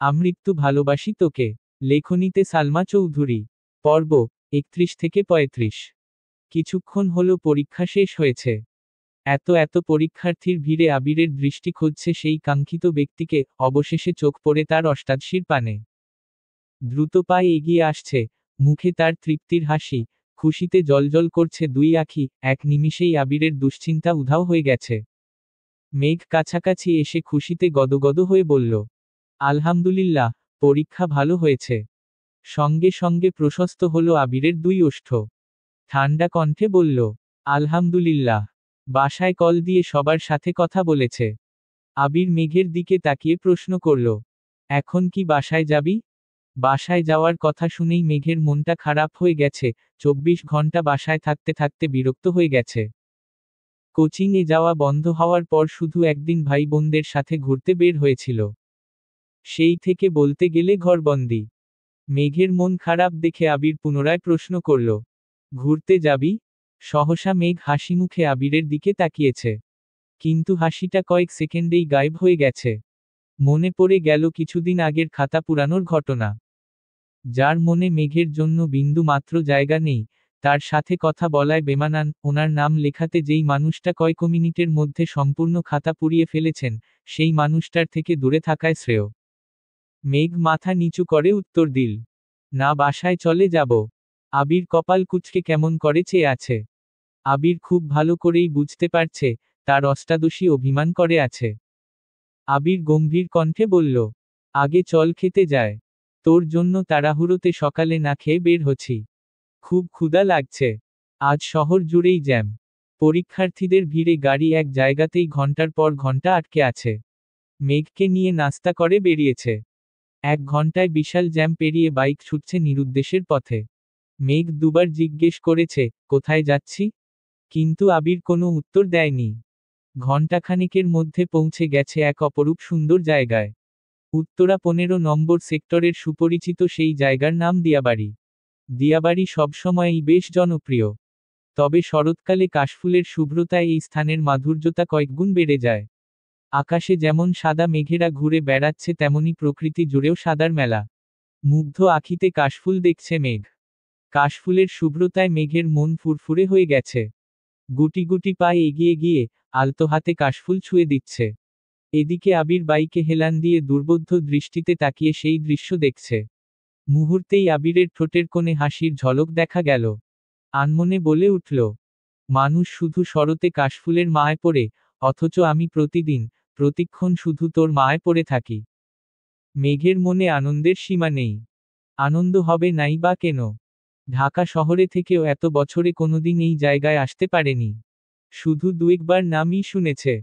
আমৃত্যু ভালোবাসি তোকে। লেখনীতে সালমা চৌধুরী। পর্ব 31 থেকে 35। কিছুক্ষণ হলো পরীক্ষা শেষ হয়েছে। এত পরীক্ষার্থীর ভিড়ে আবিরের দৃষ্টি খুঁজছে সেই কাঙ্ক্ষিত ব্যক্তিকে, অবশেষে চোখ পড়ে তার অষ্টাদশীর পানে। দ্রুত পায়ে এগিয়ে আসছে, মুখে তার তৃপ্তির হাসি, খুশিতে জ্বলজ্বল করছে দুই আঁখি, এক নিমিষেই আবিরের দুশ্চিন্তা উধাও হয়ে গেছে। মেঘ কাছাকাছি এসে খুশিতে গদগদ হয়ে বলল, আলহামদুলিল্লাহ, পরীক্ষা ভালো হয়েছে। সঙ্গে সঙ্গে প্রশস্ত হলো আবিরের দুই ওষ্ঠ। ঠান্ডা কণ্ঠে বলল, আলহামদুলিল্লাহ। বাসায় কল দিয়ে সবার সাথে কথা বলেছে? আবির মেঘের দিকে তাকিয়ে প্রশ্ন করল, এখন কি বাসায় যাবি? বাসায় যাওয়ার কথা শুনেই মেঘের মনটা খারাপ হয়ে গেছে। 24 ঘন্টা বাসায় থাকতে থাকতে বিরক্ত হয়ে গেছে। কোচিংয়ে যাওয়া বন্ধ হওয়ার পর শুধু একদিন ভাই বোনদের সাথে ঘুরতে বের হয়েছিল। সেই থেকে বলতে গেলে ঘরবন্দি। মেঘের মন খারাপ দেখে আবির পুনরায় প্রশ্ন করল, ঘুরতে যাবি? সহসা মেঘ হাসিমুখে আবিরের দিকে তাকিয়েছে। কিন্তু হাসিটা কয়েক সেকেন্ডেই গায়েব হয়ে গেছে। মনে পড়ে গেল কিছুদিন আগের খাতা পুরানোর ঘটনা। যার মনে মেঘের জন্য বিন্দু মাত্র জায়গা নেই, তার সাথে কথা বলায় বেমানান, ওনার নাম লেখাতে যেই মানুষটা কয়েক মিনিটের মধ্যে সম্পূর্ণ খাতা পুড়িয়ে ফেলেছেন, সেই মানুষটার থেকে দূরে থাকায় শ্রেয়। মেঘ মাথা নিচু করে উত্তর দিল, না, বাসায় চলে যাব। আবির কপাল কুঁচকে কেমন করে চেয়ে আছে। আবির খুব ভালো করেই বুঝতে পারছে, তার অষ্টাদশী অভিমান করে আছে। আবির গম্ভীর কণ্ঠে বলল, আগে চল খেতে যায়। তোর জন্য তাড়াহুড়োতে সকালে না খেয়ে বের হচ্ছি। খুব ক্ষুধা লাগছে। আজ শহর জুড়েই জ্যাম। পরীক্ষার্থীদের ভিড়ে গাড়ি এক জায়গাতেই ঘন্টার পর ঘন্টা আটকে আছে। মেঘকে নিয়ে নাস্তা করে বেরিয়েছে। 1 ঘন্টায় বিশাল জ্যাম পেরিয়ে বাইক ছুটছে নিরুদ্দেশের পথে। মেঘ দুবার জিজ্ঞেস করেছে, কোথায় যাচ্ছি? কিন্তু আবির কোনো উত্তর দেয়নি। ঘণ্টাখানেকের মধ্যে পৌঁছে গেছে এক অপরূপ সুন্দর জায়গায়। উত্তরা 15 নম্বর সেক্টরের সুপরিচিত সেই জায়গার নাম দিয়াবাড়ি। দিয়াবাড়ি সবসময়ই বেশ জনপ্রিয়। তবে শরৎকালে কাশফুলের শুভ্রতায় এই স্থানের মাধুর্যতা কয়েকগুণ বেড়ে যায়। আকাশে যেমন সাদা মেঘেরা ঘুরে বেড়াচ্ছে, তেমনি প্রকৃতি জুড়েও সাদার মেলা। মুগ্ধ আখিতে কাশফুল দেখছে মেঘ। কাশফুলের শুভ্রতায় মেঘের মন ফুরফুরে হয়ে গেছে। গুটি গুটি পায়ে এগিয়ে গিয়ে আলতো হাতে কাশফুল ছুঁয়ে দিচ্ছে। এদিকে আবির বাইকে হেলান দিয়ে দুর্বোধ্য দৃষ্টিতে তাকিয়ে সেই দৃশ্য দেখছে। মুহূর্তেই আবিরের ঠোঁটের কোণে হাসির ঝলক দেখা গেল। আনমনে বলে উঠল, মানুষ শুধু শরতে কাশফুলের মায় পড়ে, অথচ আমি প্রতিদিন, প্রতিক্ষণ শুধু তোর মায় পড়ে থাকি। মেঘের মনে আনন্দের সীমা নেই। আনন্দ হবে নাই বা কেন? ঢাকা শহরে থেকেও এত বছরে কোনোদিন এই জায়গায় আসতে পারেনি। শুধু 2-1 বার নামই শুনেছে।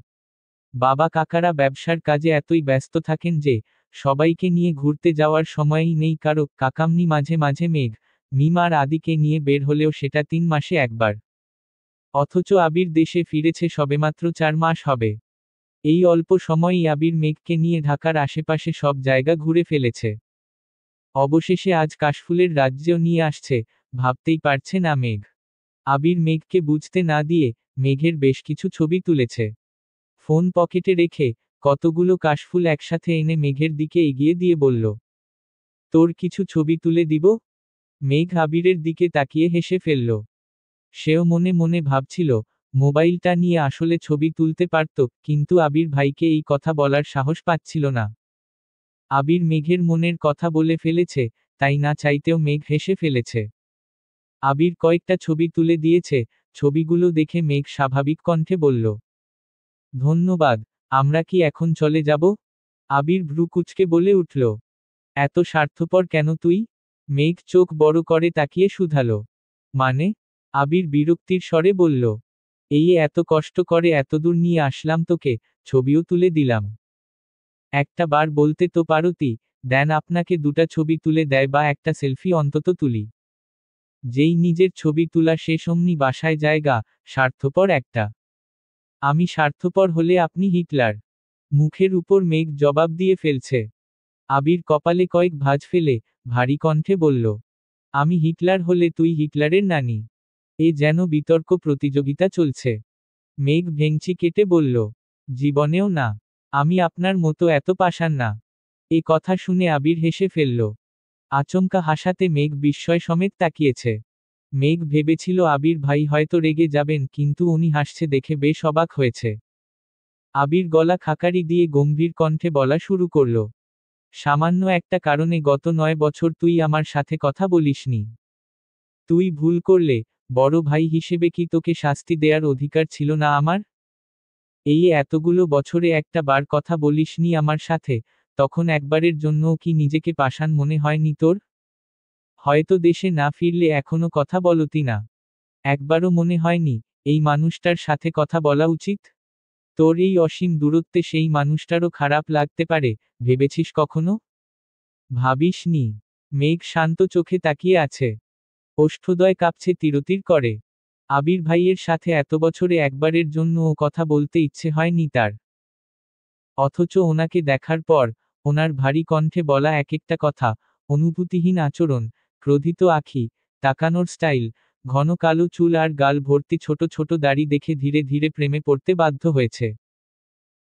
বাবা কাকারা ব্যবসার কাজে এতই ব্যস্ত থাকেন যে, সবাইকে নিয়ে ঘুরতে যাওয়ার সময়ই নেই কারো। কাকামনি মাঝে মাঝে মেঘ, মিম আর আদিকে নিয়ে বের হলেও সেটা 3 মাসে একবার। অথচ আবির দেশে ফিরেছে সবেমাত্র 4 মাস হবে। এই অল্প সময়ই আবির মেঘকে নিয়ে ঢাকার আশেপাশে সব জায়গা ঘুরে ফেলেছে। অবশেষে আজ কাশফুলের রাজ্যেও নিয়ে আসছে, ভাবতেই পারছে না মেঘ। আবির মেঘকে বুঝতে না দিয়ে, মেঘের বেশ কিছু ছবি তুলেছে। ফোন পকেটে রেখে, কতগুলো কাশফুল একসাথে এনে মেঘের দিকে এগিয়ে দিয়ে বলল, তোর কিছু ছবি তুলে দিব? মেঘ আবিরের দিকে তাকিয়ে হেসে ফেলল। সেও মনে মনে ভাবছিল, মোবাইলটা নিয়ে আসলে ছবি তুলতে পারত, কিন্তু আবির ভাইকে এই কথা বলার সাহস পাচ্ছিল না। আবির মেঘের মনের কথা বলে ফেলেছে, তাই না চাইতেও মেঘ হেসে ফেলেছে। আবির কয়েকটা ছবি তুলে দিয়েছে। ছবিগুলো দেখে মেঘ স্বাভাবিক কণ্ঠে বলল, ধন্যবাদ। আমরা কি এখন চলে যাব? আবির ভ্রু কুঁচকে বলে উঠল, এত স্বার্থপর কেন তুই? মেঘ চোখ বড় করে তাকিয়ে শুধালো, মানে? আবির বিরক্তির স্বরে বলল, এই এত কষ্ট করে এতদূর নিয়ে আসলাম তোকে, ছবিও তুলে দিলাম। একটা বার বলতে তো পারতি, দেন আপনাকে 2টা ছবি তুলে দেয় বা একটা সেলফি অন্তত তুলি। যেই নিজের ছবি তোলা শেষ অমনি বাসায় জায়গা, স্বার্থপর একটা। আমি স্বার্থপর হলে আপনি হিটলার। মুখের উপর মেঘ জবাব দিয়ে ফেলছে। আবির কপালে কয়েক ভাঁজ ফেলে, ভারী কণ্ঠে বলল, আমি হিটলার হলে তুই হিটলারের নানি। এ যেন বিতর্ক প্রতিযোগিতা চলছে। মেঘ ভেংচি কেটে বলল, জীবনেও না। আমি আপনার মতো এত পাষাণ না। এ কথা শুনে আবির হেসে ফেলল। আচমকা হাসাতে মেঘ বিস্ময় সমেত তাকিয়েছে। মেঘ ভেবেছিল আবির ভাই হয়তো রেগে যাবেন, কিন্তু উনি হাসছে দেখে বেশ অবাক হয়েছে। আবির গলা খাকারি দিয়ে গম্ভীর কণ্ঠে বলা শুরু করল, সামান্য একটা কারণে গত 9 বছর তুই আমার সাথে কথা বলিসনি। তুই ভুল করলে বড় ভাই হিসেবে কি তোকে শাস্তি দেয়ার অধিকার ছিল না আমার? এই এতগুলো বছরে একটা বার কথা বলিসনি আমার সাথে, তখন একবারের জন্যও কি নিজেকে পাষাণ মনে হয়নি তোর? হয়তো দেশে না ফিরলে এখনো কথা বলতি না। একবারও মনে হয়নি এই মানুষটার সাথে কথা বলা উচিত? তোর এই অসীম দূরত্বে সেই মানুষটারও খারাপ লাগতে পারে, ভেবেছিস কখনো? ভাবিসনি? মেঘ শান্ত চোখে তাকিয়ে আছে। ওষ্ঠদয় কাঁপছে তিরতির করে। আবির ভাইয়ের সাথে এত বছরে একবারের জন্য ও কথা বলতে ইচ্ছে হয়নি তার। অথচ ওনাকে দেখার পর, ওনার ভারী কণ্ঠে বলা এক একটা কথা, অনুভূতিহীন আচরণ, ক্রোধিত আঁখি, তাকানোর স্টাইল, ঘন কালো চুল আর গাল ভর্তি ছোট ছোট দাড়ি দেখে ধীরে ধীরে প্রেমে পড়তে বাধ্য হয়েছে।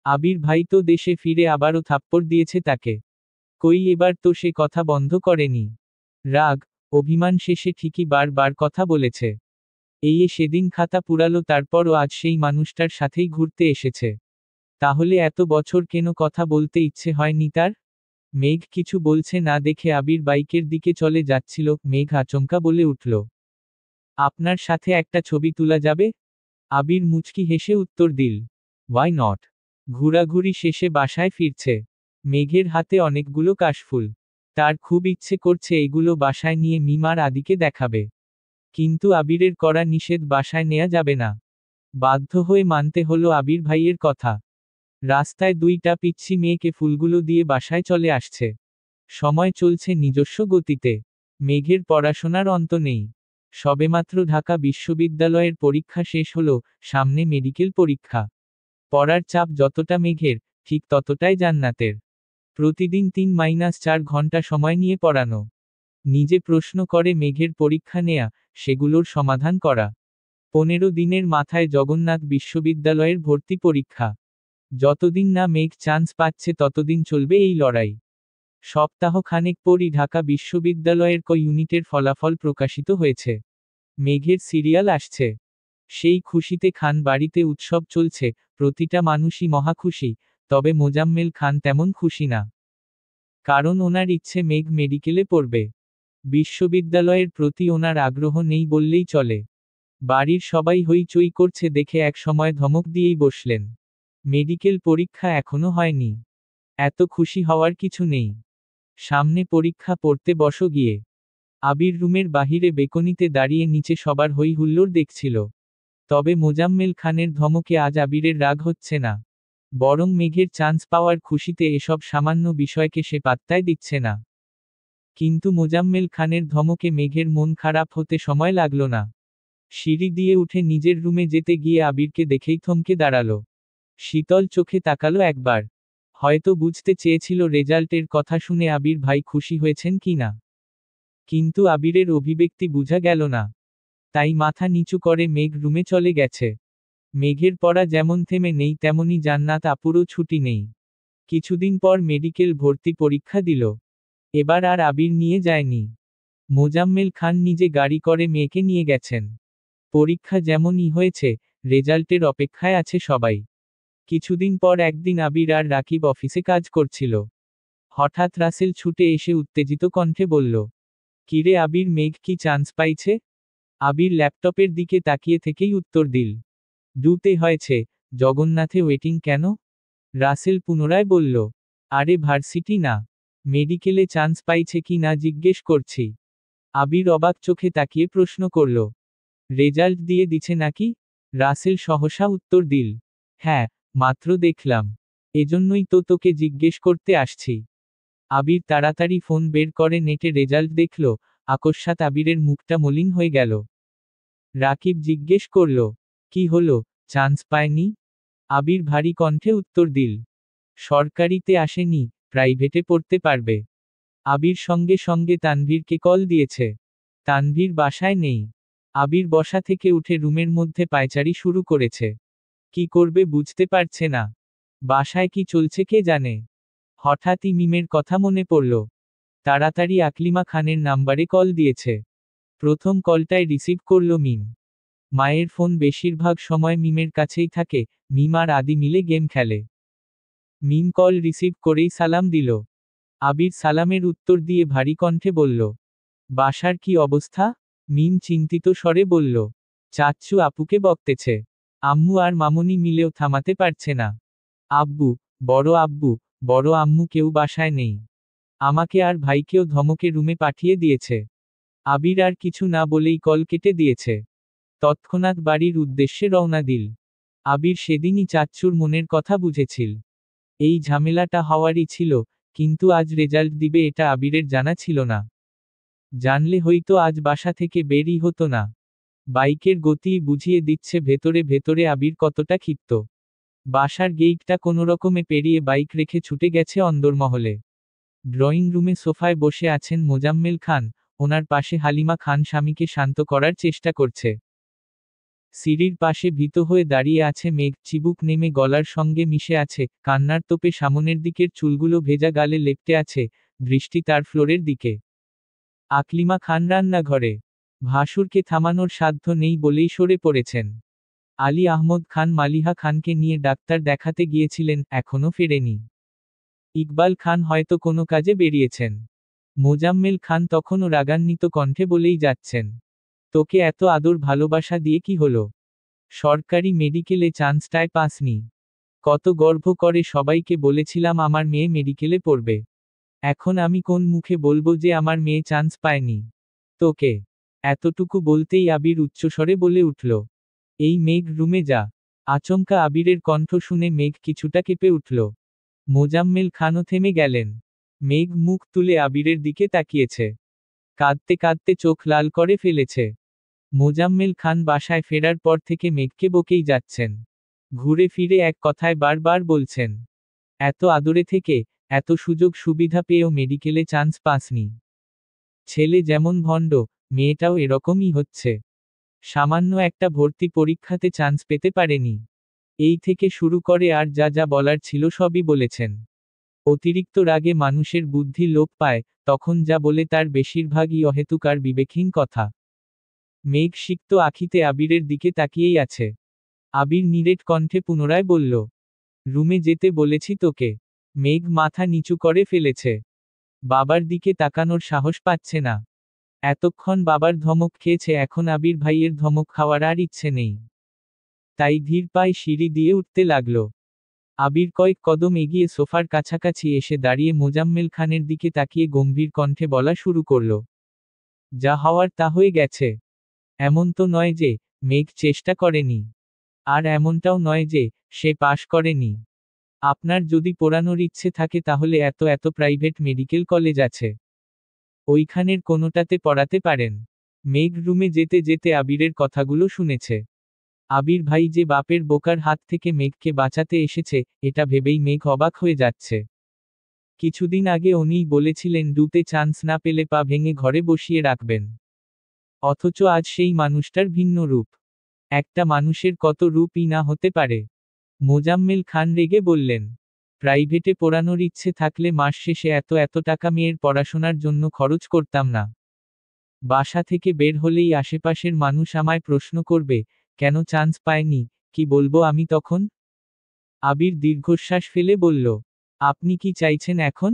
আবির ভাই তো দেশে ফিরে আবারও থাপ্পড় দিয়েছে তাকে। কই এবার তো সে কথা বন্ধ করেনি। রাগ, অভিমান শেষে ঠিকই বার কথা বলেছে। সেদিন খাতা পুরালো, তারপরও আজ সেই মানুষটার সাথেই ঘুরতে এসেছে। তাহলে এত বছর কেন কথা বলতে ইচ্ছে হয়নি তার? মেঘ কিছু বলছে না দেখে আবির বাইকের দিকে চলে যাচ্ছিল, মেঘ আচমকা বলে উঠল, আপনার সাথে একটা ছবি তোলা যাবে? আবির মুচকি হেসে উত্তর দিল, ওয়াই নট। ঘোরাঘুরি শেষে বাসায় ফিরছে। মেঘের হাতে অনেকগুলো কাশফুল। তার খুব ইচ্ছে করছে এগুলো বাসায় নিয়ে মিমার আদিকে দেখাবে। কিন্তু আবিরের করা নিষেধ বাসায় নেয়া যাবে না। বাধ্য হয়ে মানতে হলো আবির ভাইয়ের কথা। রাস্তায় দুইটা পিচ্ছি মেয়েকে ফুলগুলো দিয়ে বাসায় চলে আসছে। সময় চলছে নিজস্ব গতিতে। মেঘের পড়াশোনার অন্ত নেই। সবেমাত্র ঢাকা বিশ্ববিদ্যালয়ের পরীক্ষা শেষ হলো, সামনে মেডিকেল পরীক্ষা। পড়ার চাপ যতটা মেঘের, ঠিক ততটাই জান্নাতের। প্রতিদিন 3-4 ঘন্টা সময় নিয়ে পড়ানো। নিজে প্রশ্ন করে মেঘের পরীক্ষা নেয়া, সেগুলোর সমাধান করা। 15 দিনের মাথায় জগন্নাথ বিশ্ববিদ্যালয়ের ভর্তি পরীক্ষা। যতদিন না মেঘ চান্স পাচ্ছে ততদিন চলবে এই লড়াই। সপ্তাহ খানেক পরই ঢাকা বিশ্ববিদ্যালয়ের ইউনিটের ফলাফল প্রকাশিত হয়েছে। মেঘের সিরিয়াল আসছে। সেই খুশিতে খান বাড়িতে উৎসব চলছে, প্রতিটা মানুষই মহা খুশি, তবে মোজাম্মেল খান তেমন খুশি না। কারণ ওনার ইচ্ছে মেঘ মেডিকেলে পড়বে। বিশ্ববিদ্যালয়ের প্রতি ওনার আগ্রহ নেই বললেই চলে। বাড়ির সবাই হইচই করছে দেখে এক সময় ধমক দিয়েই বসলেন, মেডিকেল পরীক্ষা এখনো হয়নি। এত খুশি হওয়ার কিছু নেই। সামনে পরীক্ষা, পড়তে বসো গিয়ে। আবির রুমের বাহিরে বেকনিতে দাঁড়িয়ে নিচে সবার হই হুল্লোড় দেখছিল। তবে মোজাম্মেল খানের ধমকে আজ আবিরের রাগ হচ্ছে না। বরং মেঘের চান্স পাওয়ার খুশিতে এসব সামান্য বিষয়কে সে পাত্তাই দিচ্ছে না। কিন্তু মোজাম্মেল খানের ধমকে মেঘের মন খারাপ হতে সময় লাগল না। সিঁড়ি দিয়ে উঠে নিজের রুমে যেতে গিয়ে আবিরকে দেখেই থমকে দাঁড়ালো। শীতল চোখে তাকালো একবার। হয়তো বুঝতে চেয়েছিল রেজাল্টের কথা শুনে আবির ভাই খুশি হয়েছেন কি না। কিন্তু আবিরের অভিব্যক্তি বোঝা গেল না। তাই মাথা নিচু করে মেঘ রুমে চলে গেছে। মেঘের পড়া যেমন থেমে নেই, তেমনি জান্নাত আপুরও ছুটি নেই। কিছুদিন পর মেডিকেল ভর্তি পরীক্ষা দিল। এবার আর আবির নিয়ে যায়নি। মোজাম্মেল খান নিজে গাড়ি করে মেয়েকে নিয়ে গেছেন। পরীক্ষা যেমনই হয়েছে, রেজাল্টের অপেক্ষায় আছে সবাই। কিছুদিন পর একদিন আবির আর রাকিব অফিসে কাজ করছিল। হঠাৎ রাসেল ছুটে এসে উত্তেজিত কণ্ঠে বলল, কিরে আবির, মেঘ কি চান্স পাইছে? আবির ল্যাপটপের দিকে তাকিয়ে থেকেই উত্তর দিল, ডুতে হয়েছে। জগন্নাথে ওয়েটিং কেন? রাসেল পুনরায় বলল, আরে ভার্সিটি না, মেডিকেলে চান্স পাইছে কি না জিজ্ঞেস করছি। আবির অবাক চোখে তাকিয়ে প্রশ্ন করল, রেজাল্ট দিয়ে দিছে নাকি? রাসেল সহসা উত্তর দিল, হ্যাঁ, মাত্র দেখলাম। এজন্যই তো তোকে জিজ্ঞেস করতে আসছি। আবির তাড়াতাড়ি ফোন বের করে নেটে রেজাল্ট দেখল। আকস্মাৎ আবিরের মুখটা মলিন হয়ে গেল। রাকিব জিজ্ঞেস করল, কি হলো, চান্স পায়নি? আবির ভারী কণ্ঠে উত্তর দিল, সরকারিতে আসেনি, প্রাইভেটে পড়তে পারবে। আবির সঙ্গে সঙ্গে তানভীরকে কল দিয়েছে। তানভীর বাসায় নেই। আবির বসা থেকে উঠে রুমের মধ্যে পায়চারি শুরু করেছে। কি করবে বুঝতে পারছে না। বাসায় কি চলছে কে জানে। হঠাৎই মিমের কথা মনে পড়ল। তাড়াতাড়ি আকলিমা খানের নাম্বারে কল দিয়েছে। প্রথম কলটায় রিসিভ করল মিম। মায়ের ফোন বেশিরভাগ সময় মিমের কাছেই থাকে, মিম আর আদি মিলে গেম খেলে। মিম কল রিসিভ করেই সালাম দিল। আবির সালামের উত্তর দিয়ে ভারী কণ্ঠে বলল, বাসার কি অবস্থা? মিম চিন্তিত স্বরে বলল, চাচ্চু আপুকে বকতেছে। আম্মু আর মামুনি মিলেও থামাতে পারছে না। আব্বু, বড় আম্মু কেউ বাসায় নেই। আমাকে আর ভাইকেও ধমকে রুমে পাঠিয়ে দিয়েছে। আবির আর কিছু না বলেই কল কেটে দিয়েছে। তৎক্ষণাৎ বাড়ির উদ্দেশ্যে রওনা দিল। আবির সেদিনই চাচ্চুর মনের কথা বুঝেছিল। এই ঝামেলাটা হওয়ারই ছিল, কিন্তু আজ রেজাল্ট দিবে এটা আবিরের জানা ছিল না। জানলে হয়তো আজ বাসা থেকে বেরই হতো না। বাইকের গতি বুঝিয়ে দিচ্ছে ভেতরে ভেতরে আবির কতটা ক্ষিপ্ত। বাসার গেইটটা কোনোরকমে পেরিয়ে বাইক রেখে ছুটে গেছে অন্দরমহলে। ড্রয়িং রুমে সোফায় বসে আছেন মোজাম্মেল খান, ওনার পাশে হালিমা খান স্বামীকে শান্ত করার চেষ্টা করছে। সিঁড়ির পাশে ভীত হয়ে দাঁড়িয়ে আছে মেঘ, চিবুক নেমে গলার সঙ্গে মিশে আছে, কান্নার তোপে সামনের দিকের চুলগুলো ভেজা গালে লেপ্টে আছে, দৃষ্টি তার ফ্লোরের দিকে। আকলিমা খান রান্নাঘরে। ভাসুরকে থামানোর সাধ্য নেই বলেই সরে পড়েছেন। আলী আহমদ খান মালিহা খানকে নিয়ে ডাক্তার দেখাতে গিয়েছিলেন, এখনো ফেরেনি। ইকবাল খান হয়তো কোনো কাজে বেরিয়েছেন। মোজাম্মেল খান তখনও রাগান্বিত কণ্ঠে বলেই যাচ্ছেন, তোকে এত আদর ভালোবাসা দিয়ে কি হলো? সরকারি মেডিকেলে চান্সটায় পাসনি। কত গর্ব করে সবাইকে বলেছিলাম আমার মেয়ে মেডিকেলে পড়বে। এখন আমি কোন মুখে বলবো যে আমার মেয়ে চান্স পায়নি? তোকে এতটুকু বলতেই আবির উচ্চস্বরে বলে উঠল, এই মেঘ রুমে যা। আচমকা আবিরের কণ্ঠ শুনে মেঘ কিছুটা কেঁপে উঠল। মোজাম্মেল খানও থেমে গেলেন। মেঘ মুখ তুলে আবিরের দিকে তাকিয়েছে। কাঁদতে কাঁদতে চোখ লাল করে ফেলেছে। মোজাম্মেল খান বাসায় ফেরার পর থেকে মেঘকে বকেই যাচ্ছেন। ঘুরে ফিরে এক কথায় বারবার বলছেন, এত আদরে থেকে, এত সুযোগ সুবিধা পেয়েও মেডিকেলে চান্স পাসনি। ছেলে যেমন ভণ্ড, মেয়েটাও এরকমই হচ্ছে। সামান্য একটা ভর্তি পরীক্ষাতে চান্স পেতে পারেনি। এই থেকে শুরু করে আর যা যা বলার ছিল সবই বলেছেন। অতিরিক্ত রাগে মানুষের বুদ্ধি লোপ পায়, তখন যা বলে তার বেশিরভাগই অহেতুক আর বিবেকহীন কথা। মেঘ সিক্ত আখিতে আবিরের দিকে তাকিয়েই আছে। আবির নিরেট কণ্ঠে পুনরায় বলল, রুমে যেতে বলেছি তোকে। মেঘ মাথা নিচু করে ফেলেছে। বাবার দিকে তাকানোর সাহস পাচ্ছে না। এতক্ষণ বাবার ধমক খেয়েছে, এখন আবির ভাইয়ের ধমক খাওয়ার আর ইচ্ছে নেই। তাই ধীর পায়ে সিঁড়ি দিয়ে উঠতে লাগল। আবির কয়েক কদম এগিয়ে সোফার কাছাকাছি এসে দাঁড়িয়ে মোজাম্মেল খানের দিকে তাকিয়ে গম্ভীর কণ্ঠে বলা শুরু করল, যা হওয়ার তা হয়ে গেছে। এমন তো নয় যে মেঘ চেষ্টা করেনি। আর এমনটাও নয় যে সে পাশ করেনি। আপনার যদি পড়ানোর ইচ্ছে থাকে তাহলে এত এত প্রাইভেট মেডিকেল কলেজ আছে, ওইখানের কোনোটাতে পড়াতে পারেন। মেঘ রুমে যেতে যেতে আবিরের কথাগুলো শুনেছে। আবির ভাই যে বাপের বোকার হাত থেকে মেঘকে বাঁচাতে এসেছে, এটা ভেবেই মেঘ অবাক হয়ে যাচ্ছে। কিছুদিন আগে উনিই বলেছিলেন ডুতে চান্স না পেলে পা ভেঙে ঘরে বসিয়ে রাখবেন। অথচ আজ সেই মানুষটার ভিন্ন রূপ। একটা মানুষের কত রূপই না হতে পারে। মোজাম্মেল খান রেগে বললেন, প্রাইভেটে পড়ানোর ইচ্ছে থাকলে মাস শেষে এত এত টাকা মেয়ের পড়াশোনার জন্য খরচ করতাম না। বাসা থেকে বের হলেই আশেপাশের মানুষ আমায় প্রশ্ন করবে, কেন চান্স পায়নি? কি বলবো আমি তখন? আবির দীর্ঘশ্বাস ফেলে বলল, আপনি কি চাইছেন এখন?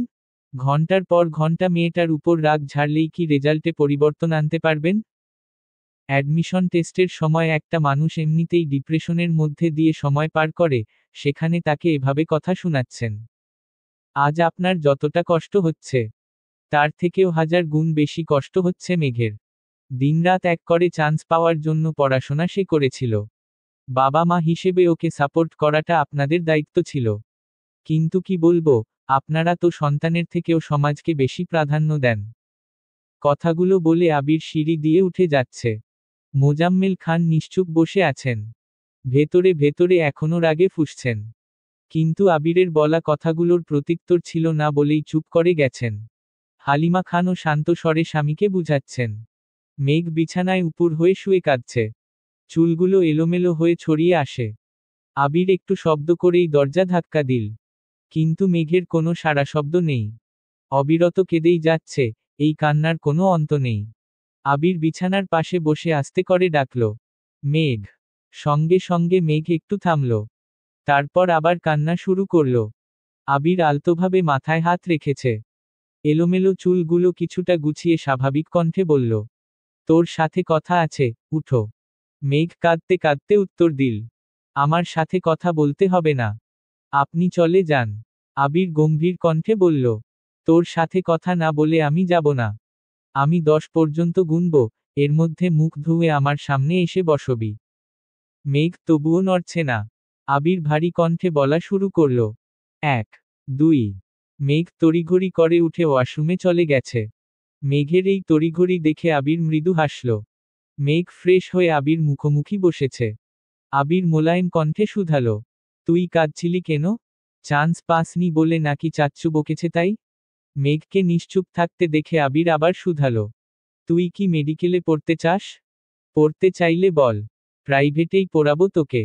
ঘন্টার পর ঘন্টা মেয়েটার উপর রাগ ঝাড়লেই কি রেজাল্টে পরিবর্তন আনতে পারবেন? অ্যাডমিশন টেস্টের সময় একটা মানুষ এমনিতেই ডিপ্রেশনের মধ্যে দিয়ে সময় পার করে, সেখানে তাকে এভাবে কথা শোনাচ্ছেন। আজ আপনার যতটা কষ্ট হচ্ছে, তার থেকেও 1000 গুণ বেশি কষ্ট হচ্ছে মেঘের। দিনরাত এক করে চান্স পাওয়ার জন্য পড়াশোনা সে করেছিল। বাবা মা হিসেবে ওকে সাপোর্ট করাটা আপনাদের দায়িত্ব ছিল। কিন্তু কি বলবো, আপনারা তো সন্তানের থেকেও সমাজকে বেশি প্রাধান্য দেন। কথাগুলো বলে আবির সিঁড়ি দিয়ে উঠে যাচ্ছে। মোজাম্মেল খান নিশ্চুপ বসে আছেন। ভেতরে ভেতরে এখনো রাগে ফুঁসছেন। কিন্তু আবিরের বলা কথাগুলোর প্রত্যুত্তর ছিল না বলেই চুপ করে গেছেন। হালিমা খানও শান্ত স্বরে স্বামীকে বুঝাচ্ছেন। মেঘ বিছানায় উপুর হয়ে শুয়ে কাঁদছে। চুলগুলো এলোমেলো হয়ে ছড়িয়ে আসে। আবির একটু শব্দ করেই দরজা ধাক্কা দিল। কিন্তু মেঘের কোনো সাড়া শব্দ নেই। অবিরত কেঁদেই যাচ্ছে, এই কান্নার কোনো অন্ত নেই। আবির বিছানার পাশে বসে আস্তে করে ডাকল, মেঘ। সঙ্গে সঙ্গে মেঘ একটু থামল। তারপর আবার কান্না শুরু করল। আবির আলতোভাবে মাথায় হাত রেখেছে। এলোমেলো চুলগুলো কিছুটা গুছিয়ে স্বাভাবিক কণ্ঠে বলল, তোর সাথে কথা আছে, উঠো। মেঘ কাঁদতে কাঁদতে উত্তর দিল, আমার সাথে কথা বলতে হবে না। আপনি চলে যান। আবির গম্ভীর কণ্ঠে বলল, তোর সাথে কথা না বলে আমি যাব না। আমি 10 পর্যন্ত গুনব, এর মধ্যে মুখ ধুয়ে আমার সামনে এসে বসবি। মেঘ তবুও নড়ছে না। আবির ভারী কণ্ঠে বলা শুরু করল, 1, 2। মেঘ তড়িঘড়ি করে উঠে ওয়াশরুমে চলে গেছে। মেঘের এই তড়িঘড়ি দেখে আবির মৃদু হাসল। মেঘ ফ্রেশ হয়ে আবির মুখোমুখি বসেছে। আবির মোলায়েম কণ্ঠে শুধালো, তুই কাঁদছিলি কেন? চান্স পাসনি বলে নাকি চাচ্চু বকেছে তাই? মেঘকে নিশ্চুপ থাকতে দেখে আবির আবার শুধালো, তুই কি মেডিকেলে পড়তে চাস? পড়তে চাইলে বল, প্রাইভেটেই পড়াবো তোকে।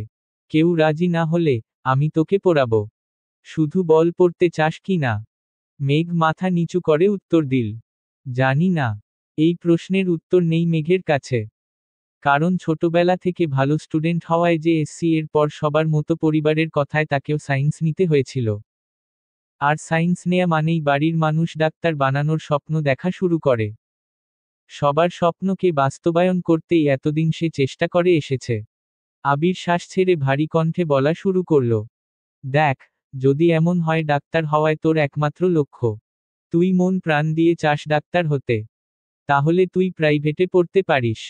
কেউ রাজি না হলে আমি তোকে পড়াবো। শুধু বল পড়তে চাস কি না? মেঘ মাথা নিচু করে উত্তর দিল, জানি না। এই প্রশ্নের উত্তর নেই মেঘের কাছে। কারণ ছোটবেলা থেকে ভালো স্টুডেন্ট হওয়ায় যে এসসি এর পর সবার মতো পরিবারের কথায় তাকেও সায়েন্স নিতে হয়েছিল। আর সায়েন্স নেয়া মানেই বাড়ির মানুষ ডাক্তার বানানোর স্বপ্ন দেখা শুরু করে। সবার স্বপ্নকে বাস্তবায়ন করতেই এতদিন সে চেষ্টা করে এসেছে। আবির শ্বাস ছেড়ে ভারী কণ্ঠে বলা শুরু করল, দেখ, যদি এমন হয় ডাক্তার হওয়ায় তোর একমাত্র লক্ষ্য, তুই মন প্রাণ দিয়ে চাস ডাক্তার হতে, তাহলে তুই প্রাইভেটে পড়তে পারিস।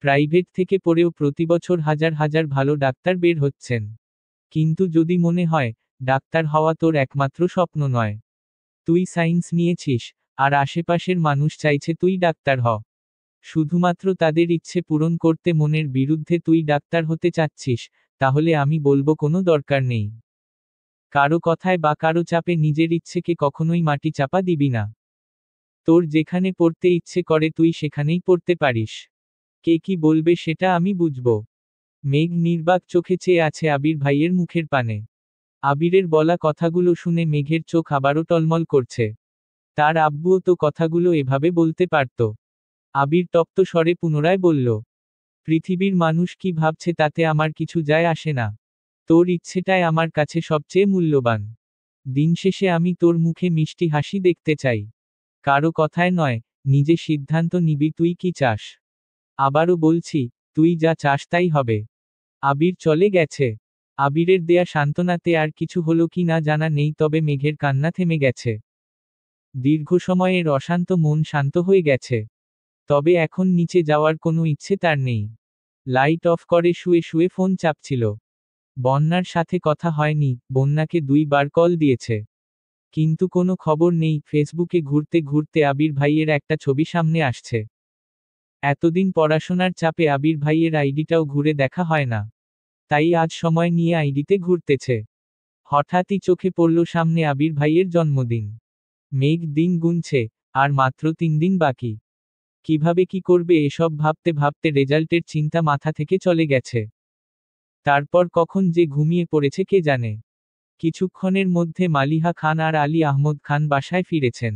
প্রাইভেট থেকে পড়েও প্রতিবছর হাজার হাজার ভালো ডাক্তার বের হচ্ছেন। কিন্তু যদি মনে হয় ডাক্তার হওয়া তোর একমাত্র স্বপ্ন নয়, তুই সায়েন্স নিয়েছিস, আর আশেপাশের মানুষ চাইছে তুই ডাক্তার হ, শুধুমাত্র তাদের ইচ্ছে পূরণ করতে মনের বিরুদ্ধে তুই ডাক্তার হতে চাচ্ছিস, তাহলে আমি বলবো কোনো দরকার নেই। কারো কথায় বা কারো চাপে নিজের ইচ্ছেকে কখনোই মাটি চাপা দিবি না। তোর যেখানে পড়তে ইচ্ছে করে তুই সেখানেই পড়তে পারিস। কে কি বলবে সেটা আমি বুঝব। মেঘ নির্বাক চোখে চেয়ে আছে আবির ভাইয়ের মুখের পানে। আবিরের বলা কথাগুলো শুনে মেঘের চোখ আবারও টলমল করছে। তার আব্বুও তো কথাগুলো এভাবে বলতে পারত। আবির তপ্ত স্বরে পুনরায় বলল, পৃথিবীর মানুষ কি ভাবছে তাতে আমার কিছু যায় আসে না। তোর ইচ্ছেটাই আমার কাছে সবচেয়ে মূল্যবান। দিন শেষে আমি তোর মুখে মিষ্টি হাসি দেখতে চাই। কারো কথায় নয়, নিজে সিদ্ধান্ত নিবি তুই কি চাস। আবারও বলছি, তুই যা চাস তাই হবে। আবির চলে গেছে। আবিরের দেয়া সান্ত্বনাতে আর কিছু হলো কি না জানা নেই, তবে মেঘের কান্না থেমে গেছে। দীর্ঘ সময়ের অশান্ত মন শান্ত হয়ে গেছে। তবে এখন নিচে যাওয়ার কোনো ইচ্ছে তার নেই। লাইট অফ করে শুয়ে শুয়ে ফোন চাপছিল। বন্যার সাথে কথা হয়নি, বন্যাকে 2 বার কল দিয়েছে। কিন্তু কোনো খবর নেই। ফেসবুকে ঘুরতে ঘুরতে আবির ভাইয়ের একটা ছবি সামনে আসছে। এতদিন পড়াশোনার চাপে আবির ভাইয়ের আইডিটাও ঘুরে দেখা হয় না। তাই আজ সময় নিয়ে আইডিতে ঘুরতেছে। হঠাৎই চোখে পড়ল সামনে আবির ভাইয়ের জন্মদিন। মেঘ দিন গুনছে, আর মাত্র 3 দিন বাকি। কিভাবে কি করবে এসব ভাবতে ভাবতে রেজাল্টের চিন্তা মাথা থেকে চলে গেছে। তারপর কখন যে ঘুমিয়ে পড়েছে কে জানে। কিছুক্ষণের মধ্যে মালিহা খান আর আলী আহমদ খান বাসায় ফিরেছেন।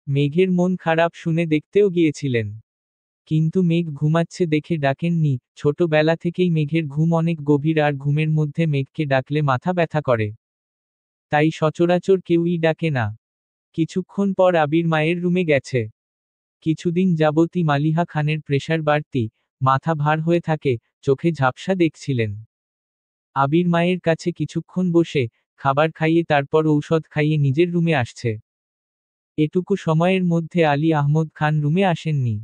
মেঘের মন খারাপ শুনে দেখতেও গিয়েছিলেন। কিন্তু মেঘ ঘুমাচ্ছে দেখে ডাকেননি। ছোটবেলা থেকেই মেঘের ঘুম অনেক গভীর, আর ঘুমের মধ্যে মেঘকে ডাকলে মাথা ব্যথা করে। তাই সচরাচর কেউই ডাকে না। কিছুক্ষণ পর আবির মায়ের রুমে গেছে। কিছুদিন যাবতই মালিহা খানের প্রেশার বাড়তি, মাথা ভার হয়ে থাকে, চোখে ঝাপসা দেখছিলেন। আবির মায়ের কাছে কিছুক্ষণ বসে খাবার খাইয়ে তারপর ঔষধ খাইয়ে নিজের রুমে আসছে। এটুকু সময়ের মধ্যে আলী আহমদ খান রুমে আসেননি।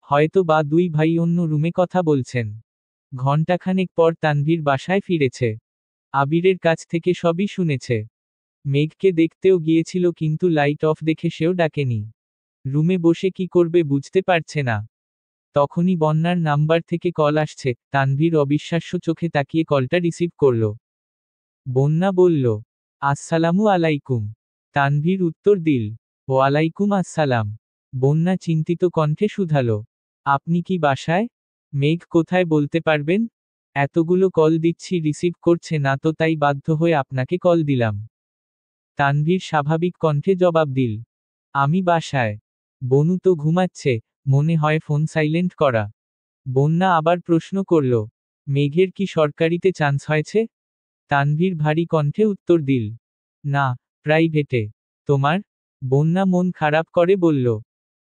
হয়তো বা 2 ভাই অন্য রুমে কথা বলছেন। ঘণ্টাখানেক পর তানভীর বাসায় ফিরেছে। আবিরের কাছ থেকে সবই শুনেছে। মেঘকে দেখতেও গিয়েছিল কিন্তু লাইট অফ দেখে সেও ডাকেনি। রুমে বসে কি করবে বুঝতে পারছে না। তখনই বন্যার নাম্বার থেকে কল আসছে। তানভীর অবিশ্বাস্য চোখে তাকিয়ে কলটা রিসিভ করল। বন্যা বলল, আসসালামু আলাইকুম। তানভীর উত্তর দিল, ওয়ালাইকুম আসসালাম। বন্যা চিন্তিত কণ্ঠে শুধালো, আপনি কি বাসায়? মেঘ কোথায় বলতে পারবেন? এতগুলো কল দিচ্ছি রিসিভ করছে না তো, তাই বাধ্য হয়ে আপনাকে কল দিলাম। তানভীর স্বাভাবিক কণ্ঠে জবাব দিল, আমি বাসায়। বনু তো ঘুমাচ্ছে, মনে হয় ফোন সাইলেন্ট করা। বন্যা আবার প্রশ্ন করল, মেঘের কি সরকারিতে চান্স হয়েছে? তানভীর ভারী কণ্ঠে উত্তর দিল, না, প্রাইভেটে। তোমার? বন্যা মন খারাপ করে বলল,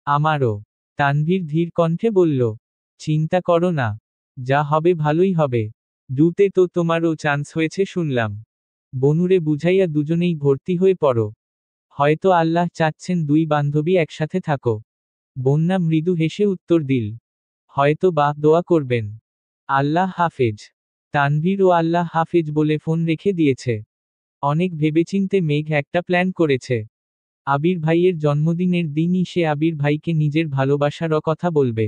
আমারও। তানভীর ধীর কণ্ঠে বলল, চিন্তা করো না, যা হবে ভালোই হবে। দুতে তো তোমারও চান্স হয়েছে শুনলাম। বনুরে বুঝাইয়া দুজনেই ভর্তি হয়ে পড়ো। হয়তো আল্লাহ চাচ্ছেন দুই বান্ধবী একসাথে থাকো। বন্যা মৃদু হেসে উত্তর দিল, হয়তো বা দোয়া করবেন। আল্লাহ হাফেজ। তানভীর ও আল্লাহ হাফেজ বলে ফোন রেখে দিয়েছে। অনেক ভেবেচিন্তে মেঘ একটা প্ল্যান করেছে। আবির ভাইয়ের জন্মদিনের দিনই সে আবির ভাইকে নিজের ভালোবাসার কথা বলবে।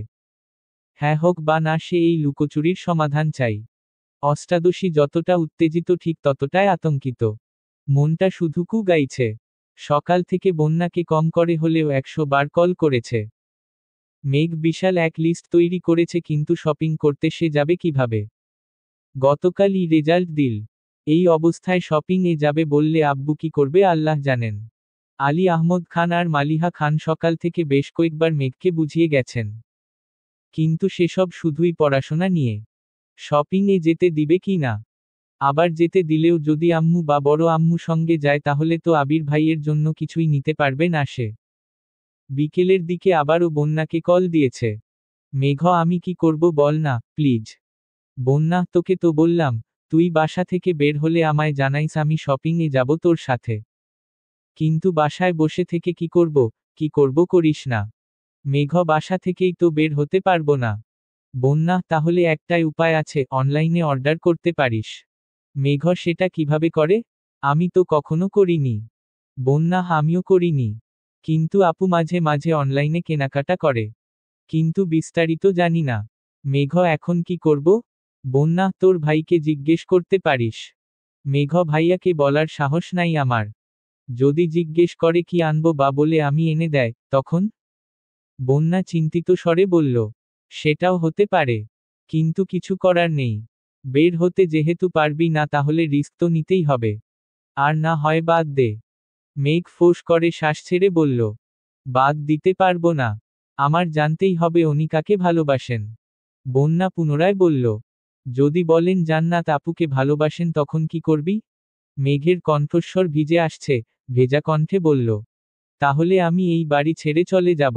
হ্যাঁ হোক বা না, সে এই লুকোচুরির সমাধান চাই। অষ্টাদশী যতটা উত্তেজিত ঠিক ততটাই আতঙ্কিত। মনটা শুধু কু গাইছে। সকাল থেকে বন্যাকে কম করে হলেও 100 বার কল করেছে। মেঘ বিশাল এক লিস্ট তৈরি করেছে, কিন্তু শপিং করতে সে যাবে কিভাবে? গতকালই রেজাল্ট দিল। এই অবস্থায় শপিং এ যাবে বললে আব্বু কি করবে আল্লাহ জানেন। আলী আহমদ খান আর মালিহা খান সকাল থেকে বেশ কয়েকবার মেঘকে বুঝিয়ে গেছেন। কিন্তু সেসব শুধুই পড়াশোনা নিয়ে। শপিং এ যেতে দিবে কি না। আবার যেতে দিলেও যদি আম্মু বা বড় আম্মু সঙ্গে যায় তাহলে তো আবির ভাইয়ের জন্য কিছুই নিতে পারবে না সে। বিকেলের দিকে আবারও বন্যাকে কল দিয়েছে। মেঘ, আমি কি করব বল না, প্লিজ। বন্যা, তোকে তো বললাম, তুই বাসা থেকে বের হলে আমায় জানাইস, আমি শপিং এ যাব তোর সাথে। কিন্তু বাসায় বসে থেকে কি করব করিস না। মেঘ, বাসা থেকেই তো বের হতে পারবো না। বন্যা, তাহলে একটাই উপায় আছে, অনলাইনে অর্ডার করতে পারিস। মেঘ, সেটা কিভাবে করে? আমি তো কখনো করিনি। বন্যা, আমিও করিনি। কিন্তু আপু মাঝে মাঝে অনলাইনে কেনাকাটা করে। কিন্তু বিস্তারিত জানি না। মেঘ, এখন কি করব? বন্যা, তোর ভাইকে জিজ্ঞেস করতে পারিস। মেঘ, ভাইয়াকে বলার সাহস নাই আমার। যদি জিজ্ঞেস করে কি আনবো বা বলে আমি এনে দেয়, তখন? বন্যা চিন্তিত স্বরে বলল, সেটাও হতে পারে। কিন্তু কিছু করার নেই। বের হতে যেহেতু পারবি না তাহলে রিস্ক তো নিতেই হবে। আর না হয় বাদ দে। মেঘ ফোঁস করে শ্বাস ছেড়ে বলল, বাদ দিতে পারবো না। আমার জানতেই হবে উনি কাকে ভালোবাসেন। বন্যা পুনরায় বলল, যদি বলেন জান্নাত আপুকে ভালোবাসেন তখন কি করবি? মেঘের কণ্ঠস্বর ভিজে আসছে, ভেজা কণ্ঠে বলল, তাহলে আমি এই বাড়ি ছেড়ে চলে যাব।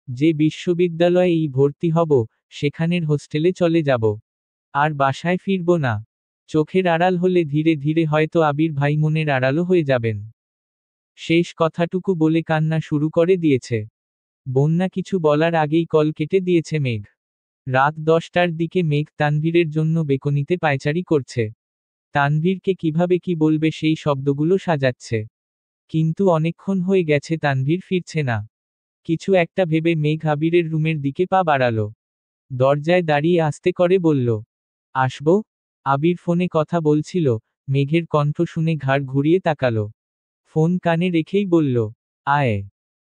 যে বিশ্ববিদ্যালয়ে ভর্তি হব, সেখানের হোস্টেলে চলে যাব। আর বাসায় ফিরব না। চোখের আড়াল হলে ধীরে ধীরে হয়তো আবির ভাই মনের আড়ালও হয়ে যাবেন। শেষ কথাটুকু বলে কান্না শুরু করে দিয়েছে। বন্যা কিছু বলার আগেই কল কেটে দিয়েছে মেঘ। রাত 10টার দিকে মেঘ তানভীরের জন্য বেকনিতে পায়চারি করছে। তানভীরকে কিভাবে কি বলবে সেই শব্দগুলো সাজাচ্ছে। কিন্তু অনেকক্ষণ হয়ে গেছে তানভীর ফিরছে না। কিছু একটা ভেবে মেঘ আবিরের রুমের দিকে পা বাড়ালো। দরজায় দাঁড়িয়ে আস্তে করে বলল, আসবো? আবির ফোনে কথা বলছিল। মেঘের কণ্ঠ শুনে ঘাড় ঘুরিয়ে তাকালো। ফোন কানে রেখেই বলল, আয়।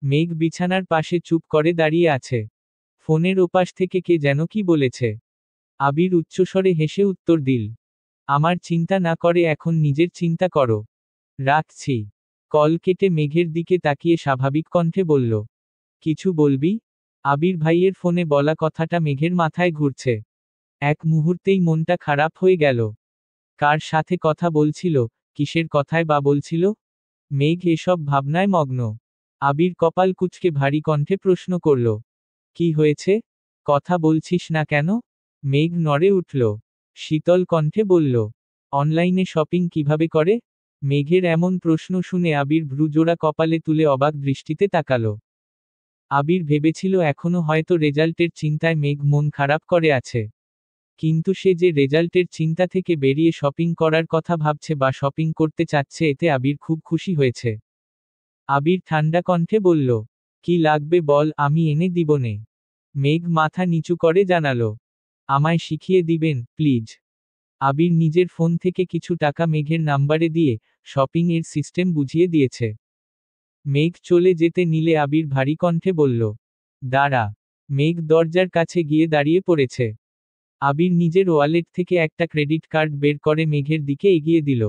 মেঘ বিছানার পাশে চুপ করে দাঁড়িয়ে আছে। ফোনের ওপাশ থেকে কে যেন কি বলেছে। আবির উচ্চস্বরে হেসে উত্তর দিল, আমার চিন্তা না করে এখন নিজের চিন্তা করো। রাখছি। কল কেটে মেঘের দিকে তাকিয়ে স্বাভাবিক কণ্ঠে বলল, কিছু বলবি? আবির ভাইয়ের ফোনে বলা কথাটা মেঘের মাথায় ঘুরছে। এক মুহূর্তেই মনটা খারাপ হয়ে গেল। কার সাথে কথা বলছিল, কিসের কথায় বা বলছিল? মেঘ এসব ভাবনায় মগ্ন। আবির কপাল কুঁচকে ভারী কণ্ঠে প্রশ্ন করল, কি হয়েছে? কথা বলছিস না কেন? মেঘ নড়ে উঠল। শীতল কণ্ঠে বলল, অনলাইনে শপিং কিভাবে করে? মেঘের এমন প্রশ্ন শুনে আবির ভ্রুজোড়া কপালে তুলে অবাক দৃষ্টিতে তাকালো। আবির ভেবেছিল এখনো হয়তো রেজাল্টের চিন্তায় মেঘ মন খারাপ করে আছে। কিন্তু সে যে রেজাল্টের চিন্তা থেকে বেরিয়ে শপিং করার কথা ভাবছে বা শপিং করতে চাচ্ছে এতে আবির খুব খুশি হয়েছে। আবির ঠান্ডা কণ্ঠে বলল, কি লাগবে বল, আমি এনে দিবনে। মেঘ মাথা নিচু করে জানালো, আমায় শিখিয়ে দিবেন, প্লিজ। আবির নিজের ফোন থেকে কিছু টাকা মেঘের নাম্বারে দিয়ে শপিং এর সিস্টেম বুঝিয়ে দিয়েছে। মেঘ চলে যেতে নিলে আবির ভারী কণ্ঠে বলল, দাঁড়া। মেঘ দরজার কাছে গিয়ে দাঁড়িয়ে পড়েছে। আবির নিজের ওয়ালেট থেকে একটা ক্রেডিট কার্ড বের করে মেঘের দিকে এগিয়ে দিল।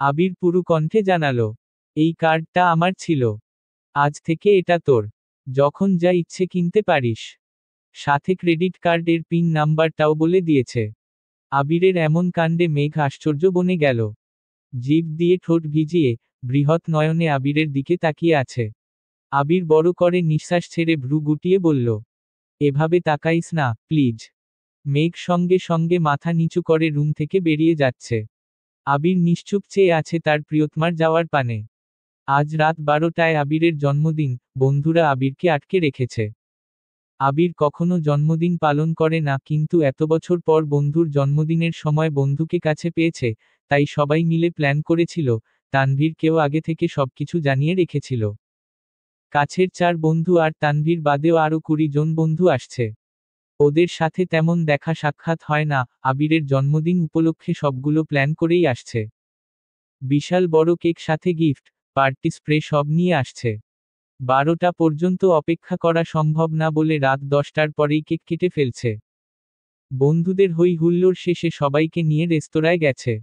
আবির পুরু কণ্ঠে জানালো, এই কার্ডটা আমার ছিল। আজ থেকে এটা তোর। যখন যা ইচ্ছে কিনতে পারিস। সাথে ক্রেডিট কার্ডের পিন নাম্বারটাও বলে দিয়েছে। আবিরের এমন কাণ্ডে মেঘ আশ্চর্য বনে গেল। জিভ দিয়ে ঠোঁট ভিজিয়ে, বৃহৎ নয়নে আবিরের দিকে তাকিয়ে আছে। আবির বড় করে নিঃশ্বাস ছেড়ে ভ্রু গুটিয়ে বলল, এভাবে তাকাইস না, প্লিজ। মেঘ সঙ্গে সঙ্গে মাথা নিচু করে রুম থেকে বেরিয়ে যাচ্ছে। আবির নিশ্চুপ চেয়ে আছে তার প্রিয়তমার যাওয়ার পানে। আজ রাত 12টায় আবিরের জন্মদিন, বন্ধুরা আবিরকে আটকে রেখেছে। আবির কখনো জন্মদিন পালন করে না, কিন্তু এত বছর পর বন্ধুর জন্মদিনের সময় বন্ধুকে কাছে পেয়েছে, তাই সবাই মিলে প্ল্যান করেছিল। তানভীরকেও আগে থেকে সবকিছু জানিয়ে রেখেছিল। কাছের 4 বন্ধু আর তানভীর বাদেও আরও 20 জন বন্ধু আসছে। ওদের সাথে তেমন দেখা সাক্ষাৎ হয় না, আবিরের জন্মদিন উপলক্ষে সবগুলো প্ল্যান করেই আসছে। বিশাল বড় কেক, সাথে গিফট, পার্টি স্প্রে সব নিয়ে আসছে। 12টা পর্যন্ত অপেক্ষা করা সম্ভব না বলে রাত 10টার পরেই কেক কেটে ফেলছে। বন্ধুদের হই হুল্লোড় শেষে সবাইকে নিয়ে রেস্তোরাঁয় গেছে।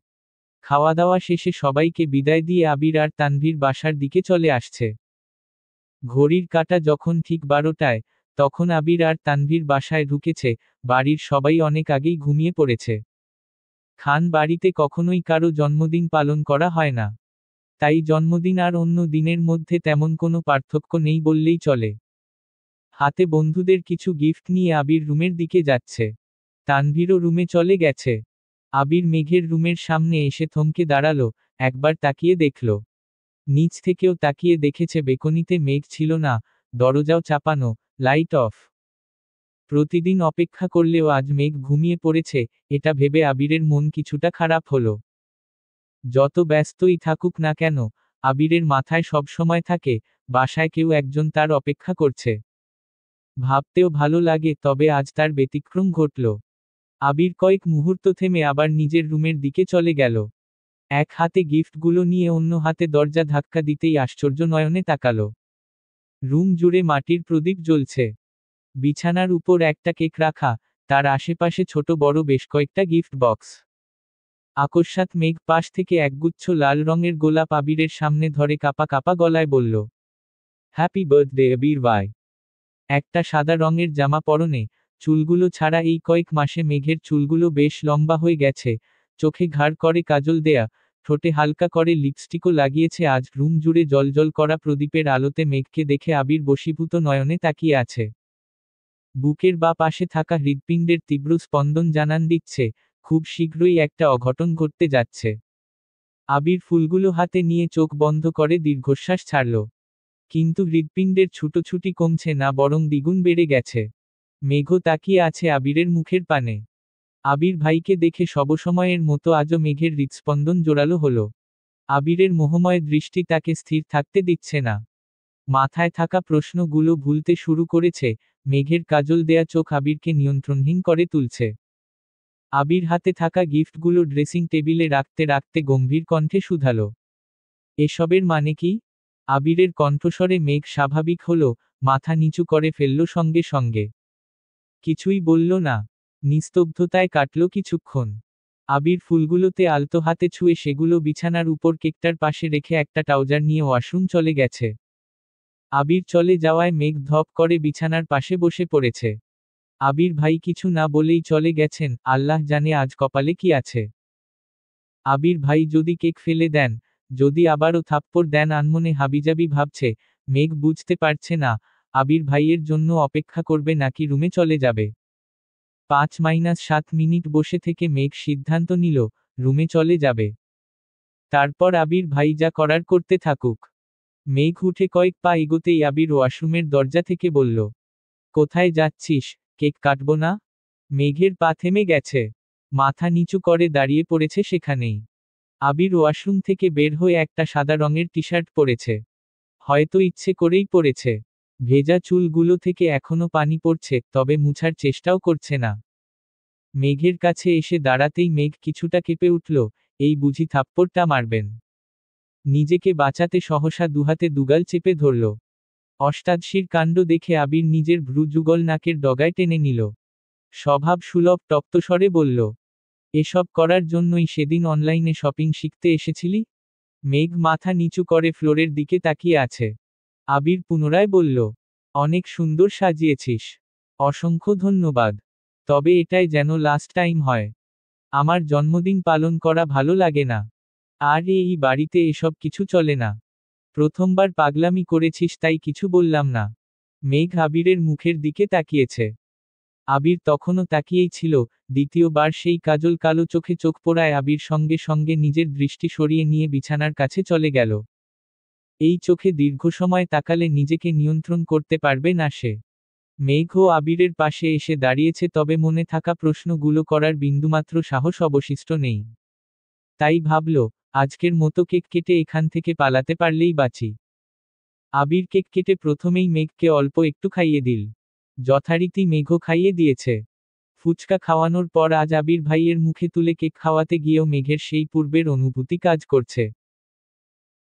খাওয়া দাওয়া শেষে সবাইকে বিদায় দিয়ে আবির আর তানভীর বাসার দিকে চলে আসছে। ঘড়ির কাঁটা যখন ঠিক 12টায়, তখন আবির আর তানভীর বাসায় ঢুকেছে। বাড়ির সবাই অনেক আগেই ঘুমিয়ে পড়েছে। খান বাড়িতে কখনোই কারো জন্মদিন পালন করা হয় না। তাই জন্মদিন আর অন্য দিনের মধ্যে তেমন কোনো পার্থক্য নেই বললেই চলে। হাতে বন্ধুদের কিছু গিফট নিয়ে আবির রুমের দিকে যাচ্ছে। তানভীরও রুমে চলে গেছে। আবির মেঘের রুমের সামনে এসে থমকে দাঁড়ালো, একবার তাকিয়ে দেখল। নিচ থেকেও তাকিয়ে দেখেছে বেকনিতে মেঘ ছিল না, দরজাও চাপানো, লাইট অফ। প্রতিদিন অপেক্ষা করলেও আজ মেঘ ঘুমিয়ে পড়েছে, এটা ভেবে আবিরের মন কিছুটা খারাপ হলো। যত ব্যস্তই থাকুক না কেন, আবিরের মাথায় সবসময় থাকে, বাসায় কেউ একজন তার অপেক্ষা করছে। ভাবতেও ভালো লাগে, তবে আজ তার ব্যতিক্রম ঘটল। আবির কয়েক মুহূর্ত থেমে আবার নিজের রুমের দিকে চলে গেল। এক হাতে গিফটগুলো নিয়ে অন্য হাতে দরজা ধাক্কা দিতেই আশ্চর্য নয়নে তাকালো। রুম জুড়ে মাটির প্রদীপ জ্বলছে। বিছানার উপর একটা কেক রাখা, তার আশেপাশে ছোট বড় বেশ কয়েকটা গিফট বক্স। আকস্মাৎ মেঘ পাশ থেকে একগুচ্ছ লাল রঙের গোলাপ আবিরের সামনে ধরে কাপা কাপা গলায় বলল, হ্যাপি বার্থডে আবির ভাই। একটা সাদা রঙের জামা পরনে, চুলগুলো ছাড়া এই কয়েক মাসে মেঘের চুলগুলো বেশ লম্বা হয়ে গেছে। চোখে ঘাড় করে কাজল দেয়া, ঠোঁটে হালকা করে লিপস্টিকও লাগিয়েছে। আজ রুম জুড়ে জ্বলজ্বল করা প্রদীপের আলোতে মেঘকে দেখে আবির বশীভূত নয়নে তাকিয়ে আছে। বুকের বা পাশে থাকা হৃৎপিণ্ডের তীব্র স্পন্দন জানান দিচ্ছে, খুব শীঘ্রই একটা অঘটন ঘটতে যাচ্ছে। আবির ফুলগুলো হাতে নিয়ে চোখ বন্ধ করে দীর্ঘশ্বাস ছাড়ল। কিন্তু হৃৎপিণ্ডের ছুটোছুটি কমছে না, বরং দ্বিগুণ বেড়ে গেছে। মেঘও তাকিয়ে আছে আবিরের মুখের পানে। আবির ভাইকে দেখে সবসময়ের মতো আজও মেঘের হৃৎস্পন্দন জোরালো হলো। আবিরের মোহময় দৃষ্টি তাকে স্থির থাকতে দিচ্ছে না। মাথায় থাকা প্রশ্নগুলো ভুলতে শুরু করেছে। মেঘের কাজল দেয়া চোখ আবিরকে নিয়ন্ত্রণহীন করে তুলছে। আবির হাতে থাকা গিফটগুলো ড্রেসিং টেবিলে রাখতে রাখতে গম্ভীর কণ্ঠে শুধালো, এসবের মানে কি? আবিরের কণ্ঠস্বরে মেঘ স্বাভাবিক হলো, মাথা নিচু করে ফেলল সঙ্গে সঙ্গে। কিছুই বলল না। নিস্তব্ধতায় কাটল কিছুক্ষণ। আবির ফুলগুলোতে আলতো হাতে ছুঁয়ে সেগুলো বিছানার উপর কেকটার পাশে রেখে একটা ট্রাউজার নিয়ে ওয়াশরুম চলে গেছে। আবির চলে যাওয়ায় মেঘ ধপ করে বিছানার পাশে বসে পড়েছে। আবির ভাই কিছু না বলেই চলে গেছেন, আল্লাহ জানে আজ কপালে কি আছে। আবির ভাই যদি কেক ফেলে দেন, যদি আবারও থাপ্পড় দেন, আনমনে হাবিজাবি ভাবছে। মেঘ বুঝতে পারছে না, আবির ভাইয়ের জন্য অপেক্ষা করবে নাকি রুমে চলে যাবে। 5-7 মিনিট বসে থেকে মেঘ সিদ্ধান্ত নিল, রুমে চলে যাবে। তারপর আবির ভাই যা করার করতে থাকুক। মেঘ উঠে কয়েক পা এগোতেই আবির ওয়াশরুমের দরজা থেকে বলল, কোথায় যাচ্ছিস? কেক কাটবো না? মেঘের পা থেমে গেছে। মাথা নিচু করে দাঁড়িয়ে পড়েছে সেখানেই। আবির ওয়াশরুম থেকে বের হয়ে একটা সাদা রঙের টি শার্ট পরেছে। হয়তো ইচ্ছে করেই পরেছে। ভেজা চুলগুলো থেকে এখনো পানি পড়ছে, তবে মুছার চেষ্টাও করছে না। মেঘের কাছে এসে দাঁড়াতেই মেঘ কিছুটা কেঁপে উঠল, এই বুঝি থাপ্পড়টা মারবেন। নিজেকে বাঁচাতে সহসা দুহাতে দুগাল চেপে ধরল। অষ্টাদশীর কাণ্ড দেখে আবির নিজের ভ্রু যুগল নাকের ডগায় টেনে নিল। স্বভাব সুলভ তপ্তস্বরে বলল, এসব করার জন্যই সেদিন অনলাইনে শপিং শিখতে এসেছিলি? মেঘ মাথা নিচু করে ফ্লোরের দিকে তাকিয়ে আছে। আবির পুনরায় বলল, অনেক সুন্দর সাজিয়েছিস। অসংখ্য ধন্যবাদ। তবে এটাই যেন লাস্ট টাইম হয়। আমার জন্মদিন পালন করা ভালো লাগে না। আর এই বাড়িতে এসব কিছু চলে না। প্রথমবার পাগলামি করেছিস তাই কিছু বললাম না। মেঘ আবিরের মুখের দিকে তাকিয়েছে। আবির তখনও তাকিয়েই ছিল। দ্বিতীয়বার সেই কাজল কালো চোখে চোখ পড়ায় আবির সঙ্গে সঙ্গে নিজের দৃষ্টি সরিয়ে নিয়ে বিছানার কাছে চলে গেল। এই চোখে দীর্ঘ সময় তাকালে নিজেকে নিয়ন্ত্রণ করতে পারবে না সে। মেঘও আবিরের পাশে এসে দাঁড়িয়েছে, তবে মনে থাকা প্রশ্নগুলো করার বিন্দুমাত্র সাহস অবশিষ্ট নেই। তাই ভাবল, আজকের মতো কেক কেটে এখান থেকে পালাতে পারলেই বাঁচি। আবির কেক কেটে প্রথমেই মেঘকে অল্প একটু খাইয়ে দিল। যথারীতি মেঘও খাইয়ে দিয়েছে। ফুচকা খাওয়ানোর পর আজ আবির ভাইয়ের মুখে তুলে কেক খাওয়াতে গিয়েও মেঘের সেই পূর্বের অনুভূতি কাজ করছে।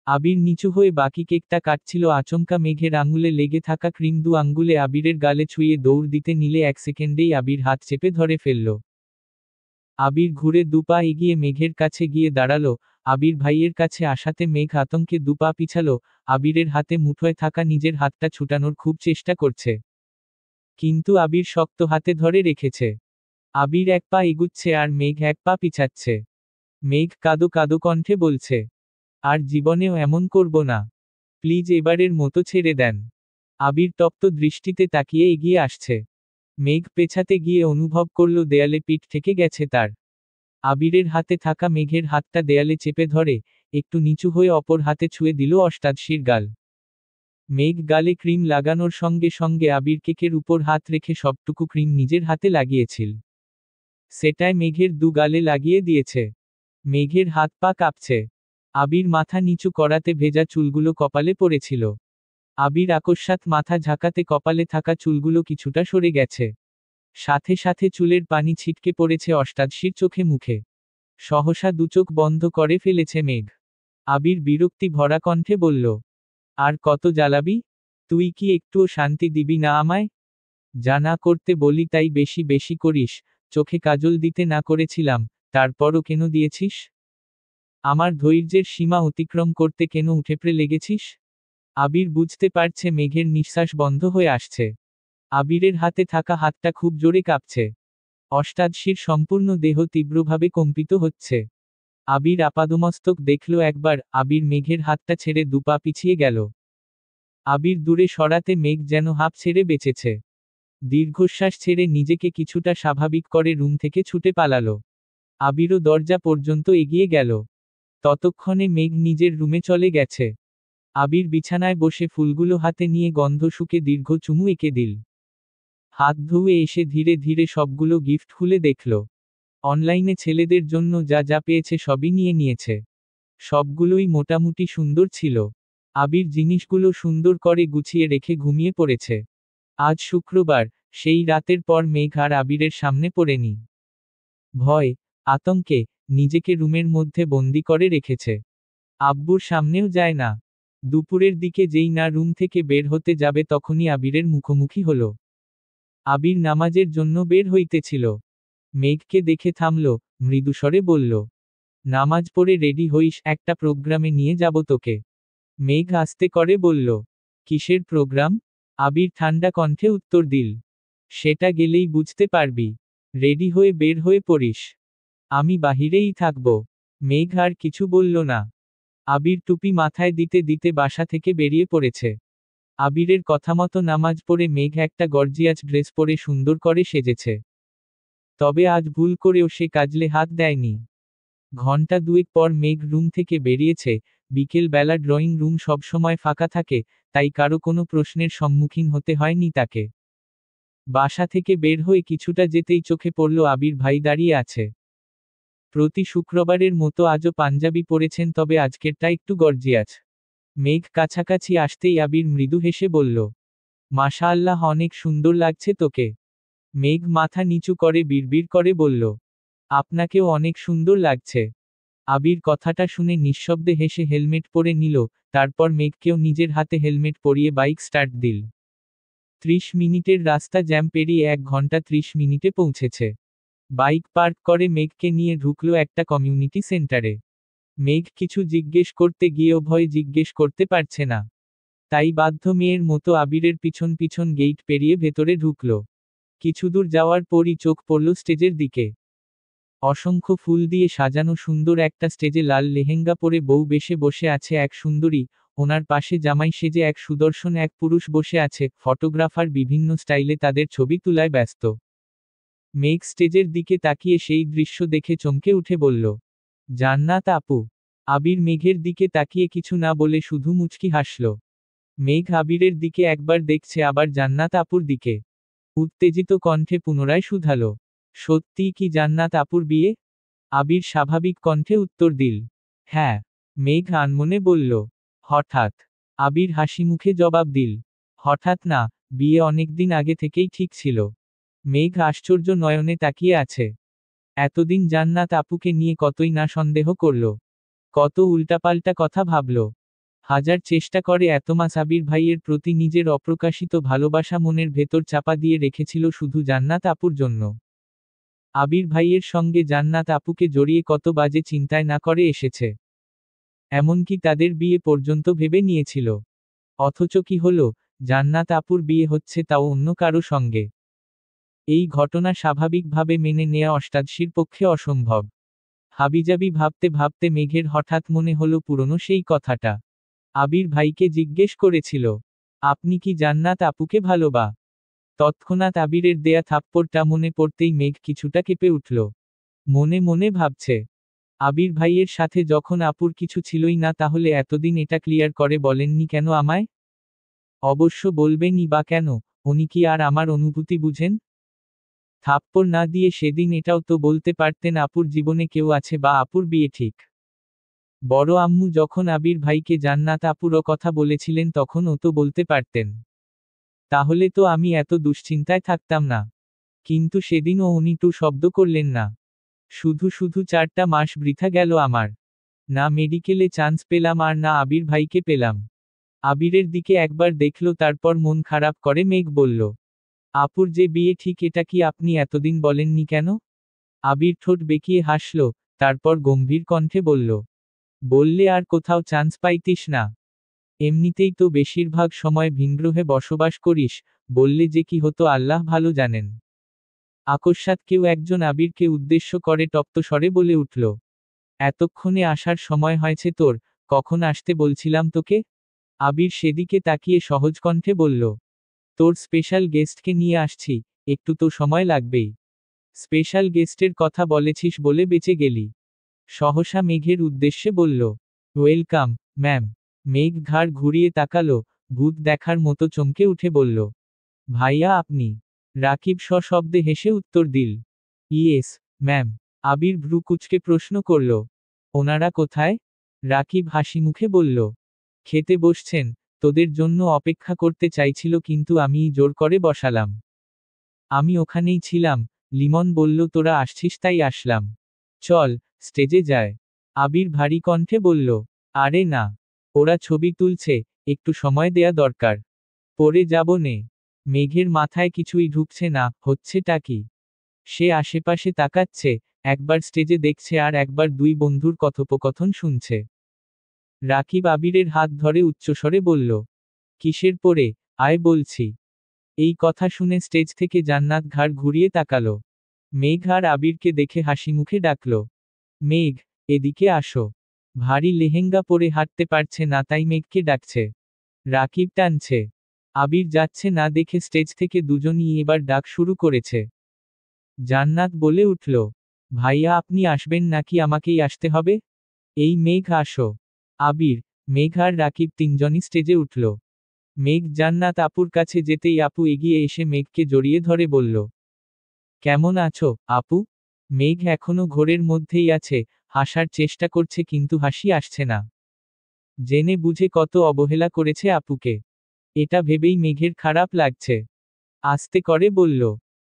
আবির নিচু হয়ে বাকি কেকটা কাটছিল, আচমকা মেঘের আঙুলে লেগে থাকা ক্রিম দু আঙ্গুলে আবিরের গালে ছুঁয়ে দৌড় দিতে নিলে 1 সেকেন্ডেই আবির হাত চেপে ধরে ফেলল। আবির ঘুরে দুপা এগিয়ে মেঘের কাছে গিয়ে দাঁড়ালো। আবির ভাইয়ের কাছে আসাতে মেঘ আতঙ্কে দুপা পিছালো। আবিরের হাতে মুঠোয় থাকা নিজের হাতটা ছুটানোর খুব চেষ্টা করছে। কিন্তু আবির শক্ত হাতে ধরে রেখেছে। আবির 1 পা এগুচ্ছে আর মেঘ 1 পা পিছাচ্ছে। মেঘ কাঁদো কাঁদো কণ্ঠে বলছে, আর জীবনেও এমন করব না। প্লিজ এবারের মতো ছেড়ে দেন। আবির তপ্ত দৃষ্টিতে তাকিয়ে এগিয়ে আসছে। মেঘ পেছাতে গিয়ে অনুভব করল দেয়ালে পিঠ থেকে গেছে তার। আবিরের হাতে থাকা মেঘের হাতটা দেয়ালে চেপে ধরে, একটু নিচু হয়ে অপর হাতে ছুঁয়ে দিল অষ্টাদশীর গাল। মেঘ গালে ক্রিম লাগানোর সঙ্গে সঙ্গে আবির কেকের উপর হাত রেখে সবটুকু ক্রিম নিজের হাতে লাগিয়েছিল। সেটায় মেঘের দু গালে লাগিয়ে দিয়েছে। মেঘের হাত পা কাঁপছে। আবির মাথা নিচু করাতে ভেজা চুলগুলো কপালে পড়েছিল। আবির আকস্মাৎ মাথা ঝাঁকাতে কপালে থাকা চুলগুলো কিছুটা সরে গেছে। সাথে সাথে চুলের পানি ছিটকে পড়েছে অষ্টাদশীর চোখে মুখে। সহসা দুচোখ বন্ধ করে ফেলেছে মেঘ। আবির বিরক্তি ভরা কণ্ঠে বলল, আর কত জ্বালাবি? তুই কি একটুও শান্তি দিবি না আমায়? যা না করতে বলি তাই বেশি বেশি করিস। চোখে কাজল দিতে না করেছিলাম, তারপরও কেন দিয়েছিস? আমার ধৈর্যের সীমা অতিক্রম করতে কেন উঠেপড়ে লেগেছিস? আবির বুঝতে পারছে মেঘের নিঃশ্বাস বন্ধ হয়ে আসছে। আবিরের হাতে থাকা হাতটা খুব জোরে কাঁপছে। অষ্টাদশীর সম্পূর্ণ দেহ তীব্রভাবে কম্পিত হচ্ছে। আবির আপাদমস্তক দেখল একবার, আবির মেঘের হাতটা ছেড়ে দুপা পিছিয়ে গেল। আবির দূরে সরাতে মেঘ যেন হাঁপ ছেড়ে বেঁচেছে। দীর্ঘশ্বাস ছেড়ে নিজেকে কিছুটা স্বাভাবিক করে রুম থেকে ছুটে পালালো। আবিরও দরজা পর্যন্ত এগিয়ে গেল। ততক্ষণে মেঘ নিজের রুমে চলে গেছে। আবির বিছানায় বসে ফুলগুলো হাতে নিয়ে গন্ধ শুকে দীর্ঘ চুমু এঁকে দিল। হাত ধুয়ে এসে ধীরে ধীরে সবগুলো গিফট খুলে দেখল। অনলাইনে ছেলেদের জন্য যা যা পেয়েছে সবই নিয়ে নিয়েছে। সবগুলোই মোটামুটি সুন্দর ছিল। আবির জিনিসগুলো সুন্দর করে গুছিয়ে রেখে ঘুমিয়ে পড়েছে। আজ শুক্রবার, সেই রাতের পর মেঘ আর আবিরের সামনে পড়েনি। ভয়, আতঙ্কে নিজেকে রুমের মধ্যে বন্দি করে রেখেছে। আব্বুর সামনেও যায় না। দুপুরের দিকে যেই না রুম থেকে বের হতে যাবে তখনই আবিরের মুখোমুখি হলো। আবির নামাজের জন্য বের হইতেছিল। মেঘকে দেখে থামল, মৃদুস্বরে বলল, নামাজ পড়ে রেডি হইস, একটা প্রোগ্রামে নিয়ে যাব তোকে। মেঘ আস্তে করে বলল, কিসের প্রোগ্রাম? আবির ঠান্ডা কণ্ঠে উত্তর দিল, সেটা গেলেই বুঝতে পারবি। রেডি হয়ে বের হয়ে পড়িস। আমি বাহিরেই থাকব। মেঘ আর কিছু বলল না। আবির টুপি মাথায় দিতে দিতে বাসা থেকে বেরিয়ে পড়েছে। আবিরের কথামতো নামাজ পড়ে মেঘ একটা গর্জিয়াস ড্রেস পরে সুন্দর করে সেজেছে। তবে আজ ভুল করেও সে কাজলে হাত দেয়নি। ঘন্টা দুয়েক পর মেঘ রুম থেকে বেরিয়েছে। বিকেল বেলা ড্রয়িং রুম সবসময় ফাঁকা থাকে, তাই কারো কোনো প্রশ্নের সম্মুখীন হতে হয়নি তাকে। বাসা থেকে বের হয়ে কিছুটা যেতেই চোখে পড়ল আবির ভাই দাঁড়িয়ে আছে। প্রতি শুক্রবারের মতো আজও পাঞ্জাবি পরেছেন, তবে আজকেরটা একটু গর্জিয়াস। মেঘ কাছাকাছি আসতেই আবির মৃদু হেসে বলল, মাশাআল্লাহ, অনেক সুন্দর লাগছে তোকে। মেঘ মাথা নিচু করে বিড়বিড় করে বলল, আপনাকেও অনেক সুন্দর লাগছে। আবির কথাটা শুনে নিঃশব্দে হেসে হেলমেট পরে নিল। তারপর মেঘকেও নিজের হাতে হেলমেট পরিয়ে বাইক স্টার্ট দিল। 30 মিনিটের রাস্তা জ্যাম পেরিয়ে 1 ঘন্টা 30 মিনিটে পৌঁছেছে। বাইক পার্ক করে মেঘকে নিয়ে ঢুকলো একটা কমিউনিটি সেন্টারে। মেঘ কিছু জিজ্ঞেস করতে গিয়েও ভয়ে জিজ্ঞেস করতে পারছে না। তাই বাধ্য মেয়ের মতো আবিরের পিছন পিছন গেট পেরিয়ে ভেতরে ঢুকল। কিছুদূর যাওয়ার পরই চোখ পড়ল স্টেজের দিকে। অসংখ্য ফুল দিয়ে সাজানো সুন্দর একটা স্টেজে লাল লেহেঙ্গা পরে বউ বেশে বসে আছে এক সুন্দরী, ওনার পাশে জামাই সেজে এক সুদর্শন এক পুরুষ বসে আছে, ফটোগ্রাফার বিভিন্ন স্টাইলে তাদের ছবি তোলায় ব্যস্ত। মেঘ স্টেজের দিকে তাকিয়ে সেই দৃশ্য দেখে চমকে উঠে বলল, জান্নাত আপু। আবির মেঘের দিকে তাকিয়ে কিছু না বলে শুধু মুচকি হাসল। মেঘ আবিরের দিকে একবার দেখছে আবার জান্নাত আপুর দিকে। উত্তেজিত কণ্ঠে পুনরায় শুধালো, সত্যিই কি জান্নাত আপুর বিয়ে? আবির স্বাভাবিক কণ্ঠে উত্তর দিল, হ্যাঁ। মেঘ আনমনে বলল, হঠাৎ? আবির হাসি মুখে জবাব দিল, হঠাৎ না, বিয়ে অনেকদিন আগে থেকেই ঠিক ছিল। মেঘ আশ্চর্য নয়নে তাকিয়ে আছে। এতদিন জান্নাত আপুকে নিয়ে কতই না সন্দেহ করল, কত উল্টাপাল্টা কথা ভাবল। হাজার চেষ্টা করে এতমাস আবির ভাইয়ের প্রতি নিজের অপ্রকাশিত ভালোবাসা মনের ভেতর চাপা দিয়ে রেখেছিল শুধু জান্নাত আপুর জন্য। আবির ভাইয়ের সঙ্গে জান্নাত আপুকে জড়িয়ে কত বাজে চিন্তায় না করে এসেছে। এমনকি তাদের বিয়ে পর্যন্ত ভেবে নিয়েছিল। অথচ কি হলো, জান্নাত আপুর বিয়ে হচ্ছে তাও অন্য কারো সঙ্গে। এই ঘটনা স্বাভাবিকভাবে মেনে নেয়া অষ্টাদশীর পক্ষে অসম্ভব। হাবিজাবি ভাবতে ভাবতে মেঘের হঠাৎ মনে হলো পুরনো সেই কথাটা। আবির ভাইকে জিজ্ঞেস করেছিল, আপনি কি জান্নাত আপুকে ভালোবা? তৎক্ষণাৎ আবিরের দেয়া থাপ্পড়টা মনে পড়তেই মেঘ কিছুটা কেঁপে উঠল। মনে মনে ভাবছে, আবির ভাইয়ের সাথে যখন আপুর কিছু ছিলই না তাহলে এতদিন এটা ক্লিয়ার করে বলেননি কেন আমায়? অবশ্য বলবেনই বা কেন, উনি কি আর আমার অনুভূতি বুঝেন? থাপ্পড় না দিয়ে সেদিন এটাও তো বলতে পারতেন আপুর জীবনে কেউ আছে বা আপুর বিয়ে ঠিক। বড় আম্মু যখন আবির ভাইকে জান্নাত আপুরও কথা বলেছিলেন তখন ও তো বলতে পারতেন। তাহলে তো আমি এত দুশ্চিন্তায় থাকতাম না। কিন্তু সেদিনও উনি টু শব্দ করলেন না। শুধু শুধু 4টা মাস বৃথা গেল আমার। না মেডিকেলে চান্স পেলাম আর না আবির ভাইকে পেলাম। আবিরের দিকে একবার দেখল তারপর মন খারাপ করে মেঘ বলল, আপুর যে বিয়ে ঠিক এটা কি আপনি এতদিন বলেননি কেন? আবির ঠোঁট বেঁকিয়ে হাসল, তারপর গম্ভীর কণ্ঠে বলল, বললে আর কোথাও চান্স পাইতিস না? এমনিতেই তো বেশিরভাগ সময় ভিনগ্রহে বসবাস করিস, বললে যে কি হতো আল্লাহ ভালো জানেন। আকস্মাৎ কেউ একজন আবিরকে উদ্দেশ্য করে তপ্ত স্বরে বলে উঠল, এতক্ষণে আসার সময় হয়েছে তোর, কখন আসতে বলছিলাম তোকে? আবির সেদিকে তাকিয়ে সহজ কণ্ঠে বলল, তোর স্পেশাল গেস্টকে নিয়ে আসছি, একটু তো সময় লাগবেই। স্পেশাল গেস্টের কথা বলেছিস বলে বেঁচে গেলি। সহসা মেঘের উদ্দেশ্যে বলল, ওয়েলকাম, ম্যাম। মেঘ ঘাড় ঘুরিয়ে তাকালো, ভূত দেখার মতো চমকে উঠে বলল, ভাইয়া আপনি? রাকিব সশব্দে হেসে উত্তর দিল, ইয়েস, ম্যাম। আবির ভ্রু কুঁচকে প্রশ্ন করল, ওনারা কোথায়? রাকিব হাসি মুখে বলল, খেতে বসছেন, তোদের জন্য অপেক্ষা করতে চাইছিল কিন্তু আমিই জোর করে বসালাম। আমি ওখানেই ছিলাম, লিমন বলল তোরা আসছিস তাই আসলাম। চল, স্টেজে যায়। আবির ভারী কণ্ঠে বলল, আরে না, ওরা ছবি তুলছে, একটু সময় দেয়া দরকার। পরে যাব নে। মেঘের মাথায় কিছুই ঢুকছে না, হচ্ছেটা কি? সে আশেপাশে তাকাচ্ছে, একবার স্টেজে দেখছে আর একবার দুই বন্ধুর কথোপকথন শুনছে। রাকিব আবিরের হাত ধরে উচ্চস্বরে বলল, কিসের পরে, আয় বলছি। এই কথা শুনে স্টেজ থেকে জান্নাত ঘাড় ঘুরিয়ে তাকালো। মেঘ আর আবিরকে দেখে হাসি মুখে ডাকল, মেঘ, এদিকে আসো। ভারী লেহেঙ্গা পরে হাঁটতে পারছে না তাই মেঘকে ডাকছে। রাকিব টানছে। আবির যাচ্ছে না দেখে স্টেজ থেকে দুজনই এবার ডাক শুরু করেছে। জান্নাত বলে উঠল, ভাইয়া আপনি আসবেন নাকি আমাকেই আসতে হবে? এই মেঘ আসো। আবির, মেঘ আর রাকিব তিনজনই স্টেজে উঠল। মেঘ জান্নাত আপুর কাছে যেতেই আপু এগিয়ে এসে মেঘকে জড়িয়ে ধরে বলল, কেমন আছো, আপু? মেঘ এখনো ঘোরের মধ্যেই আছে, হাসার চেষ্টা করছে কিন্তু হাসি আসছে না। জেনে বুঝে কত অবহেলা করেছে আপুকে। এটা ভেবেই মেঘের খারাপ লাগছে। আস্তে করে বলল,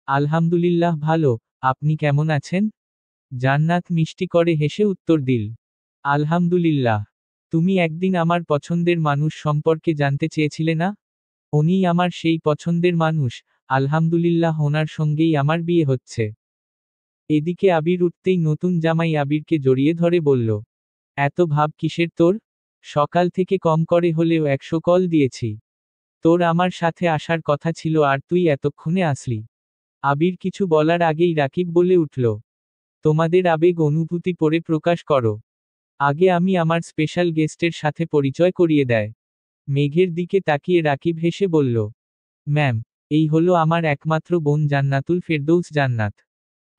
আলহামদুলিল্লাহ ভালো, আপনি কেমন আছেন? জান্নাত মিষ্টি করে হেসে উত্তর দিল, আলহামদুলিল্লাহ। তুমি একদিন আমার পছন্দের মানুষ সম্পর্কে জানতে চেয়েছিলে না? উনিই আমার সেই পছন্দের মানুষ, আলহামদুলিল্লাহ ওনার সঙ্গেই আমার বিয়ে হচ্ছে। এদিকে আবির উঠতেই নতুন জামাই আবিরকে জড়িয়ে ধরে বলল, এত ভাব কিসের তোর? সকাল থেকে কম করে হলেও 100 কল দিয়েছি। তোর আমার সাথে আসার কথা ছিল আর তুই এতক্ষণে আসলি। আবির কিছু বলার আগেই রাকিব বলে উঠল, তোমাদের আবেগ অনুভূতি পড়ে প্রকাশ করো। আগে আমি আমার স্পেশাল গেস্টের সাথে পরিচয় করিয়ে দেয়। মেঘের দিকে তাকিয়ে রাকিব হেসে বলল, ম্যাম, এই হলো আমার একমাত্র বোন জান্নাতুল ফেরদৌস জান্নাত।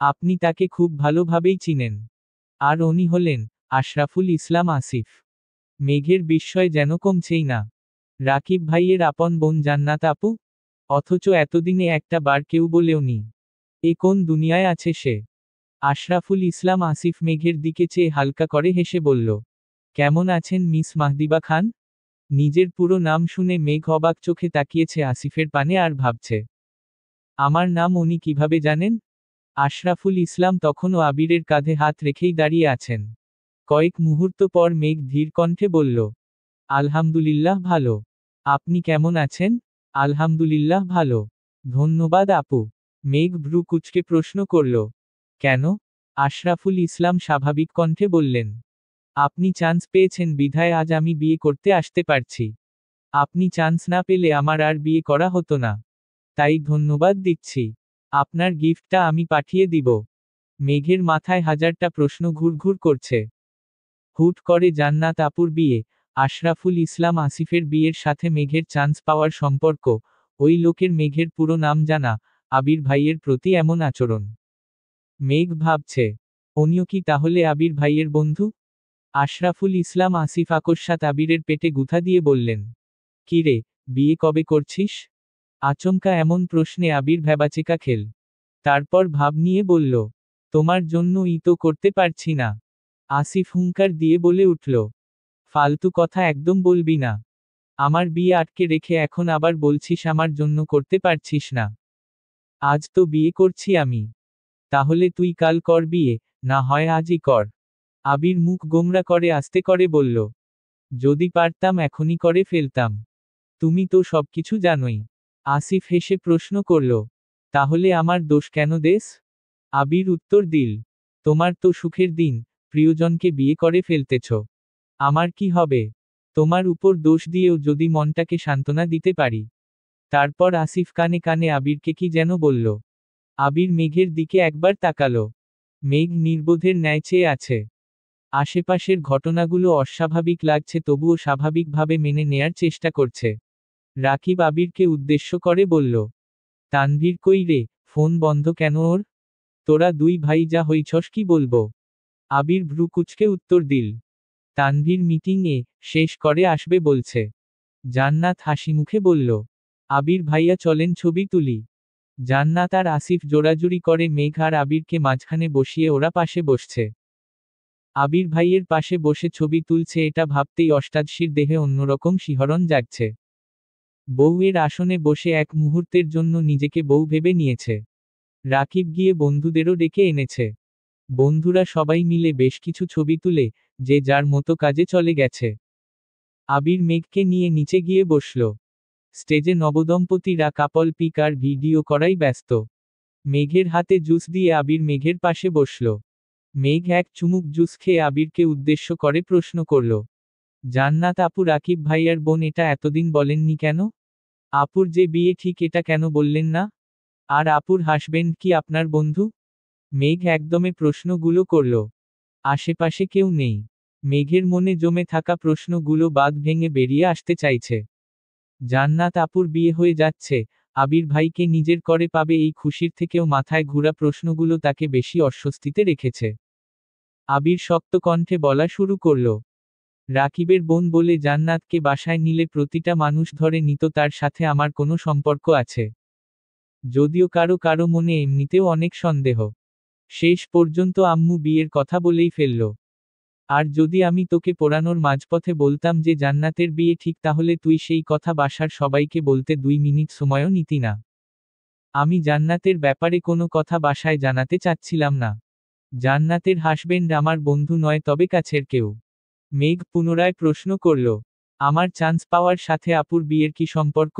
আপনি তাকে খুব ভালোভাবেই চিনেন। আর উনি হলেন আশরাফুল ইসলাম আসিফ। মেঘের বিস্ময় যেন কমছেই না। রাকিব ভাইয়ের আপন বোন জান্নাত আপু? অথচ এতদিনে একটা বার কেউ বলেওনি। এ কোন দুনিয়ায় আছে সে? আশরাফুল ইসলাম আসিফ মেঘের দিকে চেয়ে হালকা করে হেসে বলল, কেমন আছেন মিস মাহদিবা খান? নিজের পুরো নাম শুনে মেঘ অবাক চোখে তাকিয়েছে আসিফের পানে আর ভাবছে, আমার নাম উনি কিভাবে জানেন? আশরাফুল ইসলাম তখনও আবিরের কাঁধে হাত রেখেই দাঁড়িয়ে আছেন। কয়েক মুহূর্ত পর মেঘ ধীর কণ্ঠে বলল, আলহামদুলিল্লাহ ভালো। আপনি কেমন আছেন? আলহামদুলিল্লাহ ভালো। ধন্যবাদ আপু। মেঘ ভ্রু কুঁচকে প্রশ্ন করল, কেন? আশরাফুল ইসলাম স্বাভাবিক কণ্ঠে বললেন, আপনি চান্স পেয়েছেন বিধায় আজ আমি বিয়ে করতে আসতে পারছি। আপনি চান্স না পেলে আমার আর বিয়ে করা হতো না। তাই ধন্যবাদ দিচ্ছি। আপনার গিফটটা আমি পাঠিয়ে দিব। মেঘের মাথায় হাজারটা প্রশ্ন ঘুরঘুর করছে। হুট করে জান্নাত আপুর বিয়ে, আশরাফুল ইসলাম আসিফের বিয়ের সাথে মেঘের চান্স পাওয়ার সম্পর্ক, ওই লোকের মেঘের পুরো নাম জানা, আবির ভাইয়ের প্রতি এমন আচরণ। মেঘ ভাবছে, উনিও কি তাহলে আবির ভাইয়ের বন্ধু? আশরাফুল ইসলাম আসিফ আকস্মাৎ আবিরের পেটে গুঁথা দিয়ে বললেন, কিরে, বিয়ে কবে করছিস? আচমকা এমন প্রশ্নে আবির ভ্যাবাচেকা খেল। তারপর ভাব নিয়ে বলল, তোমার জন্যই তো করতে পারছি না। আসিফ হুঙ্কার দিয়ে বলে উঠল, ফালতু কথা একদম বলবি না। আমার বিয়ে আটকে রেখে এখন আবার বলছিস আমার জন্য করতে পারছিস না। আজ তো বিয়ে করছি আমি। তাহলে তুই কাল কর বিয়ে, না হয় আজই কর। আবির মুখ গোমরা করে আস্তে করে বলল, যদি পারতাম এখনই করে ফেলতাম। তুমি তো সবকিছু জানোই। আসিফ হেসে প্রশ্ন করল, তাহলে আমার দোষ কেন দেশ? আবির উত্তর দিল, তোমার তো সুখের দিন, প্রিয়জনকে বিয়ে করে ফেলতেছ। আমার কি হবে? তোমার উপর দোষ দিয়েও যদি মনটাকে সান্ত্বনা দিতে পারি। তারপর আসিফ কানে কানে আবিরকে কি যেন বলল। আবির মেঘের দিকে একবার তাকালো। মেঘ নির্বোধের ন্যায় চেয়ে আছে। আশেপাশের ঘটনাগুলো অস্বাভাবিক লাগছে তবুও স্বাভাবিকভাবে মেনে নেয়ার চেষ্টা করছে। রাকিব আবিরকে উদ্দেশ্য করে বলল, তানভীর কই রে, ফোন বন্ধ কেন ওর? তোরা দুই ভাই যা হইছস কি বলবো? আবির ভ্রু কুঁচকে উত্তর দিল, তানভীর মিটিংয়ে শেষ করে আসবে বলছে। জান্নাত হাসিমুখে বলল, আবির ভাইয়া চলেন ছবি তুলি। জান্নাত আর আসিফ জোড়াজুড়ি করে মেঘ আর আবিরকে মাঝখানে বসিয়ে ওরা পাশে বসছে। আবির ভাইয়ের পাশে বসে ছবি তুলছে এটা ভাবতেই অষ্টাদশীর দেহে অন্যরকম শিহরণ জাগছে। বউয়ের আসনে বসে এক মুহূর্তের জন্য নিজেকে বউ ভেবে নিয়েছে। রাকিব গিয়ে বন্ধুদেরও ডেকে এনেছে। বন্ধুরা সবাই মিলে বেশ কিছু ছবি তুলে, যে যার মতো কাজে চলে গেছে। আবির মেঘকে নিয়ে নিচে গিয়ে বসল। স্টেজে নবদম্পতিরা কাপল পিক আর ভিডিও করাই ব্যস্ত। মেঘের হাতে জুস দিয়ে আবির মেঘের পাশে বসল। মেঘ এক চুমুক জুস খেয়ে আবিরকে উদ্দেশ্য করে প্রশ্ন করল, জান্নাত আপু রাকিব ভাইয়ার বোন এটা এতদিন বলেননি কেন? আপুর যে বিয়ে ঠিক এটা কেন বললেন না? আর আপুর হাসবেন্ড কি আপনার বন্ধু? মেঘ একদমে প্রশ্নগুলো করল। আশেপাশে কেউ নেই। মেঘের মনে জমে থাকা প্রশ্নগুলো বাঁধ ভেঙে বেরিয়ে আসতে চাইছে। জান্নাত আপুর বিয়ে হয়ে যাচ্ছে, আবির ভাইকে নিজের করে পাবে এই খুশির থেকেও মাথায় ঘুরা প্রশ্নগুলো তাকে বেশি অস্বস্তিতে রেখেছে। আবির শক্ত কণ্ঠে বলা শুরু করল, রাকিবের বোন বলে জান্নাতকে বাসায় নিলে প্রতিটা মানুষ ধরে নিত তার সাথে আমার কোনো সম্পর্ক আছে। যদিও কারো কারো মনে এমনিতেও অনেক সন্দেহ। শেষ পর্যন্ত আম্মু বিয়ের কথা বলেই ফেলল। আর যদি আমি তোকে পোড়ানোর মাঝপথে বলতাম যে জান্নাতের বিয়ে ঠিক তাহলে তুই সেই কথা বাসার সবাইকে বলতে 2 মিনিট সময়ও নিতি না। আমি জান্নাতের ব্যাপারে কোনো কথা বাসায় জানাতে চাচ্ছিলাম না। জান্নাতের হাসবেন্ড আমার বন্ধু নয় তবে কাছের কেউ। মেঘ পুনরায় প্রশ্ন করল, আমার চান্স পাওয়ার সাথে আপুর বিয়ের কি সম্পর্ক?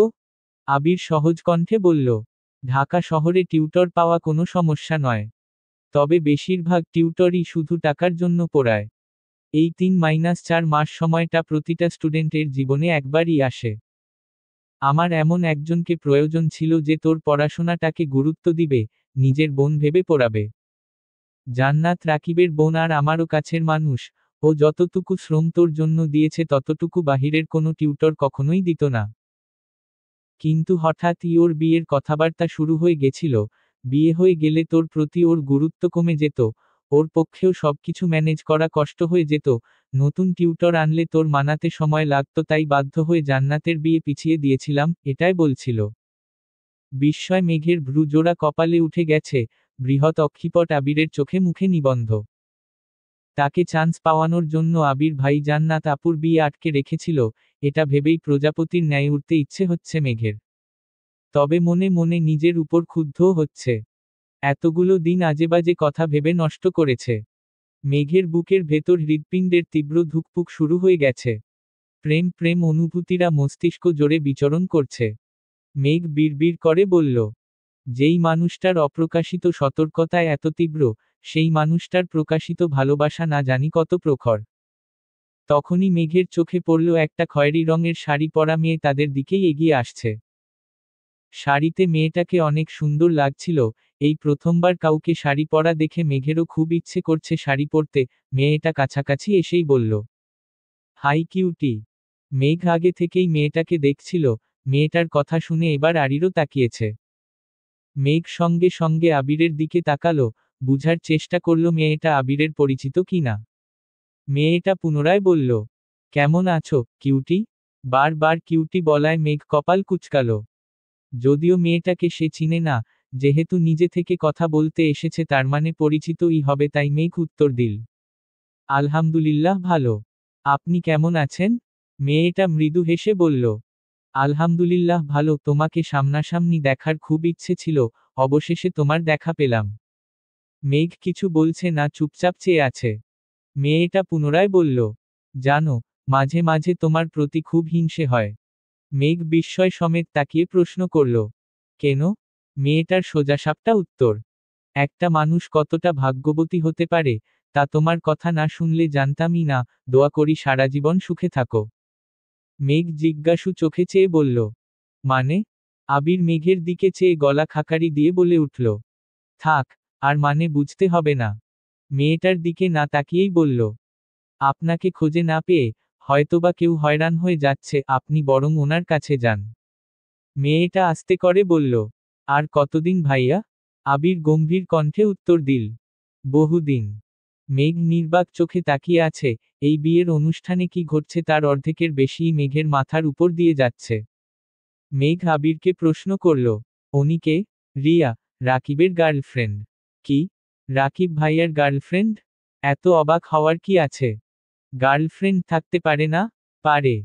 আবির সহজ কণ্ঠে বলল, ঢাকা শহরে টিউটর পাওয়া কোনো সমস্যা নয়। তবে বেশিরভাগ টিউটরই শুধু টাকার জন্য পড়ায়। এই 3-4 মাস সময়টা প্রতিটা স্টুডেন্টের জীবনে একবারই আসে। আমার এমন একজনকে প্রয়োজন ছিল যে তোর পড়াশোনাটাকে গুরুত্ব দিবে, নিজের বোন ভেবে পড়াবে। জান্নাত রাকিবের বোন আর আমারও কাছের মানুষ, ও যতটুকু শ্রম তোর জন্য দিয়েছে ততটুকু বাহিরের কোনো টিউটর কখনোই দিত না। কিন্তু হঠাৎই ওর বিয়ের কথাবার্তা শুরু হয়ে গেছিল, বিয়ে হয়ে গেলে তোর প্রতি ওর গুরুত্ব কমে যেত, ওর পক্ষেও সবকিছু ম্যানেজ করা কষ্ট হয়ে যেত, নতুন টিউটর আনলে তোর মানাতে সময় লাগতো, তাই বাধ্য হয়ে জান্নাতের বিয়ে পিছিয়ে দিয়েছিলাম, এটাই বলছিল। বিস্ময় মেঘের ভ্রুজোড়া কপালে উঠে গেছে, বৃহৎ অক্ষিপট আবিরের চোখে মুখে নিবন্ধ। তাকে চান্স পাওয়ানোর জন্য আবির ভাই জান্নাত আপুর বিয়ে আটকে রেখেছিল, এটা ভেবেই প্রজাপতির ন্যায় উঠতে ইচ্ছে হচ্ছে মেঘের। তবে মনে মনে নিজের উপর ক্ষুব্ধও হচ্ছে। এতগুলো দিন আজেবাজে কথা ভেবে নষ্ট করেছে। মেঘের বুকের ভেতর হৃৎপিণ্ডের তীব্র ধুকপুক শুরু হয়ে গেছে। প্রেম প্রেম অনুভূতিরা মস্তিষ্ক জোরে বিচরণ করছে। মেঘ বিড়বিড় করে বলল, যেই মানুষটার অপ্রকাশিত সতর্কতায় এত তীব্র, সেই মানুষটার প্রকাশিত ভালোবাসা না জানি কত প্রখর। তখনই মেঘের চোখে পড়ল একটা খয়েরি রঙের শাড়ি পরা মেয়ে তাদের দিকেই এগিয়ে আসছে। শাড়িতে মেয়েটাকে অনেক সুন্দর লাগছিল, এই প্রথমবার কাউকে শাড়ি পরা দেখে মেঘেরও খুব ইচ্ছে করছে শাড়ি পরতে। মেয়েটা কাছাকাছি এসেই বলল, হাই কিউটি। মেঘ আগে থেকেই মেয়েটাকে দেখছিল, মেয়েটার কথা শুনে এবার আরিরও তাকিয়েছে। মেঘ সঙ্গে সঙ্গে আবিরের দিকে তাকালো, বুঝার চেষ্টা করল মেয়েটা আবিরের পরিচিত কিনা। মেয়েটা পুনরায় বলল, কেমন আছো কিউটি। বারবার কিউটি বলায় মেঘ কপাল কুঁচকালো। যদিও মেয়েটাকে সে চিনে না, যেহেতু নিজে থেকে কথা বলতে এসেছে তার মানে পরিচিতই হবে, তাই মেঘ উত্তর দিল, আলহামদুলিল্লাহ ভালো। আপনি কেমন আছেন। মেয়েটা মৃদু হেসে বলল, আলহামদুলিল্লাহ ভালো, তোমাকে সামনাসামনি দেখার খুব ইচ্ছে ছিল, অবশেষে তোমার দেখা পেলাম। মেঘ কিছু বলছে না, চুপচাপ চেয়ে আছে। মেয়েটা পুনরায় বলল, জানো, মাঝে মাঝে তোমার প্রতি খুব হিংসে হয়। মেঘ বিস্ময় সমেত তাকিয়ে প্রশ্ন করল, কেন। মেয়েটার সোজাসাপটা উত্তর, একটা মানুষ কতটা ভাগ্যবতী হতে পারে, তা তোমার কথা না শুনলে জানতামই না, দোয়া করি সারা জীবন সুখে থাকো। মেঘ জিজ্ঞাসু চোখে চেয়ে বলল, মানে। আবির মেঘের দিকে চেয়ে গলা খাকারি দিয়ে বলে উঠল, থাক, আর মানে বুঝতে হবে না। মেয়েটার দিকে না তাকিয়েই বলল, আপনাকে খোঁজে না পেয়ে হয়তোবা কেউ হয়রান হয়ে যাচ্ছে, আপনি বরং ওনার কাছে যান। মেয়েটা আস্তে করে বলল, আর কতদিন ভাইয়া। আবির গম্ভীর কণ্ঠে উত্তর দিল, বহুদিন। মেঘ নির্বাক চোখে তাকিয়ে আছে, এই বিয়ের অনুষ্ঠানে কি ঘটছে তার অর্ধেকের বেশিই মেঘের মাথার উপর দিয়ে যাচ্ছে। মেঘ আবিরকে প্রশ্ন করল, অনিকে। রিয়া, রাকিবের গার্লফ্রেন্ড। কি। রাকিব ভাইয়ার গার্লফ্রেন্ড। এত অবাক হওয়ার কি আছে। গার্লফ্রেন্ড থাকতে পারে না। পারে।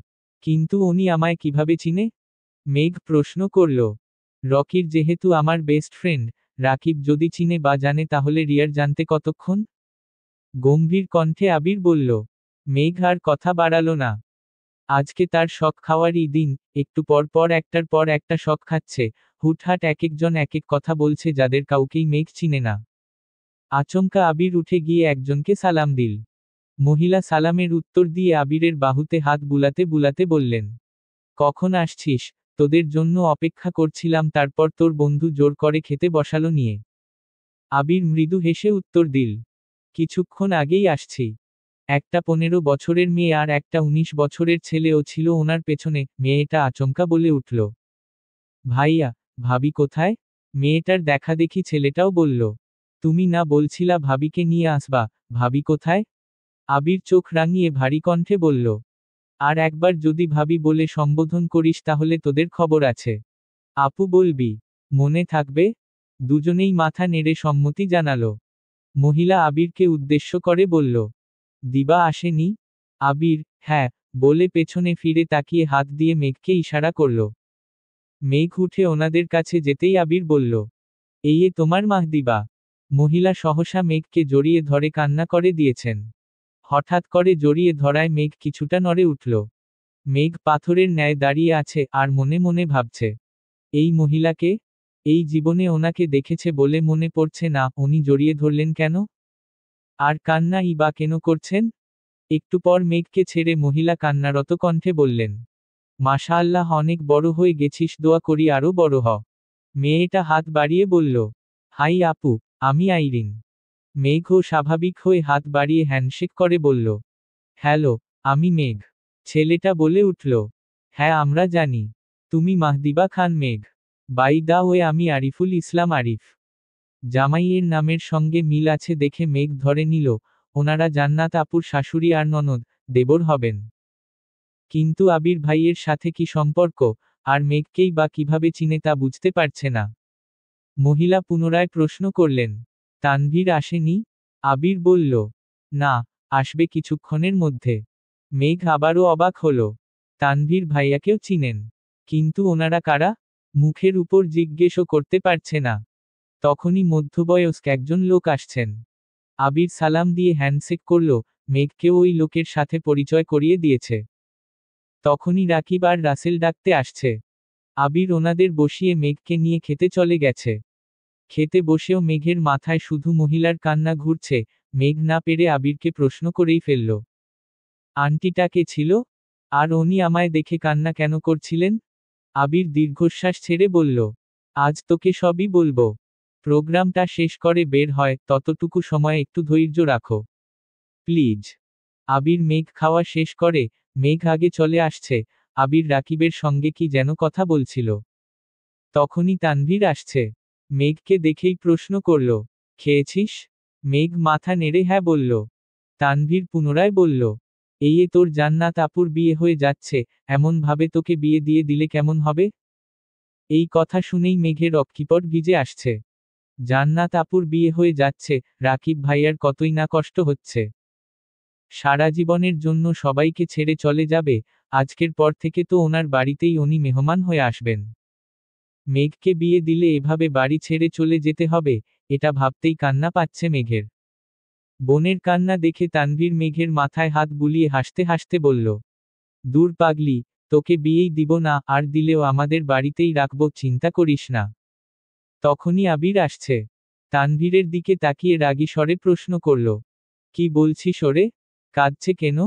কিন্তু উনি আমায় কিভাবে চিনে। মেঘ প্রশ্ন করল, রকির যেহেতু আমার বেস্ট ফ্রেন্ড, রাকিব যদি চিনে বা জানে তাহলে রিয়ার জানতে কতক্ষণ। গম্ভীর কণ্ঠে আবির বলল। মেঘ আর কথা বাড়ালো না। আজকে তার শখ খাওয়ারই দিন, একটু পর পর একটার পর একটা শখ খাচ্ছে, হুটহাট এক একজন এক এক কথা বলছে যাদের কাউকেই মেঘ চিনে না। আচমকা আবির উঠে গিয়ে একজনকে সালাম দিল। মহিলা সালামের উত্তর দিয়ে আবিরের বাহুতে হাত বুলাতে বুলাতে বললেন, কখন আসছিস, তোদের জন্য অপেক্ষা করছিলাম, তারপর তোর বন্ধু জোর করে খেতে বসালো নিয়ে। আবির মৃদু হেসে উত্তর দিল, কিছুক্ষণ আগেই আসছি। একটা 15 বছরের মেয়ে আর একটা 19 বছরের ছেলেও ছিল ওনার পেছনে। মেয়েটা আচমকা বলে উঠল, ভাইয়া, ভাবি কোথায়। মেয়েটার দেখাদেখি ছেলেটাও বলল, তুমি না বলছিলা ভাবিকে নিয়ে আসবা, ভাবি কোথায়। আবির চোখ রাঙিয়ে ভারী কণ্ঠে বলল, আর একবার যদি ভাবি বলে সম্বোধন করিস তাহলে তোদের খবর আছে। আপু বলবি, মনে থাকবে। দুজনেই মাথা নেড়ে সম্মতি জানালো। মহিলা আবিরকে উদ্দেশ্য করে বলল, দিবা আসেনি। আবির, হ্যাঁ, বলে পেছনে ফিরে তাকিয়ে হাত দিয়ে মেঘকে ইশারা করল। মেঘ উঠে ওনাদের কাছে যেতেই আবির বলল, এই তোমার মাহদিবা। মহিলা সহসা মেঘকে জড়িয়ে ধরে কান্না করে দিয়েছেন। হঠাৎ করে জড়িয়ে ধরায় মেঘ কিছুটা নড়ে উঠল। মেঘ পাথরের ন্যায় দাঁড়িয়ে আছে আর মনে মনে ভাবছে, এই মহিলাকে। এই জীবনে ওনাকে দেখেছে বলে মনে পড়ছে না, উনি জড়িয়ে ধরলেন কেন। আর কান্নাই বা কেন করছেন। একটু পর মেঘকে ছেড়ে মহিলা কান্নারত কণ্ঠে বললেন, মাশাআল্লাহ, অনেক বড় হয়ে গেছিস, দোয়া করি আরো বড় হ। মেয়েটা হাত বাড়িয়ে বলল, হাই আপু, আমি আইরিন। মেঘও স্বাভাবিক হয়ে হাত বাড়িয়ে হ্যান্ডশেক করে বলল, হ্যালো, আমি মেঘ। ছেলেটা বলে উঠল, হ্যাঁ আমরা জানি, তুমি মাহদিবা খান মেঘ। বাই দা ওয়ে আমি আরিফুল ইসলাম আরিফ। জামাইয়ের নামের সঙ্গে মিল আছে দেখে মেঘ ধরে নিল ওনারা জান্নাত আপুর শাশুড়ি আর ননদ, দেবর হবেন। কিন্তু আবির ভাইয়ের সাথে কি সম্পর্ক, আর মেঘকেই বা কিভাবে চিনে তা বুঝতে পারছে না। মহিলা পুনরায় প্রশ্ন করলেন, তানভীর আসেনি? আবির বলল, না, আসবে কিছুক্ষণের মধ্যে। মেঘ আবারও অবাক হল, তানভীর ভাইয়াকেও চিনেন, কিন্তু ওনারা কারা? মুখের উপর জিজ্ঞেসও করতে পারছে না। তখনই মধ্যবয়স্ক একজন লোক আসছেন। আবির সালাম দিয়ে হ্যান্ডশেক করল, মেঘকেও ওই লোকের সাথে পরিচয় করিয়ে দিয়েছে। তখনই রাকিব আর রাসেল ডাকতে আসছে। আবির ওনাদের বসিয়ে মেঘকে নিয়ে খেতে চলে গেছে। খেতে বসেও মেঘের মাথায় শুধু মহিলার কান্না ঘুরছে। মেঘ না পেরে আবিরকে প্রশ্ন করেই ফেলল, আন্টিটা কে ছিল? আর উনি আমায় দেখে কান্না কেন করছিলেন? আবির দীর্ঘশ্বাস ছেড়ে বলল, আজ তোকে সবই বলবো। প্রোগ্রামটা শেষ করে বের হয়, ততটুকু সময় একটু ধৈর্য রাখো প্লিজ। আবির মেঘ খাওয়া শেষ করে, মেঘ আগে চলে আসছে। আবির রাকিবের সঙ্গে কি যেন কথা বলছিল। তখনই তানভীর আসছে। মেঘকে দেখেই প্রশ্ন করল, খেয়েছিস? মেঘ মাথা নেড়ে হ্যাঁ বলল। তানভীর পুনরায় বলল, এই তোর জান্নাত আপুর বিয়ে হয়ে যাচ্ছে, এমন ভাবে তোকে বিয়ে দিয়ে দিলে কেমন হবে? এই কথা শুনেই মেঘের অক্ষিপট ভিজে আসছে। জান্নাত আপুর বিয়ে হয়ে যাচ্ছে, রাকিব ভাইয়ার কতই না কষ্ট হচ্ছে। সারা জীবনের জন্য সবাইকে ছেড়ে চলে যাবে, আজকের পর থেকে তো ওনার বাড়িতেই উনি মেহমান হয়ে আসবেন। মেঘকে বিয়ে দিলে এভাবে বাড়ি ছেড়ে চলে যেতে হবে, এটা ভাবতেই কান্না পাচ্ছে মেঘের। বোনের কান্না দেখে তানভীর মেঘের মাথায় হাত বুলিয়ে হাসতে হাসতে বলল, দূর পাগলি, তোকে বিয়েই দিব না, আর দিলেও আমাদের বাড়িতেই রাখবো, চিন্তা করিস না। তখনই আবির আসছে। তানভীরের দিকে তাকিয়ে রাগী স্বরে প্রশ্ন করল, কি বলছিস ওরে? কাঁদছে কেন?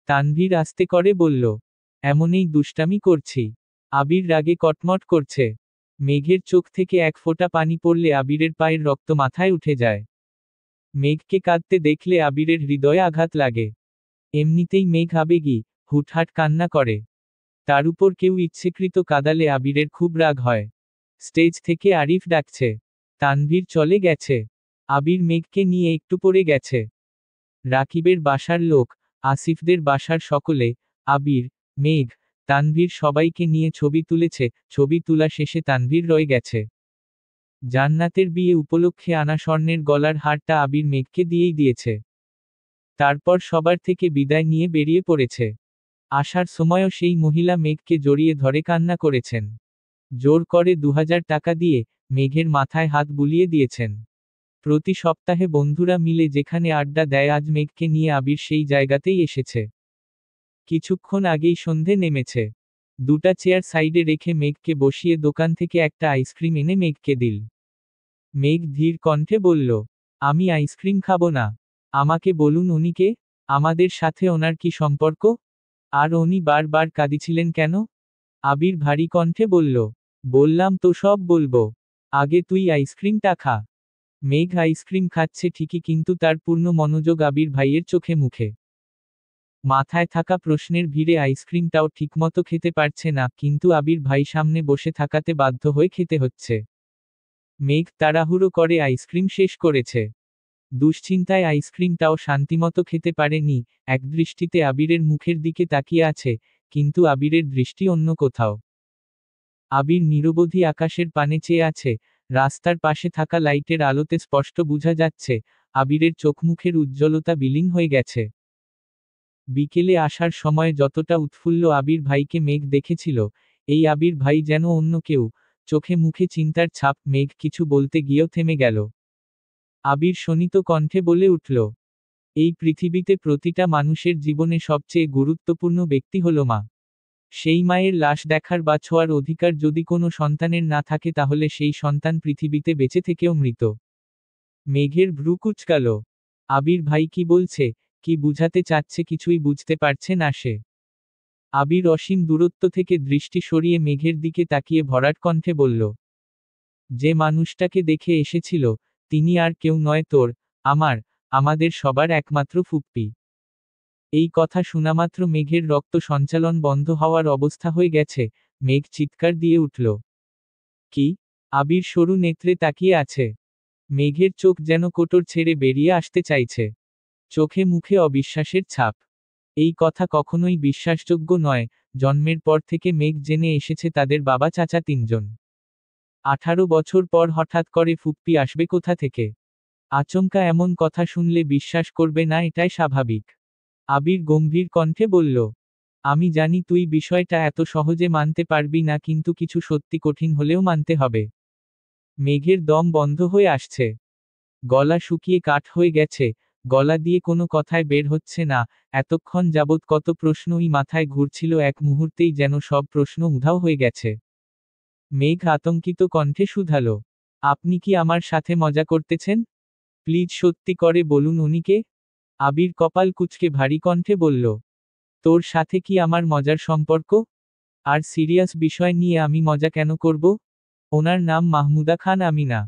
তানভীর আস্তে করে বলল, এমনই দুষ্টামি করছি। আবির রাগে কটমট করছে। মেঘের চোখ থেকে এক ফোঁটা পানি পড়লে আবিরের পায়ের রক্ত মাথায় উঠে যায়। মেঘকে কাঁদতে দেখলে আবিরের হৃদয়ে আঘাত লাগে। এমনিতেই মেঘ আবেগী, হুটহাট কান্না করে। তার উপর কেউ ইচ্ছেকৃত কাঁদালে আবিরের খুব রাগ হয়। স্টেজ থেকে আরিফ ডাকছে, তানভীর চলে গেছে। আবির মেঘকে নিয়ে একটু পড়ে গেছে। রাকিবের বাসার লোক, আসিফদের বাসার সকলে, আবির, মেঘ, তানভীর সবাইকে নিয়ে ছবি তুলেছে। ছবি তোলা শেষে তানভীর রয়ে গেছে। জান্নাতের বিয়ে উপলক্ষে আনা স্বর্ণের গলার হারটা আবির মেঘকে দিয়েই দিয়েছে। তারপর সবার থেকে বিদায় নিয়ে বেরিয়ে পড়েছে। আসার সময়ও সেই মহিলা মেঘকে জড়িয়ে ধরে কান্না করেছেন। জোর করে 2000 টাকা দিয়ে মেঘের মাথায় হাত বুলিয়ে দিয়েছেন। প্রতি সপ্তাহে বন্ধুরা মিলে যেখানে আড্ডা দেয়, আজ মেঘকে নিয়ে আবির সেই জায়গাতেই এসেছে। কিছুক্ষণ আগেই সন্ধে নেমেছে। দুটা চেয়ার সাইডে রেখে মেঘকে বসিয়ে দোকান থেকে একটা আইসক্রিম এনে মেঘকে দিল। মেঘ ধীর কণ্ঠে বলল, আমি আইসক্রিম খাবো না। আমাকে বলুন উনি কে? আমাদের সাথে ওনার কি সম্পর্ক? আর উনি বারবার কাঁদিছিলেন কেন? আবির ভারী কণ্ঠে বলল, বললাম তো সব বলবো। আগে তুই আইসক্রিমটা খা। মেঘ আইসক্রিম খাচ্ছে ঠিকই, কিন্তু তার পূর্ণ মনোযোগ আবির ভাইয়ের চোখে মুখে। মাথায় থাকা প্রশ্নের ভিড়ে আইসক্রিমটাও ঠিকমতো খেতে পারছে না, কিন্তু আবির ভাই সামনে বসে থাকাতে বাধ্য হয়ে খেতে হচ্ছে। মেঘ তাড়াহুড়ো করে আইসক্রিম শেষ করেছে। দুশ্চিন্তায় আইসক্রিমটাও শান্তিমতো খেতে পারেনি। একদৃষ্টিতে আবিরের মুখের দিকে তাকিয়ে আছে, কিন্তু আবিরের দৃষ্টি অন্য কোথাও। আবির নিরবধি আকাশের পানে চেয়ে আছে। রাস্তার পাশে থাকা লাইটের আলোতে স্পষ্ট বোঝা যাচ্ছে, আবিরের চোখমুখের উজ্জ্বলতা বিলীন হয়ে গেছে। বিকেলে আসার সময় যতটা উৎফুল্ল আবির ভাইকে মেঘ দেখেছিল, এই আবির ভাই যেন অন্য কেউ। চোখে মুখে চিন্তার ছাপ। মেঘ কিছু বলতে গিয়েও থেমে গেল। আবির শোনিত কণ্ঠে বলে উঠল, এই পৃথিবীতে প্রতিটা মানুষের জীবনে সবচেয়ে গুরুত্বপূর্ণ ব্যক্তি হলো মা। সেই মায়ের লাশ দেখার বা ছোঁয়ার অধিকার যদি কোনো সন্তানের না থাকে, তাহলে সেই সন্তান পৃথিবীতে বেঁচে থেকেও মৃত। মেঘের ভ্রু কুঁচকাল। আবির ভাই কি বলছে, কি বুঝাতে চাচ্ছে কিছুই বুঝতে পারছে না সে। আবির অসীম দূরত্ব থেকে দৃষ্টি সরিয়ে মেঘের দিকে তাকিয়ে ভরাট কণ্ঠে বলল, যে মানুষটাকে দেখে এসেছিল, তিনি আর কেউ নয় তোর, আমার, আমাদের সবার একমাত্র ফুপ্পি। এই কথা শোনামাত্র মেঘের রক্ত সঞ্চালন বন্ধ হওয়ার অবস্থা হয়ে গেছে। মেঘ চিৎকার দিয়ে উঠল। কি? আবির সরু নেত্রে তাকিয়ে আছে। মেঘের চোখ যেন কোটর ছেড়ে বেরিয়ে আসতে চাইছে। চোখে মুখে অবিশ্বাসের ছাপ। এই কথা কখনোই বিশ্বাসযোগ্য নয়। জন্মের পর থেকে মেঘ জেনে এসেছে তাদের বাবা চাচা তিনজন। 18 বছর পর হঠাৎ করে ফুপ্পি আসবে কোথা থেকে? আচমকা এমন কথা শুনলে বিশ্বাস করবে না, এটাই স্বাভাবিক। আবির গম্ভীর কণ্ঠে বলল, আমি জানি তুই বিষয়টা এত সহজে মানতে পারবি না, কিন্তু কিছু সত্যি কঠিন হলেও মানতে হবে। মেঘের দম বন্ধ হয়ে আসছে। গলা শুকিয়ে কাঠ হয়ে গেছে। গলা দিয়ে কোনো কথায় বের হচ্ছে না। এতক্ষণ যাবৎ কত প্রশ্নই মাথায় ঘুরছিল, এক মুহূর্তেই যেন সব প্রশ্ন উধাও হয়ে গেছে। মেঘ আতঙ্কিত কণ্ঠে শুধালো, আপনি কি আমার সাথে মজা করতেছেন? প্লিজ সত্যি করে বলুন উনিকে। আবির কপাল কুঁচকে ভারী কণ্ঠে বলল, তোর সাথে কি আমার মজার সম্পর্ক? আর সিরিয়াস বিষয় নিয়ে আমি মজা কেন করব? ওনার নাম মাহমুদা খান, আমি না।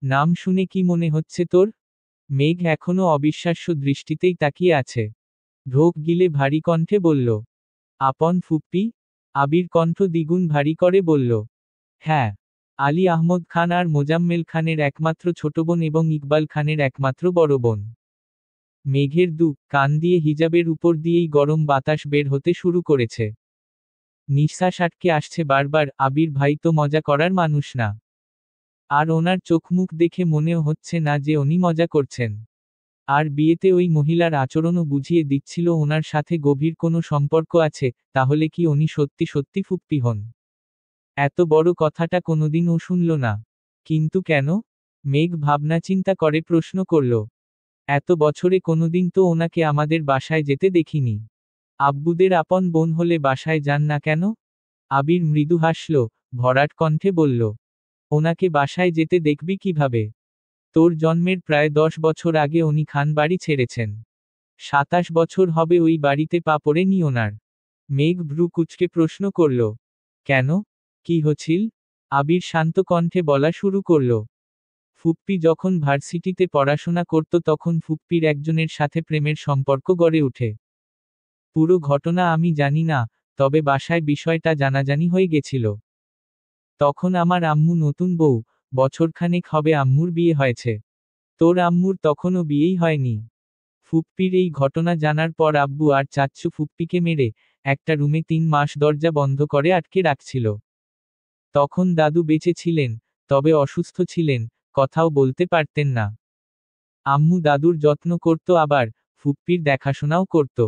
নাম শুনে কি মনে হচ্ছে তোর? মেঘ এখনো অবিশ্বাস্য দৃষ্টিতেই তাকিয়ে আছে। ঢোক গিলে ভারী কণ্ঠে বলল, আপন ফুপ্পি? আবির কণ্ঠ দ্বিগুণ ভারী করে বলল, হ্যাঁ। আলী আহমদ খান আর মোজাম্মেল খানের একমাত্র ছোট বোন এবং ইকবাল খানের একমাত্র বড় বোন। মেঘের কান দিয়ে হিজাবের উপর দিয়েই গরম বাতাস বের হতে শুরু করেছে। নিঃশ্বাস আটকে আসছে বারবার। আবির ভাই তো মজা করার মানুষ না। আর ওনার চোখমুখ দেখে মনেও হচ্ছে না যে উনি মজা করছেন। আর বিয়েতে ওই মহিলার আচরণও বুঝিয়ে দিচ্ছিল ওনার সাথে গভীর কোনো সম্পর্ক আছে। তাহলে কি উনি সত্যি সত্যি ফুপ্পি হন? এত বড় কথাটা কোনোদিনও শুনল না। কিন্তু কেন? মেঘ ভাবনা চিন্তা করে প্রশ্ন করল, এত বছরে কোনোদিন তো ওনাকে আমাদের বাসায় যেতে দেখিনি। আব্বুদের আপন বোন হলে বাসায় যান না কেন? আবির মৃদু হাসল, ভরাট কণ্ঠে বলল, ওনাকে বাসায় যেতে দেখবি কিভাবে? তোর জন্মের প্রায় 10 বছর আগে উনি খান বাড়ি ছেড়েছেন। 27 বছর হবে ওই বাড়িতে পা পড়েনি ওনার। মেঘ ভ্রু কুঁচকে প্রশ্ন করল, কেন? কি হচ্ছিল? আবির শান্ত কণ্ঠে বলা শুরু করল, ফুপ্পি যখন ভার্সিটিতে পড়াশোনা করত তখন ফুপ্পির একজনের সাথে প্রেমের সম্পর্ক গড়ে ওঠে। পুরো ঘটনা আমি জানি না, তবে বাসায় বিষয়টা জানাজানি হয়ে গেছিল। তখন আমার আম্মু নতুন বউ, বছরখানেক হবে আম্মুর বিয়ে হয়েছে। তোর আম্মুর তখনও বিয়েই হয়নি। ফুপ্পির এই ঘটনা জানার পর আব্বু আর চাচ্চু ফুপ্পিকে মেরে একটা রুমে 3 মাস দরজা বন্ধ করে আটকে রাখছিল। তখন দাদু বেঁচে ছিলেন, তবে অসুস্থ ছিলেন, কথাও বলতে পারতেন না। আম্মু দাদুর যত্ন করত, আবার ফুপ্পির দেখাশোনাও করত।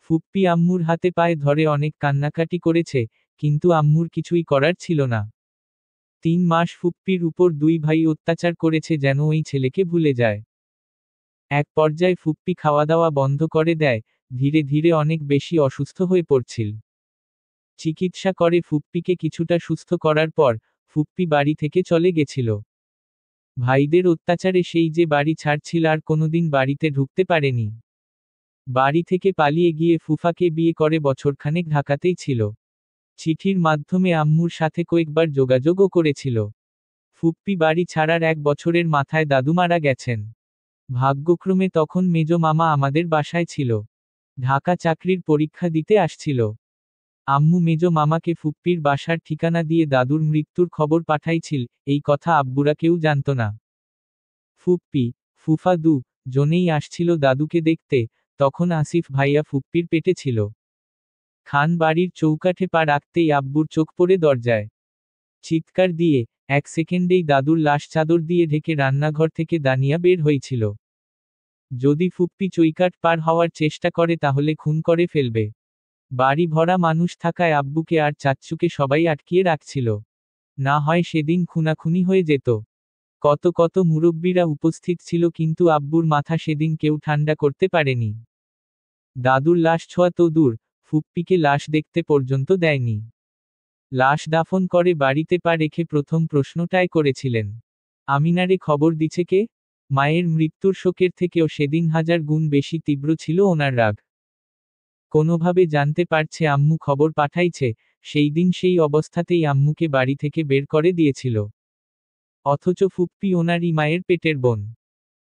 ফুপ্পি আম্মুর হাতে পায়ে ধরে অনেক কান্নাকাটি করেছে, কিন্তু আম্মুর কিছুই করার ছিল না। 3 মাস ফুপ্পির উপর 2 ভাই অত্যাচার করেছে যেন ওই ছেলেকে ভুলে যায়। এক পর্যায়ে ফুপ্পি খাওয়া দাওয়া বন্ধ করে দেয়, ধীরে ধীরে অনেক বেশি অসুস্থ হয়ে পড়ছিল। চিকিৎসা করে ফুপ্পিকে কিছুটা সুস্থ করার পর ফুপ্পি বাড়ি থেকে চলে গেছিল। ভাইদের অত্যাচারে সেই যে বাড়ি ছাড়ছিল আর কোনোদিন বাড়িতে ঢুকতে পারেনি। বাড়ি থেকে পালিয়ে গিয়ে ফুফাকে বিয়ে করে বছরখানেক ঢাকাতেই ছিল। চিঠির মাধ্যমে আম্মুর সাথে কয়েকবার যোগাযোগও করেছিল। ফুপ্পি বাড়ি ছাড়ার 1 বছরের মাথায় দাদু মারা গেছেন। ভাগ্যক্রমে তখন মেজ মামা আমাদের বাসায় ছিল। ঢাকা চাকরির পরীক্ষা দিতে আসছিল। আম্মু মেজ মামাকে ফুপ্পির বাসার ঠিকানা দিয়ে দাদুর মৃত্যুর খবর পাঠাইছিল। এই কথা আব্বুরা কেউ জানত না। ফুপ্পি, ফুফা জনেই আসছিল দাদুকে দেখতে। তখন আসিফ ভাইয়া ফুপ্পির পেটে ছিল। খান বাড়ির চৌকাঠে পা রাখতেই আব্বুর চোখ পড়ে দরজায়। চিৎকার দিয়ে 1 সেকেন্ডেই দাদুর লাশ চাদর দিয়ে ঢেকে রান্নাঘর থেকে দানিয়া বের হয়েছিল। যদি ফুপ্পি চৌকাঠ পার হওয়ার চেষ্টা করে তাহলে খুন করে ফেলবে। বাড়ি ভরা মানুষ থাকায় আব্বুকে আর চাচ্চুকে সবাই আটকিয়ে রাখছিল। না হয় সেদিন খুনাখুনি হয়ে যেত। কত কত মুরব্বীরা উপস্থিত ছিল, কিন্তু আব্বুর মাথা সেদিন কেউ ঠান্ডা করতে পারেনি। দাদুর লাশ ছোঁয়া তো দূর, ফুপ্পিকে লাশ দেখতে পর্যন্ত দেয়নি। লাশ দাফন করে বাড়িতে পা রেখে প্রথম প্রশ্নটাই করেছিলেন, আমিনারে খবর দিছে কে? মায়ের মৃত্যুর শোকের থেকেও সেদিন 1000 গুণ বেশি তীব্র ছিল ওনার রাগ। কোনোভাবে জানতে পারছে আম্মু খবর পাঠাইছে, সেই দিন সেই অবস্থাতেই আম্মুকে বাড়ি থেকে বের করে দিয়েছিল। অথচ ফুপ্পি ওনারই মায়ের পেটের বোন।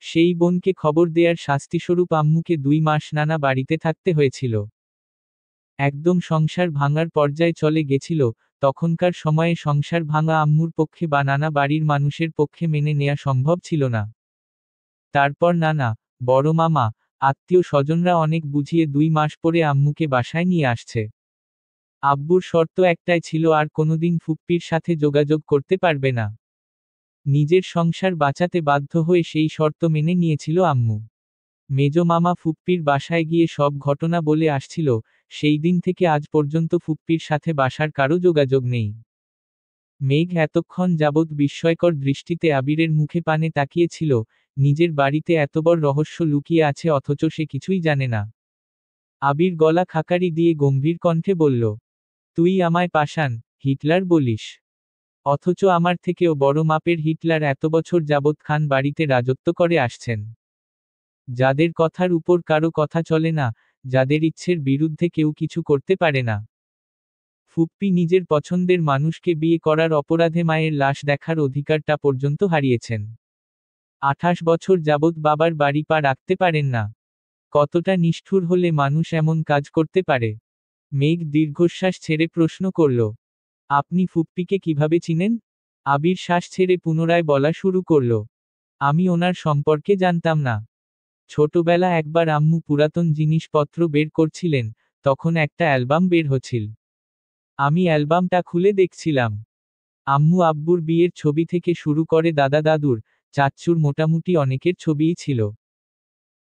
সেই বোনকে খবর দেয়ার শাস্তিস্বরূপ আম্মুকে 2 মাস নানা বাড়িতে থাকতে হয়েছিল। একদম সংসার ভাঙার পর্যায়ে চলে গেছিল। তখনকার সময়ে সংসার ভাঙা আম্মুর পক্ষে বা নানা বাড়ির মানুষের পক্ষে মেনে নেয়া সম্ভব ছিল না। তারপর নানা, বড় মামা, আত্মীয় স্বজনরা অনেক বুঝিয়ে 2 মাস পরে আম্মুকে বাসায় নিয়ে আসছে। আব্বুর শর্ত একটাই ছিল, আর কোনোদিন ফুপ্পির সাথে যোগাযোগ করতে পারবে না। নিজের সংসার বাঁচাতে বাধ্য হয়ে সেই শর্ত মেনে নিয়েছিল আম্মু। মেজো মামা ফুপ্পির বাসায় গিয়ে সব ঘটনা বলে আসছিল। সেই দিন থেকে আজ পর্যন্ত ফুপ্পির সাথে বাসার কারো যোগাযোগ নেই। মেঘ এতক্ষণ যাবৎ বিস্ময়কর দৃষ্টিতে আবিরের মুখে পানে তাকিয়েছিল। নিজের বাড়িতে এত বড় রহস্য লুকিয়ে আছে অথচ সে কিছুই জানে না। আবির গলা খাকারি দিয়ে গম্ভীর কণ্ঠে বলল, তুই আমায় পাষাণ, হিটলার বলিস? অথচ আমার থেকেও বড় মাপের হিটলার এত বছর যাবৎ খান বাড়িতে রাজত্ব করে আসছেন। যাদের কথার উপর কারো কথা চলে না, যাদের ইচ্ছের বিরুদ্ধে কেউ কিছু করতে পারে না। ফুপ্পি নিজের পছন্দের মানুষকে বিয়ে করার অপরাধে মায়ের লাশ দেখার অধিকারটা পর্যন্ত হারিয়েছেন। 28 বছর যাবৎ বাবার বাড়ি পা রাখতে পারেন না। কতটা নিষ্ঠুর হলে মানুষ এমন কাজ করতে পারে? মেঘ দীর্ঘশ্বাস ছেড়ে প্রশ্ন করল, আপনি ফুপ্পিকে কিভাবে চিনেন? আবির শ্বাস ছেড়ে পুনরায় বলা শুরু করল, আমি ওনার সম্পর্কে জানতাম না। ছোটবেলা একবার আম্মু পুরাতন জিনিসপত্র বের করছিলেন, তখন একটা অ্যালবাম বের হচ্ছিল। আমি অ্যালবামটা খুলে দেখছিলাম। আম্মু আব্বুর বিয়ের ছবি থেকে শুরু করে দাদা দাদুর, চাচ্চুর মোটামুটি অনেকের ছবিই ছিল।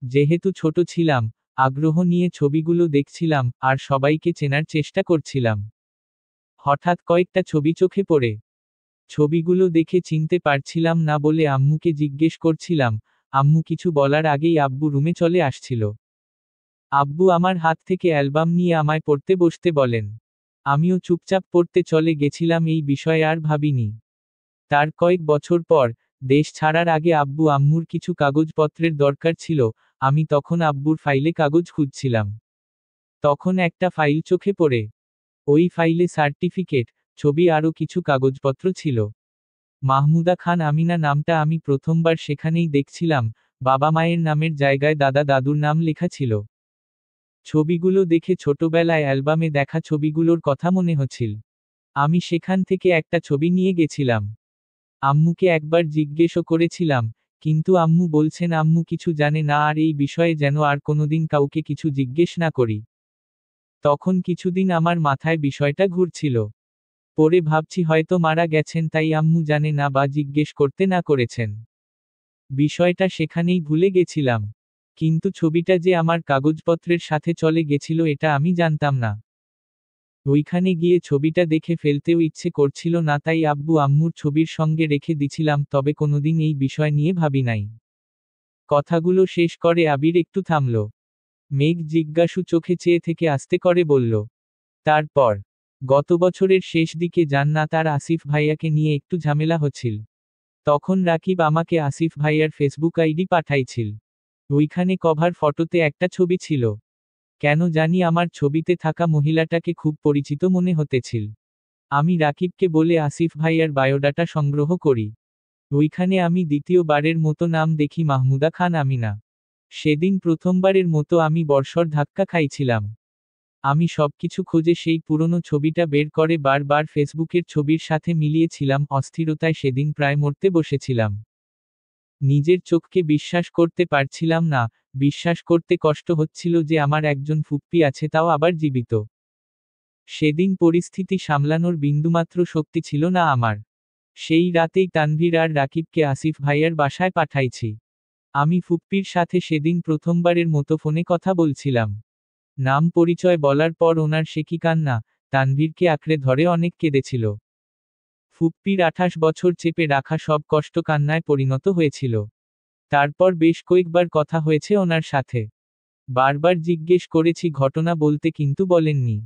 যেহেতু ছোট ছিলাম, আগ্রহ নিয়ে ছবিগুলো দেখছিলাম, আর সবাইকে চেনার চেষ্টা করছিলাম। হঠাৎ কয়েকটা ছবি চোখে পড়ে। ছবিগুলো দেখে চিনতে পারছিলাম না বলে আম্মুকে জিজ্ঞেস করছিলাম। আম্মু কিছু বলার আগেই আব্বু রুমে চলে আসছিল। আব্বু আমার হাত থেকে অ্যালবাম নিয়ে আমায় পড়তে বসতে বলেন। আমিও চুপচাপ পড়তে চলে গেছিলাম, এই বিষয়ে আর ভাবিনি। তার কয়েক বছর পর, দেশ ছাড়ার আগে আব্বু আম্মুর কিছু কাগজপত্রের দরকার ছিল। আমি তখন আব্বুর ফাইলে কাগজ খুঁজছিলাম। তখন একটা ফাইল চোখে পড়ে। ওই ফাইলে সার্টিফিকেট, ছবি আরও কিছু কাগজপত্র ছিল। মাহমুদা খান আমিনা নামটা আমি প্রথমবার সেখানেই দেখছিলাম। বাবা মায়ের নামের জায়গায় দাদা দাদুর নাম লেখা ছিল। ছবিগুলো দেখে ছোটবেলায় অ্যালবামে দেখা ছবিগুলোর কথা মনে হচ্ছিল। আমি সেখান থেকে একটা ছবি নিয়ে গেছিলাম। আম্মুকে একবার জিজ্ঞেসও করেছিলাম, কিন্তু আম্মু বলছেন আম্মু কিছু জানে না আর এই বিষয়ে যেন আর কোনোদিন কাউকে কিছু জিজ্ঞেস না করি। তখন কিছুদিন আমার মাথায় বিষয়টা ঘুরছিল। পরে ভাবছি হয়তো মারা গেছেন তাই আম্মু জানে না বা জিজ্ঞেস করতে না করেছেন। বিষয়টা সেখানেই ভুলে গেছিলাম। কিন্তু ছবিটা যে আমার কাগজপত্রের সাথে চলে গেছিল এটা আমি জানতাম না। ওইখানে গিয়ে ছবিটা দেখে ফেলতেও ইচ্ছে করছিল না, তাই আব্বু আম্মুর ছবির সঙ্গে রেখে দিছিলাম, তবে কোনোদিন এই বিষয় নিয়ে ভাবি নাই। কথাগুলো শেষ করে আবির একটু থামল। মেঘ জিজ্ঞাসু চোখে চেয়ে থেকে আস্তে করে বলল, তারপর? গত বছরের শেষ দিকে জান্নাত আর আসিফ ভাইয়াকে নিয়ে একটু ঝামেলা হচ্ছিল। তখন রাকিব আমাকে আসিফ ভাইয়ার ফেসবুক আইডি পাঠাইছিল। ওইখানে কভার ফটোতে একটা ছবি ছিল। কেন জানি আমার ছবিতে থাকা মহিলাটাকে খুব পরিচিত মনে হতেছিল। আমি রাকিবকে বলে আসিফ ভাইয়ার বায়োডাটা সংগ্রহ করি। ওইখানে আমি দ্বিতীয়বারের মতো নাম দেখি মাহমুদা খান আমিনা। সেদিন প্রথমবারের মতো আমি বর্ষর ধাক্কা খাইছিলাম। আমি সবকিছু খুঁজে সেই পুরনো ছবিটা বের করে বারবার ফেসবুকের ছবির সাথে মিলিয়েছিলাম, অস্থিরতায় সেদিন প্রায় মরতে বসেছিলাম। নিজের চোখকে বিশ্বাস করতে পারছিলাম না। বিশ্বাস করতে কষ্ট হচ্ছিল যে আমার একজন ফুপ্পি আছে, তাও আবার জীবিত। সেদিন পরিস্থিতি সামলানোর বিন্দুমাত্র শক্তি ছিল না আমার। সেই রাতেই তানভীর আর রাকিবকে আসিফ ভাইয়ার বাসায় পাঠাইছি। আমি ফুপ্পির সাথে সেদিন প্রথমবারের মতো ফোনে কথা বলছিলাম। নাম পরিচয় বলার পর ওনার সে কি কান্না, তানভীরকে আঁকড়ে ধরে অনেক কেঁদেছিল। ফুপ্পির 28 বছর চেপে রাখা সব কষ্ট কান্নায় পরিণত হয়েছিল। তারপর বেশ কয়েকবার কথা হয়েছে ওনার সাথে। বারবার জিজ্ঞেস করেছি ঘটনা বলতে, কিন্তু বলেননি।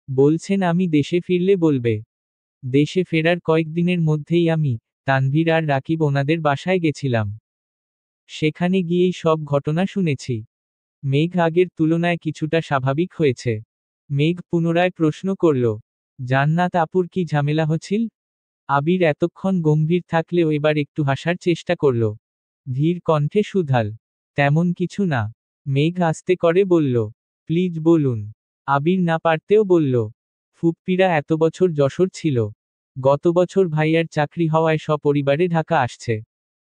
বলছেন আমি দেশে ফিরলে বলবে। দেশে ফেরার কয়েকদিনের মধ্যেই আমি, তানভীর আর রাকিব ওনাদের বাসায় গেছিলাম। সেখানে গিয়েই সব ঘটনা শুনেছি। মেঘ আগের তুলনায় কিছুটা স্বাভাবিক হয়েছে। মেঘ পুনরায় প্রশ্ন করল, জান্নাত আপুর কি ঝামেলা হচ্ছিল? আবির এতক্ষণ গম্ভীর থাকলেও এবার একটু হাসার চেষ্টা করল। ধীর কণ্ঠে শুধাল, তেমন কিছু না। মেঘ আস্তে করে বলল, প্লিজ বলুন। আবির না পারতেও বলল, ফুপ্পিরা এত বছর যশোর ছিল। গত বছর ভাইয়ার চাকরি হওয়ায় সপরিবারে ঢাকা আসছে।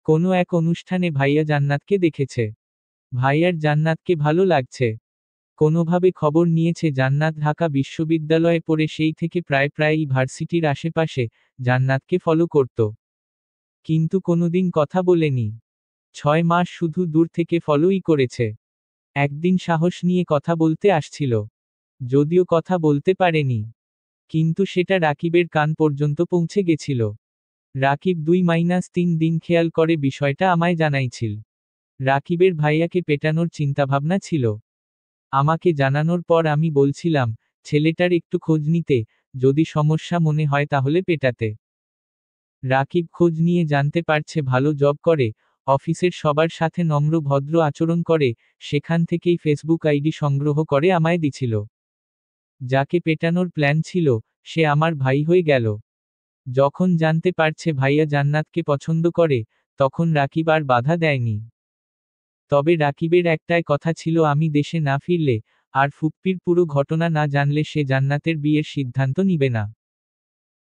কোনো এক অনুষ্ঠানে ভাইয়া জান্নাতকে দেখেছে। ভাইয়ার জান্নাতকে ভালো লাগছে। কোনোভাবে খবর নিয়েছে জান্নাত ঢাকা বিশ্ববিদ্যালয়ে পড়ে, সেই থেকে প্রায়ই ভার্সিটির আশেপাশে জান্নাতকে ফলো করত। কিন্তু কোনোদিন কথা বলেনি। 6 মাস শুধু দূর থেকে ফলোই করেছে। একদিন সাহস নিয়ে কথা বলতে আসছিল। যদিও কথা বলতে পারেনি, কিন্তু সেটা রাকিবের কান পর্যন্ত পৌঁছে গেছিল। রাকিব 2-3 দিন খেয়াল করে বিষয়টা আমায় জানাইছিল। রাকিবের ভাইয়াকে পেটানোর চিন্তাভাবনা ছিল। আমাকে জানানোর পর আমি বলছিলাম, ছেলেটার একটু খোঁজ নিতে, যদি সমস্যা মনে হয় তাহলে পেটাতে। রাকিব খোঁজ নিয়ে জানতে পারছে ভালো জব করে, অফিসের সবার সাথে নম্র ভদ্র আচরণ করে, সেখান থেকেই ফেসবুক আইডি সংগ্রহ করে আমায় দিছিল। যাকে পেটানোর প্ল্যান ছিল, সে আমার ভাই হয়ে গেল। যখন জানতে পারছে ভাইয়া জান্নাতকে পছন্দ করে, তখন রাকিব আর বাধা দেয়নি। তবে রাকিবের একটাই কথা ছিল, আমি দেশে না ফিরলে, আর ফুপ্পির পুরো ঘটনা না জানলে সে জান্নাতের বিয়ের সিদ্ধান্ত নিবে না।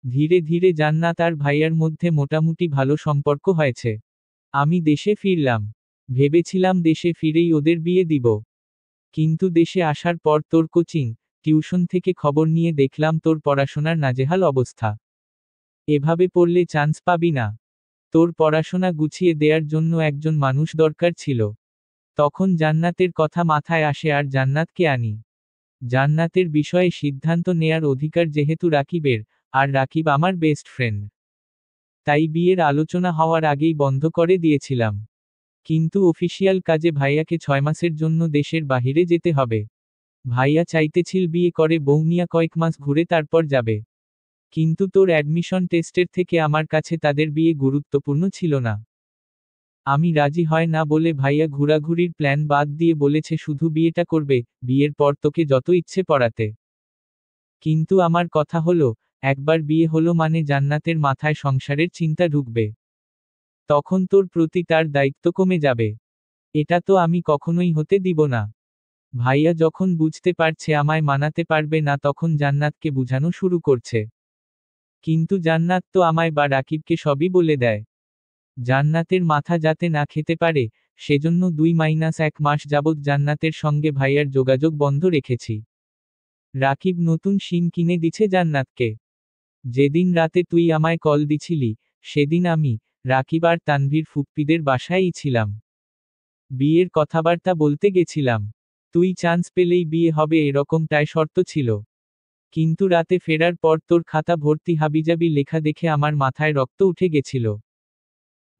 ধীরে ধীরে জান্নাত আর ভাইয়ার মধ্যে মোটামুটি ভালো সম্পর্ক হয়েছে। আমি দেশে ফিরলাম। ভেবেছিলাম দেশে ফিরেই ওদের বিয়ে দিব। কিন্তু দেশে আসার পর তোর কোচিং, টিউশন থেকে খবর নিয়ে দেখলাম তোর পড়াশোনার নাজেহাল অবস্থা। এভাবে পড়লে চান্স পাবি না। তোর পড়াশোনা গুছিয়ে দেয়ার জন্য একজন মানুষ দরকার ছিল। তখন জান্নাতের কথা মাথায় আসে আর জান্নাতকে আনি। জান্নাতের বিষয়ে সিদ্ধান্ত নেয়ার অধিকার যেহেতু রাকিবের, আর রাকিব আমার বেস্ট ফ্রেন্ড, তাই বিয়ের আলোচনা হওয়ার আগেই বন্ধ করে দিয়েছিলাম। কিন্তু অফিসিয়াল কাজে ভাইয়াকে 6 মাসের জন্য দেশের বাহিরে যেতে হবে। ভাইয়া চাইতেছিল বিয়ে করে বউ নিয়া কয়েক মাস ঘুরে তারপর যাবে। কিন্তু তোর অ্যাডমিশন টেস্টের থেকে আমার কাছে তাদের বিয়ে গুরুত্বপূর্ণ ছিল না। আমি রাজি হয় না বলে ভাইয়া ঘোরাঘুরির প্ল্যান বাদ দিয়ে বলেছে শুধু বিয়েটা করবে, বিয়ের পর তোকে যত ইচ্ছে পড়াতে। কিন্তু আমার কথা হলো, একবার বিয়ে হলো মানে জান্নাতের মাথায় সংসারের চিন্তা ঢুকবে। তখন তোর প্রতি তার দায়িত্ব কমে যাবে। এটা তো আমি কখনোই হতে দিব না। ভাইয়া যখন বুঝতে পারছে আমায় মানাতে পারবে না, তখন জান্নাতকে বুঝানো শুরু করছে। কিন্তু জান্নাত তো আমায় বা রাকিবকে সবই বলে দেয়। জান্নাতের মাথা যাতে না খেতে পারে, সেজন্য 2-1 মাস যাবৎ জান্নাতের সঙ্গে ভাইয়ার যোগাযোগ বন্ধ রেখেছি। রাকিব নতুন সিম কিনে দিছে জান্নাতকে। যেদিন রাতে তুই আমায় কল দিছিলি, সেদিন আমি, রাকিব আর তানভীর ফুপ্পিদের বাসায়ই ছিলাম। বিয়ের কথাবার্তা বলতে গেছিলাম। তুই চান্স পেলেই বিয়ে হবে এরকমটাই শর্ত ছিল। কিন্তু রাতে ফেরার পর তোর খাতা ভর্তি হাবিজাবি লেখা দেখে আমার মাথায় রক্ত উঠে গেছিল।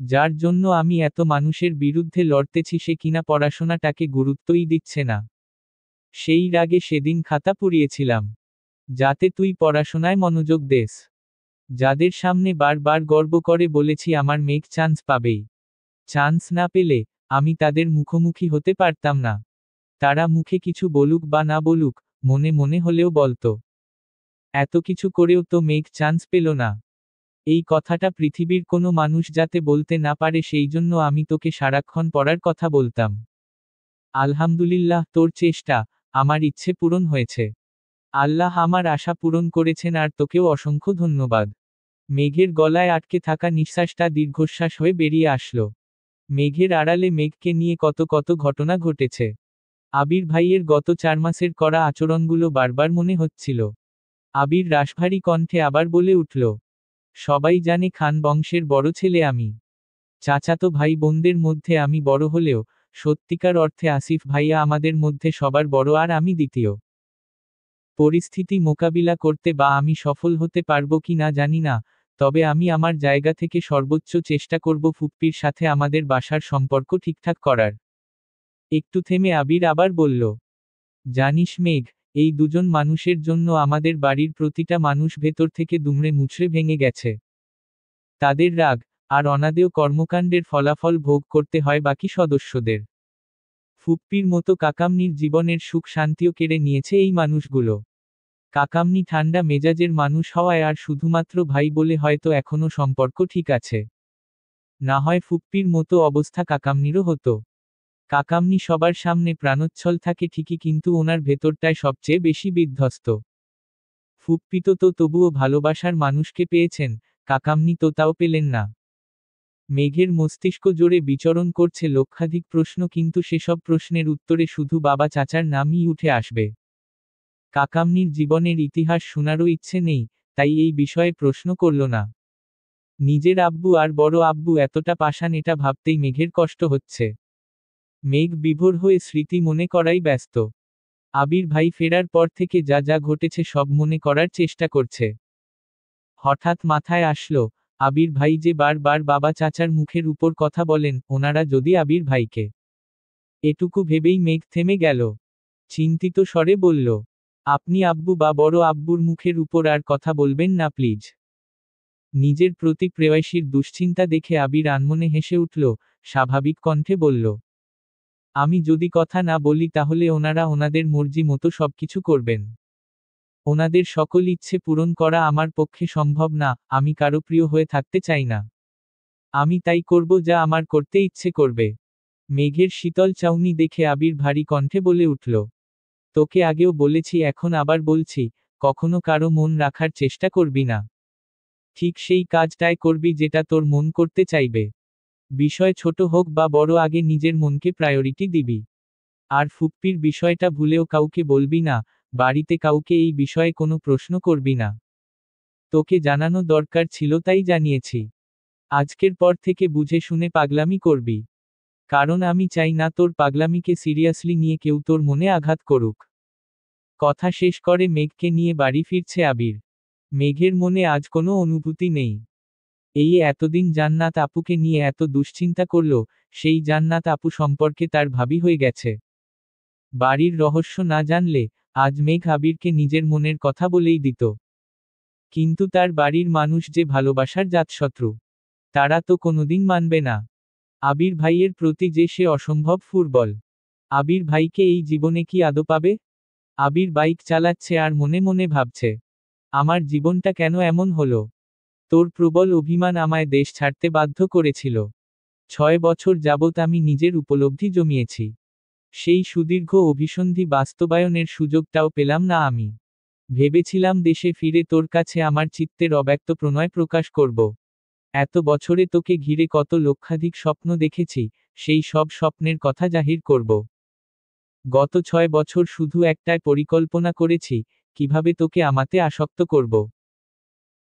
যার জন্য আমি এত মানুষের বিরুদ্ধে লড়তেছি, সে কিনা পড়াশোনাটাকে গুরুত্বই দিচ্ছে না। সেই রাগে সেদিন খাতা পুড়িয়েছিলাম, যাতে তুই পড়াশোনায় মনোযোগ দেস। যাদের সামনে বারবার গর্ব করে বলেছি আমার মেঘ চান্স পাবেই। চান্স না পেলে, আমি তাদের মুখোমুখি হতে পারতাম না। তারা মুখে কিছু বলুক বা না বলুক, মনে মনে হলেও বলতো। এত কিছু করেও তো মেঘ চান্স পেল না। এই কথাটা পৃথিবীর কোনো মানুষ যাতে বলতে না পারে, সেই জন্য আমি তোকে সারাক্ষণ পড়ার কথা বলতাম। আলহামদুলিল্লাহ, তোর চেষ্টা, আমার ইচ্ছে পূরণ হয়েছে। আল্লাহ আমার আশা পূরণ করেছেন, আর তোকেও অসংখ্য ধন্যবাদ। মেঘের গলায় আটকে থাকা নিঃশ্বাসটা দীর্ঘশ্বাস হয়ে বেরিয়ে আসলো। মেঘের আড়ালে মেঘকে নিয়ে কত কত ঘটনা ঘটেছে। আবির ভাইয়ের গত 4 মাসের করা আচরণগুলো বারবার মনে হচ্ছিল। আবির রাশভারী কণ্ঠে আবার বলে উঠল, সবাই জানে খান বংশের বড় ছেলে আমি। চাচাতো ভাই বোনদের মধ্যে আমি বড় হলেও, সত্যিকার অর্থে আসিফ ভাইয়া আমাদের মধ্যে সবার বড় আর আমি দ্বিতীয়। পরিস্থিতি মোকাবিলা করতে বা আমি সফল হতে পারবো কি না জানি না, তবে আমি আমার জায়গা থেকে সর্বোচ্চ চেষ্টা করব ফুপ্পির সাথে আমাদের বাসার সম্পর্ক ঠিকঠাক করার। একটু থেমে আবির আবার বলল, জানিস মেঘ, এই দুজন মানুষের জন্য আমাদের বাড়ির প্রতিটা মানুষ ভেতর থেকে দুমড়ে মুচড়ে ভেঙে গেছে। তাদের রাগ, আর অনাদেয় কর্মকাণ্ডের ফলাফল ভোগ করতে হয় বাকি সদস্যদের। ফুপ্পির মতো কাকামনির জীবনের সুখ শান্তিও কেড়ে নিয়েছে এই মানুষগুলো। কাকামনি ঠান্ডা মেজাজের মানুষ হওয়ায় আর শুধুমাত্র ভাই বলে হয়তো এখনো সম্পর্ক ঠিক আছে। না হয় ফুপ্পির মতো অবস্থা কাকামনিরও হতো। কাকামনি সবার সামনে প্রাণোচ্ছল থাকে ঠিকই, কিন্তু ওনার ভেতরটায় সবচেয়ে বেশি বিধ্বস্ত। ফুপ্পি তো তবুও ভালোবাসার মানুষকে পেয়েছেন, কাকামনি তো তাও পেলেন না। মেঘের মস্তিষ্ক জোরে বিচরণ করছে লক্ষাধিক প্রশ্ন, কিন্তু সেসব প্রশ্নের উত্তরে শুধু বাবা চাচার নামই উঠে আসবে। কাকামনির জীবনের ইতিহাস শোনারও ইচ্ছে নেই, তাই এই বিষয়ে প্রশ্ন করল না। নিজের আব্বু আর বড় আব্বু এতটা পাষাণ এটা ভাবতেই মেঘের কষ্ট হচ্ছে। মেঘ বিভোর হয়ে স্মৃতি মনে করাই ব্যস্ত। আবির ভাই ফেরার পর থেকে যা যা ঘটেছে সব মনে করার চেষ্টা করছে। হঠাৎ মাথায় আসলো, আবির ভাই যে বারবার বাবা চাচার মুখের উপর কথা বলেন, ওনারা যদি আবির ভাইকে। এটুকু ভেবেই মেঘ থেমে গেল। চিন্তিত স্বরে বলল, আপনি আব্বু বা বড় আব্বুর মুখের উপর আর কথা বলবেন না প্লিজ। নিজের প্রতি প্রেয়সীর দুশ্চিন্তা দেখে আবির আনমনে হেসে উঠল, স্বাভাবিক কণ্ঠে বলল, আমি যদি কথা না বলি তাহলে ওনারা ওনাদের মর্জি মতো সবকিছু করবেন। ওনাদের সকল ইচ্ছে পূরণ করা আমার পক্ষে সম্ভব না, আমি কারো প্রিয় হয়ে থাকতে চাই না। আমি তাই করব যা আমার করতে ইচ্ছে করবে। মেঘের শীতল চাউনি দেখে আবির ভারী কণ্ঠে বলে উঠল, তোকে আগেও বলেছি, এখন আবার বলছি, কখনো কারো মন রাখার চেষ্টা করবি না। ঠিক সেই কাজটাই করবি যেটা তোর মন করতে চাইবে। বিষয় ছোট হোক বা বড়, আগে নিজের মনকে প্রায়োরিটি দিবি। আর ফুপ্পির বিষয়টা ভুলেও কাউকে বলবি না, বাড়িতে কাউকে এই বিষয়ে কোনো প্রশ্ন করবি না। তোকে জানানো দরকার ছিল তাই জানিয়েছি। আজকের পর থেকে বুঝে শুনে পাগলামি করবি। কারণ আমি চাই না তোর পাগলামিকে সিরিয়াসলি নিয়ে কেউ তোর মনে আঘাত করুক। কথা শেষ করে মেঘকে নিয়ে বাড়ি ফিরছে আবির। মেঘের মনে আজ কোনো অনুভূতি নেই। এই এতদিন জান্নাত আপুকে নিয়ে এত দুশ্চিন্তা করল, সেই জান্নাত আপু সম্পর্কে তার ভাবি হয়ে গেছে। বাড়ির রহস্য না জানলে আজ মেঘ আবিরকে নিজের মনের কথা বলেই দিত। কিন্তু তার বাড়ির মানুষ যে ভালোবাসার জাতশত্রু, তারা তো কোনোদিন মানবে না। আবির ভাইয়ের প্রতি যে সে অসম্ভব ফুরবল। আবির ভাইকে এই জীবনে কি আদৌ পাবে? আবির বাইক চালাচ্ছে আর মনে মনে ভাবছে, আমার জীবনটা কেন এমন হলো? তোর প্রবল অভিমান আমায় দেশ ছাড়তে বাধ্য করেছিল। 6 বছর যাবৎ আমি নিজের উপলব্ধি জমিয়েছি। সেই সুদীর্ঘ অভিসন্ধি বাস্তবায়নের সুযোগটাও পেলাম না আমি। ভেবেছিলাম দেশে ফিরে তোর কাছে আমার চিত্তের অব্যক্ত প্রণয় প্রকাশ করব। এত বছরে তোকে ঘিরে কত লক্ষাধিক স্বপ্ন দেখেছি, সেই সব স্বপ্নের কথা জাহির করব। গত 6 বছর শুধু একটাই পরিকল্পনা করেছি, কিভাবে তোকে আমাতে আসক্ত করব।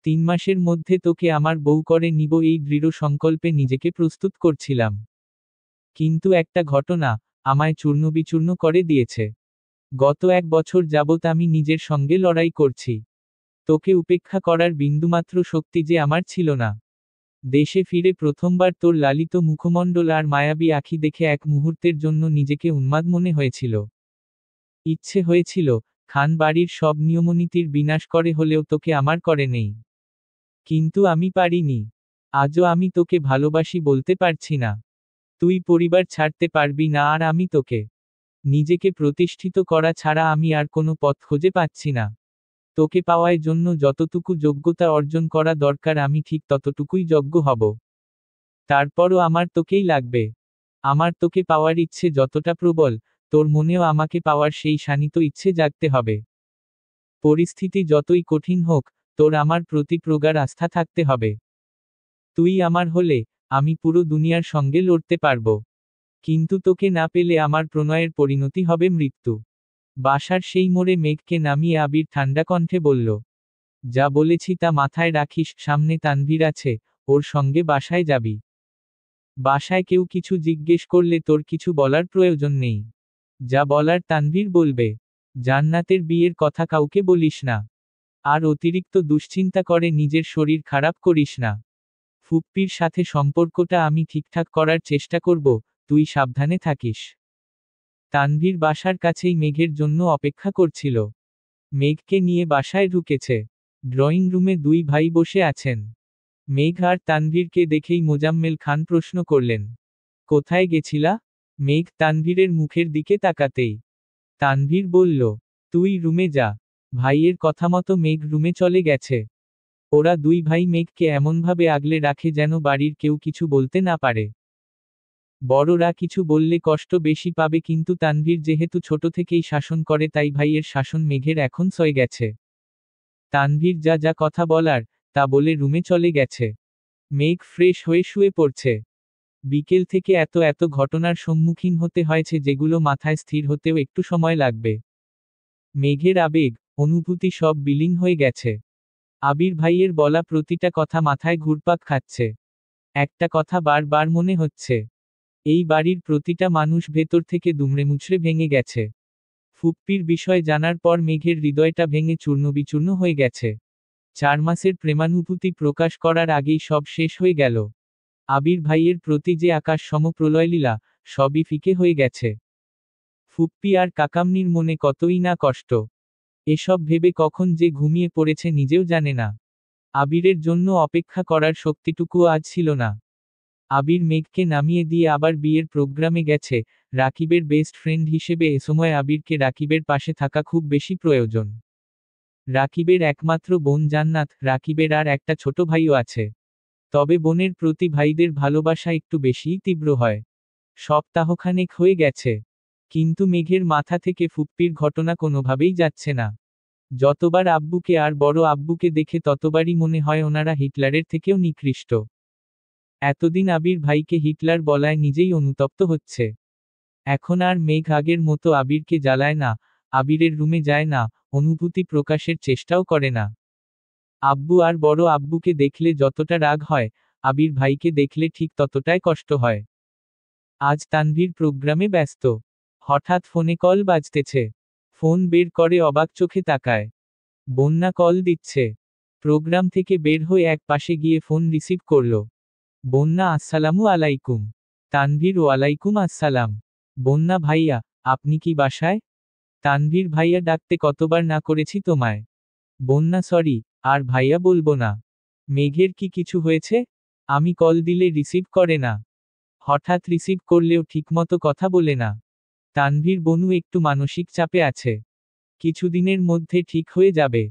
3 মাসের মধ্যে তোকে আমার বউ করে নিব, এই দৃঢ় সংকল্পে নিজেকে প্রস্তুত করছিলাম। কিন্তু একটা ঘটনা আমায় চূর্ণবিচূর্ণ করে দিয়েছে। গত 1 বছর যাবৎ আমি নিজের সঙ্গে লড়াই করছি। তোকে উপেক্ষা করার বিন্দুমাত্র শক্তি যে আমার ছিল না। দেশে ফিরে প্রথমবার তোর লালিত মুখমণ্ডল আর মায়াবী আঁখি দেখে এক মুহূর্তের জন্য নিজেকে উন্মাদ মনে হয়েছিল। ইচ্ছে হয়েছিল, খান বাড়ির সব নিয়মনীতির বিনাশ করে হলেও তোকে আমার করে নেই। কিন্তু আমি পারিনি। আজও আমি তোকে ভালোবাসি বলতে পারছি না। তুই পরিবার ছাড়তে পারবি না, আর আমি তোকে। নিজেকে প্রতিষ্ঠিত করা ছাড়া আমি আর কোনো পথ খুঁজে পাচ্ছি না। তোকে পাওয়ার জন্য যতটুকু যোগ্যতা অর্জন করা দরকার আমি ঠিক ততটুকুই যোগ্য হব। তারপরও আমার তোকেই লাগবে। আমার তোকে পাওয়ার ইচ্ছে যতটা প্রবল, তোর মনেও আমাকে পাওয়ার সেই শানিত ইচ্ছে জাগতে হবে। পরিস্থিতি যতই কঠিন হোক, তোর আমার প্রতি প্রগাঢ় আস্থা থাকতে হবে। তুই আমার হলে আমি পুরো দুনিয়ার সঙ্গে লড়তে পারবো। কিন্তু তোকে না পেলে আমার প্রণয়ের পরিণতি হবে মৃত্যু। বাসার সেই মোড়ে মেঘকে নামিয়ে আবির ঠান্ডা কণ্ঠে বলল, যা বলেছি তা মাথায় রাখিস, সামনে তানভীর আছে, ওর সঙ্গে বাসায় যাবি। বাসায় কেউ কিছু জিজ্ঞেস করলে তোর কিছু বলার প্রয়োজন নেই। যা বলার তানভীর বলবে। জান্নাতের বিয়ের কথা কাউকে বলিস না। আর অতিরিক্ত দুশ্চিন্তা করে নিজের শরীর খারাপ করিস না। ফুপ্পির সাথে সম্পর্কটা আমি ঠিকঠাক করার চেষ্টা করব, তুই সাবধানে থাকিস। তানভীর বাসার কাছেই মেঘের জন্য অপেক্ষা করছিল। মেঘকে নিয়ে বাসায় ঢুকেছে। ড্রয়িং রুমে দুই ভাই বসে আছেন। মেঘ আর তানভীরকে দেখেই মোজাম্মেল খান প্রশ্ন করলেন, কোথায় গেছিলা? মেঘ তানভীরের মুখের দিকে তাকাতেই তানভীর বলল, তুই রুমে যা। ভাইয়ের কথা মতো মেঘ রুমে চলে গেছে। ওরা দুই ভাই মেঘকে এমনভাবে আগলে রাখে যেন বাড়ির কেউ কিছু বলতে না পারে। বড়রা কিছু বললে কষ্ট বেশি পাবে, কিন্তু তানভীর যেহেতু ছোট থেকেই শাসন করে তাই ভাইয়ের শাসন মেঘের এখন সয়ে গেছে। তানভীর যা যা কথা বলার তা বলে রুমে চলে গেছে। মেঘ ফ্রেশ হয়ে শুয়ে পড়ছে। বিকেল থেকে এত এত ঘটনার সম্মুখীন হতে হয়েছে যেগুলো মাথায় স্থির হতেও একটু সময় লাগবে। মেঘের আবেগ, অনুভূতি সব বিলীন হয়ে গেছে। আবির ভাইয়ের বলা প্রতিটা কথা মাথায় ঘুরপাক খাচ্ছে। একটা কথা বারবার মনে হচ্ছে, এই বাড়ির প্রতিটা মানুষ ভেতর থেকে দুমড়ে মুচড়ে ভেঙে গেছে। ফুপ্পির বিষয় জানার পর মেঘের হৃদয়টা ভেঙে চূর্ণবিচূর্ণ হয়ে গেছে। 4 মাসের প্রেমানুভূতি প্রকাশ করার আগেই সব শেষ হয়ে গেল। আবির ভাইয়ের প্রতি যে আকাশ সম প্রলয়লীলা, সবই ফিকে হয়ে গেছে। ফুপ্পি আর কাকামনির মনে কতই না কষ্ট। এসব ভেবে কখন যে ঘুমিয়ে পড়েছে নিজেও জানে না। আবিরের জন্য অপেক্ষা করার শক্তিটুকুও আজ ছিল না। আবির মেঘকে নামিয়ে দিয়ে আবার বিয়ের প্রোগ্রামে গেছে। রাকিবের বেস্ট ফ্রেন্ড হিসেবে এসময় আবিরকে রাকিবের পাশে থাকা খুব বেশি প্রয়োজন। রাকিবের একমাত্র বোন জান্নাত, রাকিবের আর একটা ছোট ভাইও আছে। তবে বোনের প্রতি ভাইদের ভালোবাসা একটু বেশিই তীব্র হয়। সপ্তাহখানেক হয়ে গেছে, কিন্তু মেঘের মাথা থেকে ফুপ্পির ঘটনা কোনোভাবেই যাচ্ছে না। যতবার আব্বুকে আর বড় আব্বুকে দেখে ততবারই মনে হয় ওনারা হিটলারের থেকেও নিকৃষ্ট। এতদিন আবির ভাইকে হিটলার বলায় নিজেই অনুতপ্ত হচ্ছে। এখন আর মেঘ আগের মতো আবিরকে জ্বালায় না, আবিরের রুমে যায় না, অনুভূতি প্রকাশের চেষ্টাও করে না। আব্বু আর বড় আব্বুকে দেখলে যতটা রাগ হয়, আবির ভাইকে দেখলে ঠিক ততটাই কষ্ট হয়। আজ তানভীর প্রোগ্রামে ব্যস্ত। হঠাৎ ফোনে কল বাজতেছে। ফোন বের করে অবাক চোখে তাকায়। বন্যা কল দিচ্ছে। প্রোগ্রাম থেকে বের হয়ে এক পাশে গিয়ে ফোন রিসিভ করল। বন্যা, আসসালামু আলাইকুম। তানভীর, ওয়ালাইকুম আসসালাম। বন্যা, ভাইয়া, আপনি কি বাসায়? তানভীর, ভাইয়া ডাকতে কতবার না করেছি তোমায়। বন্যা, সরি, আর ভাইয়া বলবো না। মেঘের কি কিছু হয়েছে? আমি কল দিলে রিসিভ করে না। হঠাৎ রিসিভ করলেও ঠিকমতো কথা বলে না। তানভীর, বনু একটু মানসিক চাপে আছে। কিছুদিনের মধ্যে ঠিক হয়ে যাবে।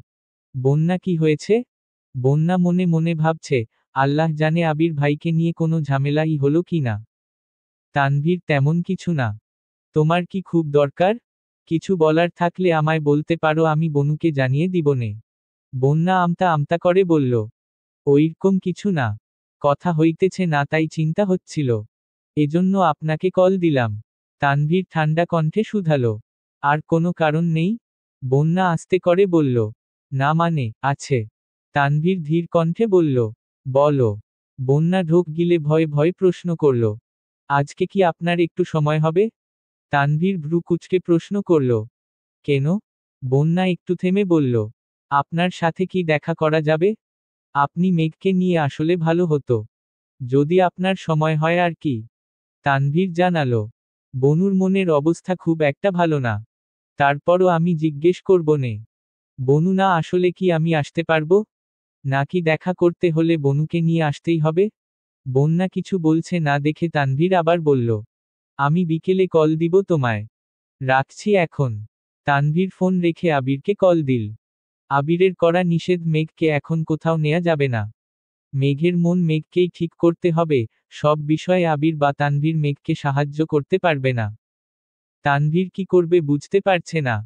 বন্যা, কি হয়েছে? বন্যা মনে মনে ভাবছে, আল্লাহ জানে আবির ভাইকে নিয়ে কোনো ঝামেলাই হলো কি না। তানভীর, তেমন কিছু না। তোমার কি খুব দরকার? কিছু বলার থাকলে আমায় বলতে পারো, আমি বনুকে জানিয়ে দিবনে। বন্যা আমতা আমতা করে বলল, ওইরকম কিছু না। কথা হইতেছে না তাই চিন্তা হচ্ছিল। এজন্য আপনাকে কল দিলাম। তানভীর ঠান্ডা কণ্ঠে শুধালো, আর কোনো কারণ নেই? বন্যা আস্তে করে বলল, না মানে, আছে। তানভীর ধীর কণ্ঠে বলল, বলো। বন্যা ঢোক গিলে ভয়ে ভয়ে প্রশ্ন করল, আজকে কি আপনার একটু সময় হবে? তানভীর ভ্রু কুঁচকে প্রশ্ন করল, কেন? বন্যা একটু থেমে বলল, আপনার সাথে কি দেখা করা যাবে? আপনি মেঘকে নিয়ে আসলে ভালো হতো। যদি আপনার সময় হয় আর কি। তানভীর জানালো, বনুর মনের অবস্থা খুব একটা ভালো না। তারপরও আমি জিজ্ঞেস করবনে। বনু, না আসলে কি আমি আসতে পারবো? নাকি দেখা করতে হলে বনুকে নিয়ে আসতেই হবে? বন্যা কিছু বলছে না দেখে তানভীর আবার বলল, আমি বিকেলে কল দিব তোমায়। রাখছি এখন। তানভীর ফোন রেখে আবিরকে কল দিল। আবিরের করা নিষেধ, মেঘকে এখন কোথাও নেয়া যাবে না। মেঘের মন মেঘকেই ঠিক করতে হবে, সব বিষয়ে আবির বা তানভীর মেঘকে সাহায্য করতে পারবে না। তানভীর কি করবে বুঝতে পারছে না।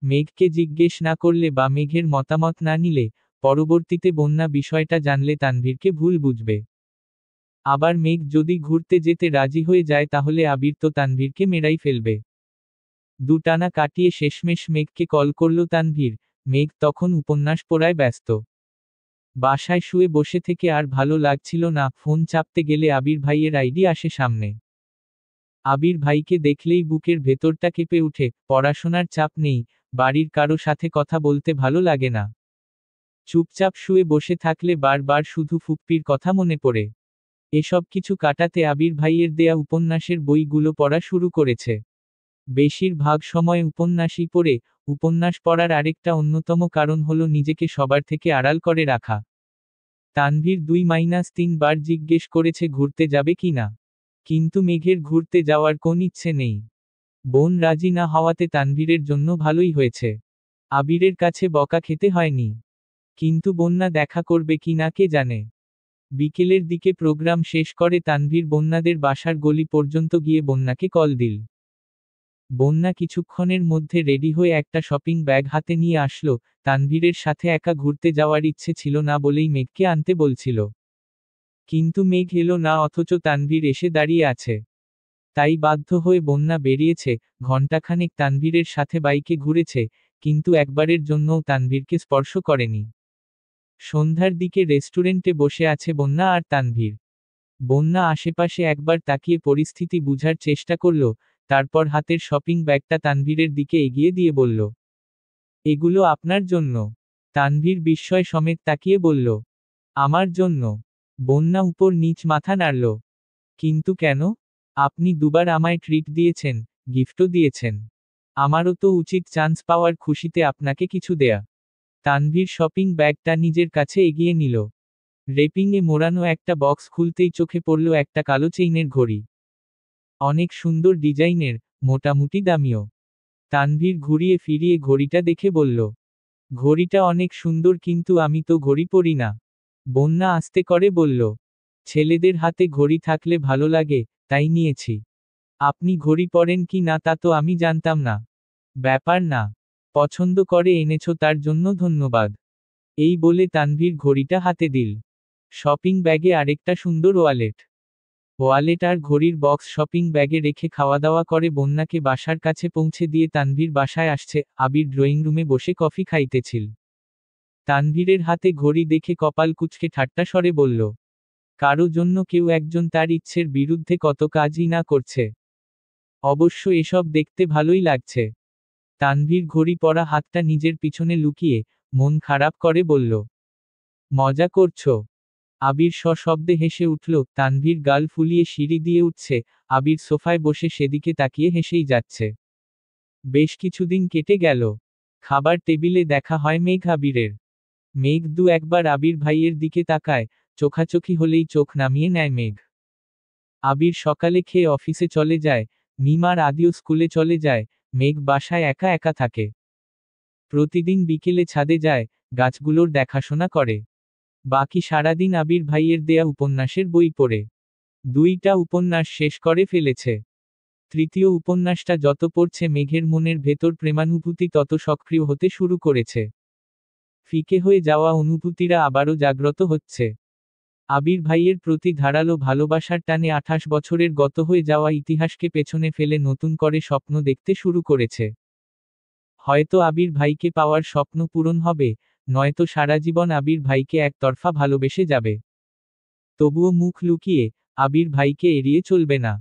মেঘকে জিজ্ঞেস না করলে বা মেঘের মতামত না নিলে, পরবর্তীতে বন্যা বিষয়টা জানলে তানভীরকে ভুল বুঝবে। আবার মেঘ যদি ঘুরতে যেতে রাজি হয়ে যায় তাহলে আবির তো তানভীরকে মেরাই ফেলবে। দুটানা কাটিয়ে শেষমেশ মেঘকে কল করল তানভীর। মেঘ তখন উপন্যাস পড়ায় ব্যস্ত। বাসায় শুয়ে বসে থেকে আর ভালো লাগছিল না, ফোন চাপতে গেলে আবির ভাইয়ের আইডি আসে সামনে। আবির ভাইকে দেখলেই বুকের ভেতরটা কেঁপে উঠে। পড়াশোনার চাপ নেই, বাড়ির কারো সাথে কথা বলতে ভালো লাগে না। চুপচাপ শুয়ে বসে থাকলে বারবার শুধু ফুপ্পির কথা মনে পড়ে। এসব কিছু কাটাতে আবির ভাইয়ের দেয়া উপন্যাসের বইগুলো পড়া শুরু করেছে। বেশিরভাগ সময় উপন্যাসই পড়ে। উপন্যাস পড়ার আরেকটা অন্যতম কারণ হলো নিজেকে সবার থেকে আড়াল করে রাখা। তানভীর 2-3 বার জিজ্ঞেস করেছে ঘুরতে যাবে কিনা, কিন্তু মেঘের ঘুরতে যাওয়ার কোন ইচ্ছে নেই। বোন রাজি না হওয়াতে তানভীরের জন্য ভালোই হয়েছে, আবিরের কাছে বকা খেতে হয়নি। কিন্তু বন্যা দেখা করবে কিনা কে জানে। বিকেলের দিকে প্রোগ্রাম শেষ করে তানভীর বন্যাদের বাসার গলি পর্যন্ত গিয়ে বন্যাকে কল দিল। বন্যা কিছুক্ষণের মধ্যে রেডি হয়ে একটা শপিং ব্যাগ হাতে নিয়ে আসলো। তানভীরের সাথে একা ঘুরতে যাওয়ার ইচ্ছে ছিল না বলেই মেঘকে আনতে বলছিল। কিন্তু মেঘ এলো না, অথচ তানভীর এসে দাঁড়িয়ে আছে। তাই বাধ্য হয়ে বন্যা বেরিয়েছে। ঘণ্টাখানেক তানভীরের সাথে বাইকে ঘুরেছে, কিন্তু একবারের জন্যও তানভীরকে স্পর্শ করেনি। সন্ধ্যার দিকে রেস্টুরেন্টে বসে আছে বন্যা আর তানভীর। বন্যা আশেপাশে একবার তাকিয়ে পরিস্থিতি বুঝার চেষ্টা করল, তারপর হাতের শপিং ব্যাগটা তানভীরের দিকে এগিয়ে দিয়ে বলল, এগুলো আপনার জন্য। তানভীর বিস্ময় সমেত তাকিয়ে বলল, আমার জন্য? বন্যা উপর নিচ মাথা নাড়ল। কিন্তু কেন? আপনি দুবার আমায় ট্রিট দিয়েছেন, গিফটও দিয়েছেন। আমারও তো উচিত চান্স পাওয়ার খুশিতে আপনাকে কিছু দেয়া। তানভীর শপিং ব্যাগটা নিজের কাছে এগিয়ে নিল। রেপিংয়ে মোড়ানো একটা বক্স খুলতেই চোখে পড়ল একটা কালো চেইনের ঘড়ি। অনেক সুন্দর ডিজাইনের, মোটামুটি দামিও। তানভীর ঘুরিয়ে ফিরিয়ে ঘড়িটা দেখে বলল, ঘড়িটা অনেক সুন্দর, কিন্তু আমি তো ঘড়ি পরি না। বন্যা আস্তে করে বলল, ছেলেদের হাতে ঘড়ি থাকলে ভালো লাগে, তাই নিয়েছি। আপনি ঘড়ি পরেন কি না তা তো আমি জানতাম না। ব্যাপার না, পছন্দ করে এনেছো তার জন্য ধন্যবাদ। এই বলে তানভীর ঘড়িটা হাতে দিল। শপিং ব্যাগে আরেকটা সুন্দর ওয়ালেট আর ঘড়ির বক্স শপিং ব্যাগে রেখে খাওয়া দাওয়া করে বন্যাকে বাসার কাছে পৌঁছে দিয়ে তানভীর বাসায় আসছে। আবির ড্রয়িং রুমে বসে কফি খাইতেছিল। তানভীরের হাতে ঘড়ি দেখে কপাল কুঁচকে ঠাট্টা স্বরে বলল, কারো জন্য কেউ একজন তার ইচ্ছের বিরুদ্ধে কত কাজই না করছে। অবশ্য এসব দেখতে ভালোই লাগছে। তানভীর ঘড়ি পরা হাতটা নিজের পিছনে লুকিয়ে মন খারাপ করে বলল, মজা করছো? আবির সশব্দে হেসে উঠল। তানভীর গাল ফুলিয়ে সিঁড়ি দিয়ে উঠছে। আবির সোফায় বসে সেদিকে তাকিয়ে হেসেই যাচ্ছে। বেশ কিছুদিন কেটে গেল। খাবার টেবিলে দেখা হয় মেঘ আবিরের। মেঘ একবার আবির ভাইয়ের দিকে তাকায়, চোখাচোখি হলেই চোখ নামিয়ে নেয় মেঘ। আবির সকালে খেয়ে অফিসে চলে যায়, মিমার আদিও স্কুলে চলে যায়। মেঘ বাসায় একা একা থাকে। প্রতিদিন বিকেলে ছাদে যায়, গাছগুলোর দেখাশোনা করে। বাকি সারাদিন আবির ভাইয়ের দেয়া উপন্যাসের বই পড়ে। 2টা উপন্যাস শেষ করে ফেলেছে। তৃতীয় উপন্যাসটা যত পড়ছে মেঘের মনের ভেতর প্রেমানুভূতি তত সক্রিয় হতে শুরু করেছে। ফিকে হয়ে যাওয়া অনুভূতিরা আবারও জাগ্রত হচ্ছে। আবির ভাইয়ের প্রতি ধারালো ভালোবাসার টানে 28 বছরের গত হয়ে যাওয়া ইতিহাসকে পেছনে ফেলে নতুন করে স্বপ্ন দেখতে শুরু করেছে। হয়তো আবির ভাইকে পাওয়ার স্বপ্ন পূরণ হবে, নয়তো সারা জীবন আবির ভাইকে একতরফা ভালোবেসে যাবে। তবুও মুখ লুকিয়ে আবির ভাইকে এড়িয়ে চলবে না।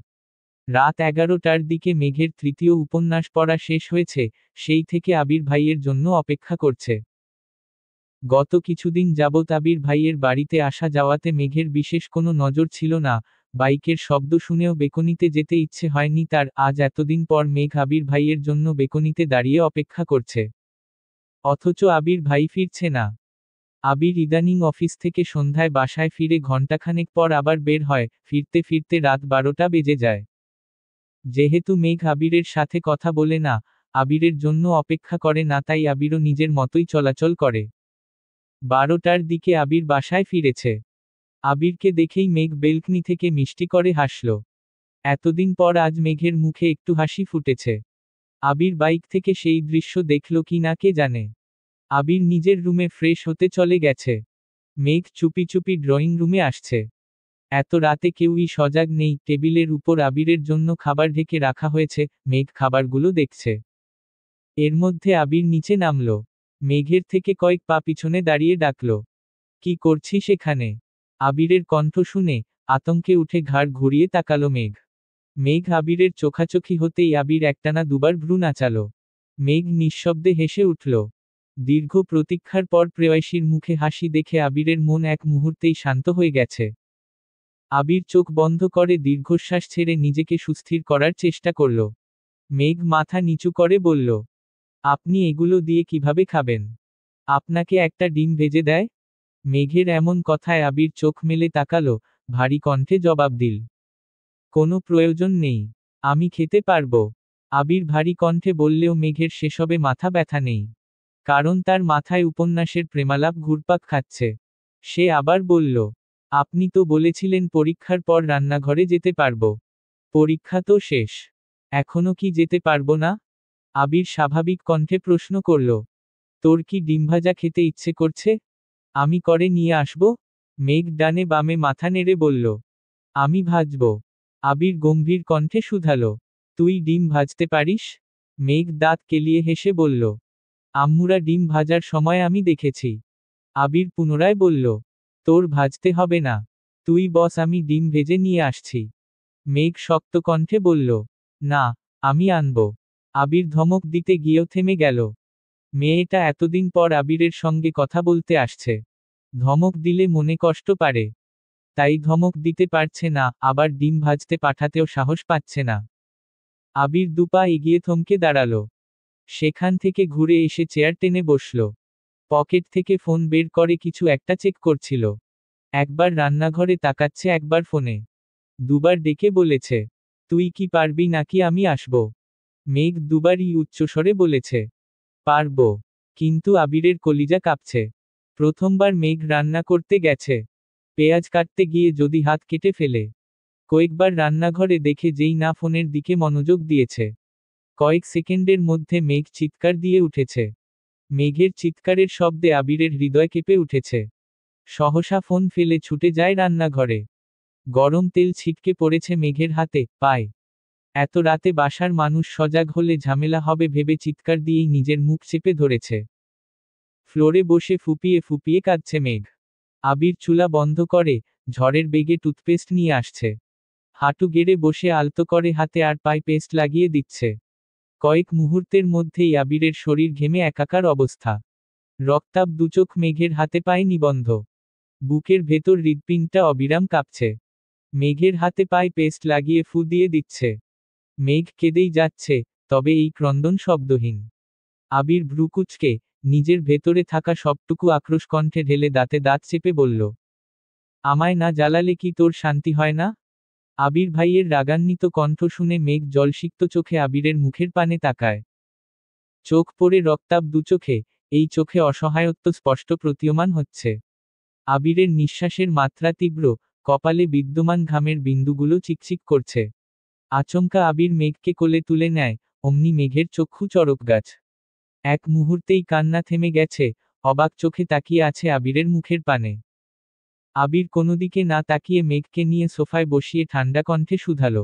রাত 11টার দিকে মেঘের তৃতীয় উপন্যাস পড়া শেষ হয়েছে, সেই থেকে আবির ভাইয়ের জন্য অপেক্ষা করছে। গত কিছুদিন যাবৎ আবির ভাইয়ের বাড়িতে আসা যাওয়াতে মেঘের বিশেষ কোনো নজর ছিল না। বাইকের শব্দ শুনেও বেকনিতে যেতে ইচ্ছে হয়নি তার। আজ এতদিন পর মেঘ আবির ভাইয়ের জন্য বেকনিতে দাঁড়িয়ে অপেক্ষা করছে। অথচ আবির ভাই ফিরছে না। আবির ইদানিং অফিস থেকে সন্ধ্যায় বাসায় ফিরে ঘণ্টাখানেক পর আবার বের হয়, ফিরতে ফিরতে রাত 12টা বেজে যায়। যেহেতু মেঘ আবিরের সাথে কথা বলে না, আবিরের জন্য অপেক্ষা করে না, তাই আবিরও নিজের মতোই চলাচল করে। 12টার দিকে আবির বাসায় ফিরেছে। আবিরকে দেখেই মেঘ বেলকনি থেকে মিষ্টি করে হাসল। এতদিন পর আজ মেঘের মুখে একটু হাসি ফুটেছে। আবির বাইক থেকে সেই দৃশ্য দেখল কি না কে জানে। আবির নিজের রুমে ফ্রেশ হতে চলে গেছে। মেঘ চুপি চুপি ড্রয়িং রুমে আসছে। এত রাতে কেউই সজাগ নেই। টেবিলের উপর আবিরের জন্য খাবার ঢেকে রাখা হয়েছে, মেঘ খাবারগুলো দেখছে। এর মধ্যে আবির নিচে নামল। মেঘের থেকে কয়েক পা পিছনে দাঁড়িয়ে ডাকল, কি করছিস সেখানে? আবিরের কণ্ঠ শুনে আতঙ্কে উঠে ঘাড় ঘুরিয়ে তাকালো মেঘ। মেঘ আবিরের চোখাচোখি হতেই আবির একটানা দুবার ভ্রু নাচালো। মেঘ নিঃশব্দে হেসে উঠল। দীর্ঘ প্রতীক্ষার পর প্রেয়সীর মুখে হাসি দেখে আবিরের মন এক মুহূর্তেই শান্ত হয়ে গেছে। আবির চোখ বন্ধ করে দীর্ঘশ্বাস ছেড়ে নিজেকে সুস্থির করার চেষ্টা করল। মেঘ মাথা নিচু করে বলল, আপনি এগুলো দিয়ে কিভাবে খাবেন? আপনাকে একটা ডিম ভেজে দেয়? মেঘের এমন কথায় আবির চোখ মেলে তাকালো, ভারী কণ্ঠে জবাব দিল, কোনো প্রয়োজন নেই। আমি খেতে পারবো। আবির ভারী কণ্ঠে বললেও মেঘের সেসবে মাথা ব্যথা নেই। কারণ তার মাথায় উপন্যাসের প্রেমালাপ ঘুরপাক খাচ্ছে। সে আবার বলল, আপনি তো বলেছিলেন পরীক্ষার পর রান্নাঘরে যেতে পারবো। পরীক্ষা তো শেষ। এখনো কি যেতে পারবো না? আবির স্বাভাবিক কণ্ঠে প্রশ্ন করল, তোর কি ডিম ভাজা খেতে ইচ্ছে করছে? আমি করে নিয়ে আসবো? মেঘ ডানে বামে মাথা নেড়ে বলল, আমি ভাজব। আবির গম্ভীর কণ্ঠে শুধালো, তুই ডিম ভাজতে পারিস? মেঘ দাঁত কেলিয়ে হেসে বলল, আম্মুরা ডিম ভাজার সময় আমি দেখেছি। আবির পুনরায় বলল, তোর ভাজতে হবে না। তুই বস, আমি ডিম ভেজে নিয়ে আসছি। মেঘ শক্ত কণ্ঠে বলল, না, আমি আনব। আবির ধমক দিতে গিয়েও থেমে গেল। মেয়েটা এতদিন পর আবিরের সঙ্গে কথা বলতে আসছে। ধমক দিলে মনে কষ্ট পারে। তাই ধমক দিতে পারছে না, আবার ডিম ভাজতে পাঠাতেও সাহস পাচ্ছে না। আবির দুপা এগিয়ে থমকে দাঁড়ালো। সেখান থেকে ঘুরে এসে চেয়ার টেনে বসল। পকেট থেকে ফোন বের করে কিছু একটা চেক করছিল। একবার রান্নাঘরে তাকাচ্ছে, একবার ফোনে। দুবার ডেকে বলেছে, তুই কি পারবি নাকি আমি আসব? মেঘ দুবারই উচ্চস্বরে বলেছে, পারবো। কিন্তু আবিরের কলিজা কাঁপছে। প্রথমবার মেঘ রান্না করতে গেছে। পেঁয়াজ কাটতে গিয়ে যদি হাত কেটে ফেলে। কয়েকবার রান্নাঘরে দেখে যেই না ফোনের দিকে মনোযোগ দিয়েছে। কয়েক সেকেন্ডের মধ্যে মেঘ চিৎকার দিয়ে উঠেছে। মেঘের চিৎকারের শব্দে আবিরের হৃদয় কেঁপে উঠেছে। সহসা ফোন ফেলে ছুটে যায় রান্নাঘরে। গরম তেল ছিটকে পড়েছে মেঘের হাতে, পায়ে। এত রাতে বাসার মানুষ সজাগ হলে ঝামেলা হবে ভেবে চিৎকার দিয়েই নিজের মুখ চেপে ধরেছে। ফ্লোরে বসে ফুপিয়ে ফুপিয়ে কাঁদছে মেঘ। আবির চুলা বন্ধ করে, ঝড়ের বেগে টুথপেস্ট নিয়ে আসছে। হাঁটু গেড়ে বসে আলতো করে হাতে আর পায়ে পেস্ট লাগিয়ে দিচ্ছে। কয়েক মুহূর্তের মধ্যেই আবিরের শরীর ঘেমে একাকার অবস্থা। রক্তাভ দুচোখ মেঘের হাতে পায়ে নিবন্ধ। বুকের ভেতর হৃৎপিণ্ডটা অবিরাম কাঁপছে। মেঘের হাতে পায়ে পেস্ট লাগিয়ে ফু দিয়ে দিচ্ছে। মেঘ কেঁদেই যাচ্ছে, তবে এই ক্রন্দন শব্দহীন। আবির ভ্রুকুচকে, নিজের ভেতরে থাকা সবটুকু আক্রোশ কণ্ঠে ঢেলে দাঁতে দাঁত চেপে বলল, আমায় না জ্বালালে কি তোর শান্তি হয় না? আবির ভাইয়ের রাগান্বিত কণ্ঠ শুনে মেঘ জলসিক্ত চোখে আবিরের মুখের পানে তাকায়। চোখ পড়ে রক্তাভ দুচোখে, এই চোখে অসহায়ত্ব স্পষ্ট প্রতীয়মান হচ্ছে। আবিরের নিঃশ্বাসের মাত্রা তীব্র, কপালে বিদ্যমান ঘামের বিন্দুগুলো চিকচিক করছে। আচমকা আবির মেঘকে কোলে তুলে নেয়, অমনি মেঘের চক্ষু চড়ক গাছ। এক মুহূর্তেই কান্না থেমে গেছে, অবাক চোখে তাকিয়ে আছে আবিরের মুখের পানে। আবির কোনোদিকে না তাকিয়ে মেঘকে নিয়ে সোফায় বসিয়ে ঠান্ডা কণ্ঠে শুধালো,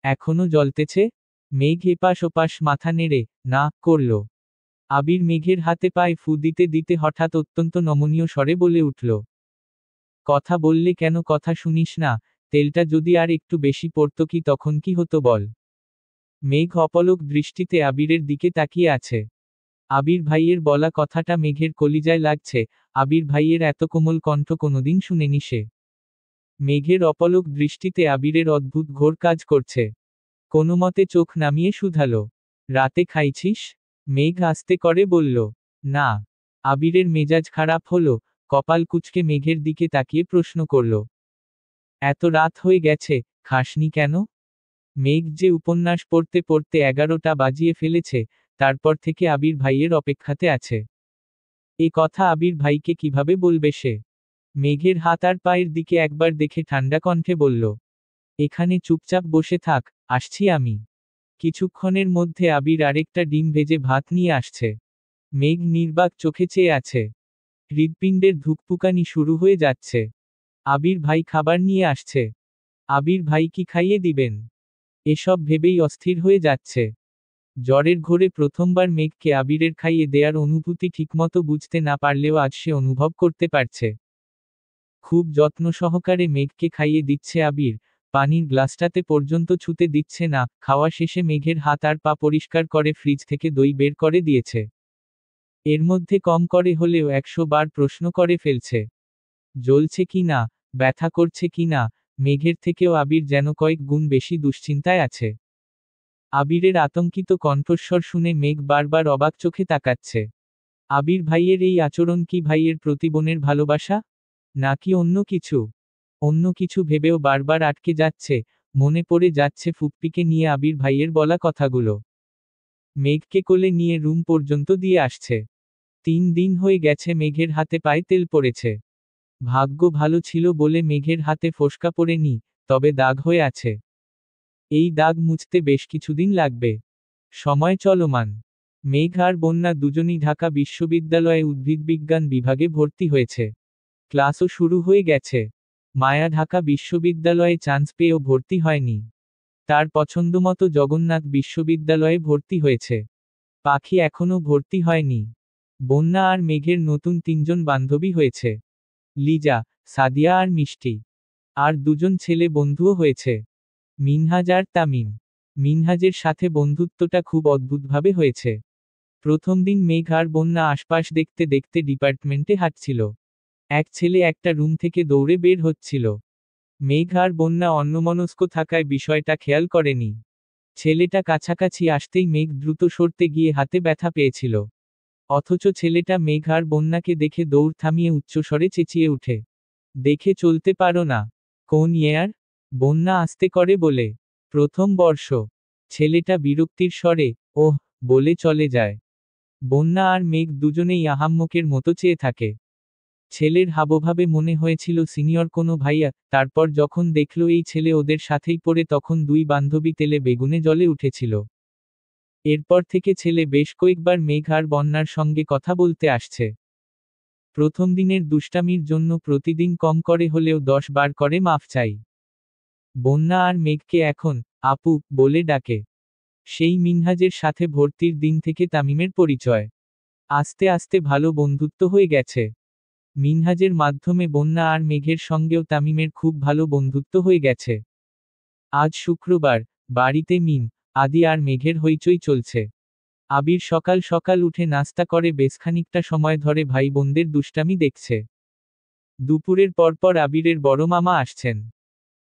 এখনো জ্বলতেছে? মেঘ এপাশ ওপাশ মাথা নেড়ে না করল। আবির মেঘের হাতে পায়ে ফু দিতে দিতে হঠাৎ অত্যন্ত নমনীয় স্বরে বলে উঠল, কথা বললে কেন, কথা শুনিস না? তেলটা যদি আর একটু বেশি পড়তো কি তখন কি হতো বল? মেঘ অপলক দৃষ্টিতে আবিরের দিকে তাকিয়ে আছে। আবির ভাইয়ের বলা কথাটা মেঘের কলিজায় লাগছে। আবির ভাইয়ের এত কোমল কণ্ঠ কোনোদিন শুনেনি সে। মেঘের অপলক দৃষ্টিতে আবিরের অদ্ভুত ঘোর কাজ করছে। কোনোমতে চোখ নামিয়ে শুধালো, রাতে খাইছিস? মেঘ আস্তে করে বলল, না। আবিরের মেজাজ খারাপ হলো, কপাল কুঁচকে মেঘের দিকে তাকিয়ে প্রশ্ন করল, এত রাত হয়ে গেছে, খাসনি কেন? মেঘ যে উপন্যাস পড়তে পড়তে 11টা বাজিয়ে ফেলেছে, তারপর থেকে আবির ভাইয়ের অপেক্ষাতে আছে। এ কথা আবির ভাইকে কিভাবে বলবে সে? মেঘের হাত আর পায়ের দিকে একবার দেখে ঠান্ডা কণ্ঠে বলল, এখানে চুপচাপ বসে থাক, আসছি আমি। কিছুক্ষণের মধ্যে আবির আরেকটা ডিম ভেজে ভাত নিয়ে আসছে। মেঘ নির্বাক চোখে চেয়ে আছে। হৃৎপিণ্ডের ধুকপুকানি শুরু হয়ে যাচ্ছে। আবির ভাই খাবার নিয়ে আসছে। আবির ভাই কি খাইয়ে দিবেন? এসব ভেবেই অস্থির হয়ে যাচ্ছে। জ্বরের ঘোরে প্রথমবার মেঘকে আবিরের খাইয়ে দেয়ার অনুভূতি ঠিকমতো বুঝতে না পারলেও আজ সে অনুভব করতে পারছে। খুব যত্ন সহকারে মেঘকে খাইয়ে দিচ্ছে আবির, পানির গ্লাসটাতে পর্যন্ত ছুতে দিচ্ছে না। খাওয়া শেষে মেঘের হাত আর পা পরিষ্কার করে ফ্রিজ থেকে দই বের করে দিয়েছে। এর মধ্যে কম করে হলেও 100 বার প্রশ্ন করে ফেলছে, জ্বলছে কি না, ব্যথা করছে কি না। মেঘের থেকেও আবির যেন কয়েক গুণ বেশি দুশ্চিন্তায় আছে। আবিরের আতঙ্কিত কণ্ঠস্বর শুনে মেঘ বারবার অবাক চোখে তাকাচ্ছে। আবির ভাইয়ের এই আচরণ কি ভাইয়ের প্রতি বোনের ভালোবাসা? নাকি অন্য কিছু? অন্য কিছু ভেবেও বারবার আটকে যাচ্ছে, মনে পড়ে যাচ্ছে ফুপ্পিকে নিয়ে আবির ভাইয়ের বলা কথাগুলো। মেঘকে কোলে নিয়ে রুম পর্যন্ত দিয়ে আসছে। 3 দিন হয়ে গেছে মেঘের হাতে পায়ে তেল পড়েছে। ভাগ্য ভালো ছিল বলে মেঘের হাতে ফোস্কা পড়েনি, তবে দাগ হয়ে আছে। এই দাগ মুছতে বেশ কিছুদিন লাগবে। সময় চলমান। মেঘ আর বন্যা দুজনই ঢাকা বিশ্ববিদ্যালয়ে উদ্ভিদবিজ্ঞান বিভাগে ভর্তি হয়েছে। ক্লাসও শুরু হয়ে গেছে। মায়া ঢাকা বিশ্ববিদ্যালয়ে চান্স পেয়েও ভর্তি হয়নি। তার পছন্দমতো জগন্নাথ বিশ্ববিদ্যালয়ে ভর্তি হয়েছে। পাখি এখনও ভর্তি হয়নি। বন্যা আর মেঘের নতুন 3জন বান্ধবী হয়েছে। লিজা, সাদিয়া আর মিষ্টি। আর 2জন ছেলে বন্ধুও হয়েছে। মিনহাজ আর তামিম। মিনহাজের সাথে বন্ধুত্বটা খুব অদ্ভুতভাবে হয়েছে। প্রথম দিন মেঘ আর বন্যা আশপাশ দেখতে দেখতে ডিপার্টমেন্টে হাঁটছিল। এক ছেলে একটা রুম থেকে দৌড়ে বের হচ্ছিল। মেঘ আর বন্যা অন্যমনস্ক থাকায় বিষয়টা খেয়াল করেনি। ছেলেটা কাছাকাছি আসতেই মেঘ দ্রুত সরতে গিয়ে হাতে ব্যথা পেয়েছিল। অথচ ছেলেটা মেঘ আর বন্যাকে দেখে দৌড় থামিয়ে উচ্চস্বরে চেঁচিয়ে উঠে, দেখে চলতে পারো না? কোন ইয়ার? বন্যা আস্তে করে বলে, প্রথম বর্ষ। ছেলেটা বিরক্তির স্বরে, ওহ, বলে চলে যায়। বন্যা আর মেঘ দুজনেই আহাম্মকের মতো চেয়ে থাকে। ছেলের হাবভাবে মনে হয়েছিল সিনিয়র কোনো ভাইয়া, তারপর যখন দেখল এই ছেলে ওদের সাথেই পড়ে তখন 2 বান্ধবী তেলে বেগুনে জ্বলে উঠেছিল। এরপর থেকে ছেলে বেশ কয়েকবার মেঘ আর বন্যার সঙ্গে কথা বলতে আসছে। প্রথম দিনের দুষ্টামির জন্য প্রতিদিন কম করে হলেও 10 বার করে মাফ চাই। বন্যা আর মেঘকে এখন আপু বলে ডাকে। সেই মিনহাজের সাথে ভর্তির দিন থেকে তামিমের পরিচয়। আস্তে আস্তে ভালো বন্ধুত্ব হয়ে গেছে। মিনহাজের মাধ্যমে বন্যা আর মেঘের সঙ্গেও তামিমের খুব ভালো বন্ধুত্ব হয়ে গেছে। আজ শুক্রবার, বাড়িতে মিম, আদি আর মেঘের হইচই চলছে। আবির সকাল সকাল উঠে নাস্তা করে বেশ খানিকটা সময় ধরে ভাই বোনদের দুষ্টামি দেখছে। দুপুরের পরপর আবিরের বড় মামা আসছেন।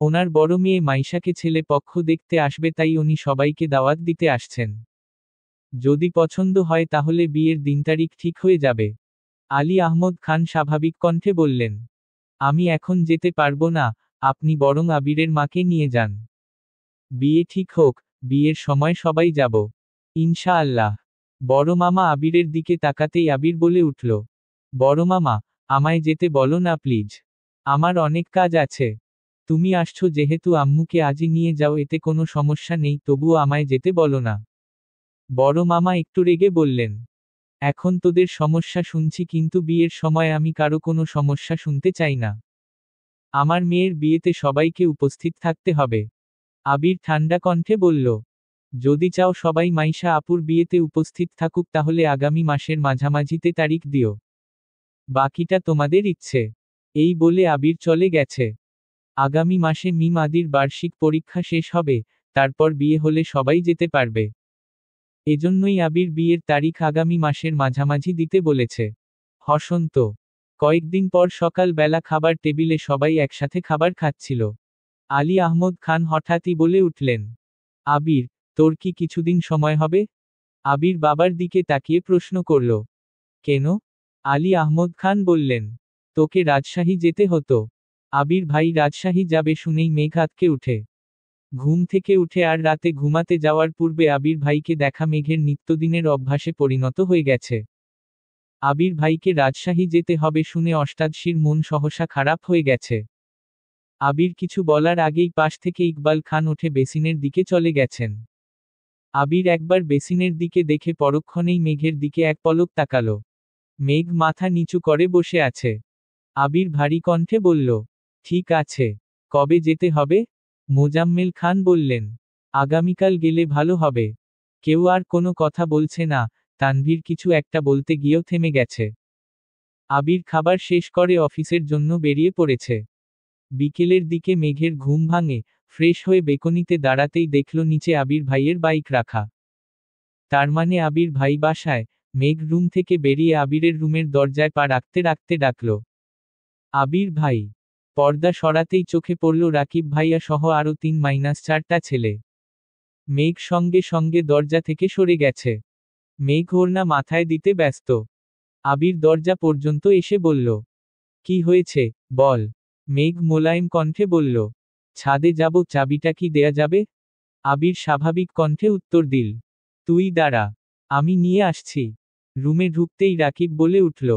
ওনার বড় মেয়ে মাইশাকে ছেলে পক্ষ দেখতে আসবে, তাই উনি সবাইকে দাওয়াত দিতে আসছেন। যদি পছন্দ হয় তাহলে বিয়ের দিন তারিখ ঠিক হয়ে যাবে। আলী আহমদ খান স্বাভাবিক কণ্ঠে বললেন, আমি এখন যেতে পারবো না, আপনি বরং আবিরের মাকে নিয়ে যান। বিয়ে ঠিক হোক, বিয়ের সময় সবাই যাব। ইনশাআল্লাহ। বড় মামা আবিরের দিকে তাকাতেই আবির বলে উঠল, বড় মামা, আমায় যেতে বলো না প্লিজ। আমার অনেক কাজ আছে। তুমি আসছো যেহেতু আম্মুকে আজই নিয়ে যাও, এতে কোনো সমস্যা নেই, তবুও আমায় যেতে বলো না। বড় মামা একটু রেগে বললেন, এখন তোদের সমস্যা শুনছি, কিন্তু বিয়ের সময় আমি কারো কোনো সমস্যা শুনতে চাই না। আমার মেয়ের বিয়েতে সবাইকে উপস্থিত থাকতে হবে। আবির ঠান্ডা কণ্ঠে বলল, যদি চাও সবাই মাইশা আপুর বিয়েতে উপস্থিত থাকুক তাহলে আগামী মাসের মাঝামাঝিতে তারিখ দিও। বাকিটা তোমাদের ইচ্ছে। এই বলে আবির চলে গেছে। আগামী মাসে মিম আদির বার্ষিক পরীক্ষা শেষ হবে, তারপর বিয়ে হলে সবাই যেতে পারবে। এজন্যই আবির বিয়ের তারিখ আগামী মাসের মাঝামাঝি দিতে বলেছে। হসন্ত। কয়েকদিন পর সকাল বেলা খাবার টেবিলে সবাই একসাথে খাবার খাচ্ছিল। আলী আহমদ খান হঠাৎই বলে উঠলেন, আবির, তোর কি কিছুদিন সময় হবে? আবির বাবার দিকে তাকিয়ে প্রশ্ন করল, কেন? আলী আহমদ খান বললেন, তোকে রাজশাহী যেতে হতো। আবির ভাই রাজশাহী যাবে শুনেই মেঘ আঁতকে উঠে। ঘুম থেকে উঠে আর রাতে ঘুমাতে যাওয়ার পূর্বে আবির ভাইকে দেখা মেঘের নিত্যদিনের অভ্যাসে পরিণত হয়ে গেছে। আবির ভাইকে রাজশাহী যেতে হবে শুনে অষ্টাদশীর মন সহসা খারাপ হয়ে গেছে। আবির কিছু বলার আগেই পাশ থেকে ইকবাল খান উঠে বেসিনের দিকে চলে গেছেন। আবির একবার বেসিনের দিকে দেখে পরক্ষণেই মেঘের দিকে এক পলক তাকালো। মেঘ মাথা নিচু করে বসে আছে। আবির ভারী কণ্ঠে বলল, ঠিক আছে। কবে যেতে হবে? মোজাম্মেল খান বললেন, আগামীকাল গেলে ভালো হবে। কেউ আর কোনো কথা বলছে না, তানভীর কিছু একটা বলতে গিয়েও থেমে গেছে। আবির খাবার শেষ করে অফিসের জন্য বেরিয়ে পড়েছে। বিকেলের দিকে মেঘের ঘুম ভাঙে, ফ্রেশ হয়ে বেকনিতে দাঁড়াতেই দেখল নিচে আবির ভাইয়ের বাইক রাখা। তার মানে আবির ভাই বাসায়। মেঘ রুম থেকে বেরিয়ে আবিরের রুমের দরজায় পা রাখতে রাখতে ডাকল, আবির ভাই। পর্দা সরাতেই চোখে পড়ল রাকিব ভাইয়া সহ আরো 3-4টা ছেলে। মেঘ সঙ্গে সঙ্গে দরজা থেকে সরে গেছে। মেঘ ওড়না মাথায় দিতে ব্যস্ত। আবির দরজা পর্যন্ত এসে বলল, কি হয়েছে, বল। মেঘ মোলায়েম কণ্ঠে বলল। ছাদে যাব, চাবিটা কি দেয়া যাবে? আবির স্বাভাবিক কণ্ঠে উত্তর দিল। তুই দাঁড়া, আমি নিয়ে আসছি। রুমে ঢুকতেই রাকিব বলে উঠল।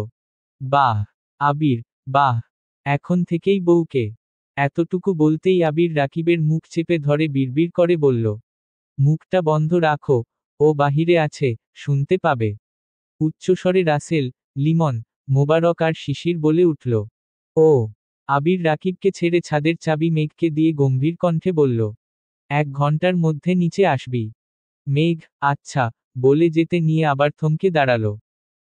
বাহ! আবির, বাহ! এখন থেকেই বউকে। এতটুকু বলতেই আবির রাকিবের মুখ চেপে ধরে বিড়বিড় করে বলল। মুখটা বন্ধ রাখো, ও বাহিরে আছে, শুনতে পাবে। উচ্চস্বরে রাসেল, লিমন, মোবারক আর শিশির বলে উঠল। ও! আবির রাকিবকে ছেড়ে ছাদের চাবি মেঘকে দিয়ে গম্ভীর কণ্ঠে বলল। 1 ঘন্টার মধ্যে নিচে আসবি। মেঘ, আচ্ছা, বলে যেতে নিয়ে আবার থমকে দাঁড়ালো।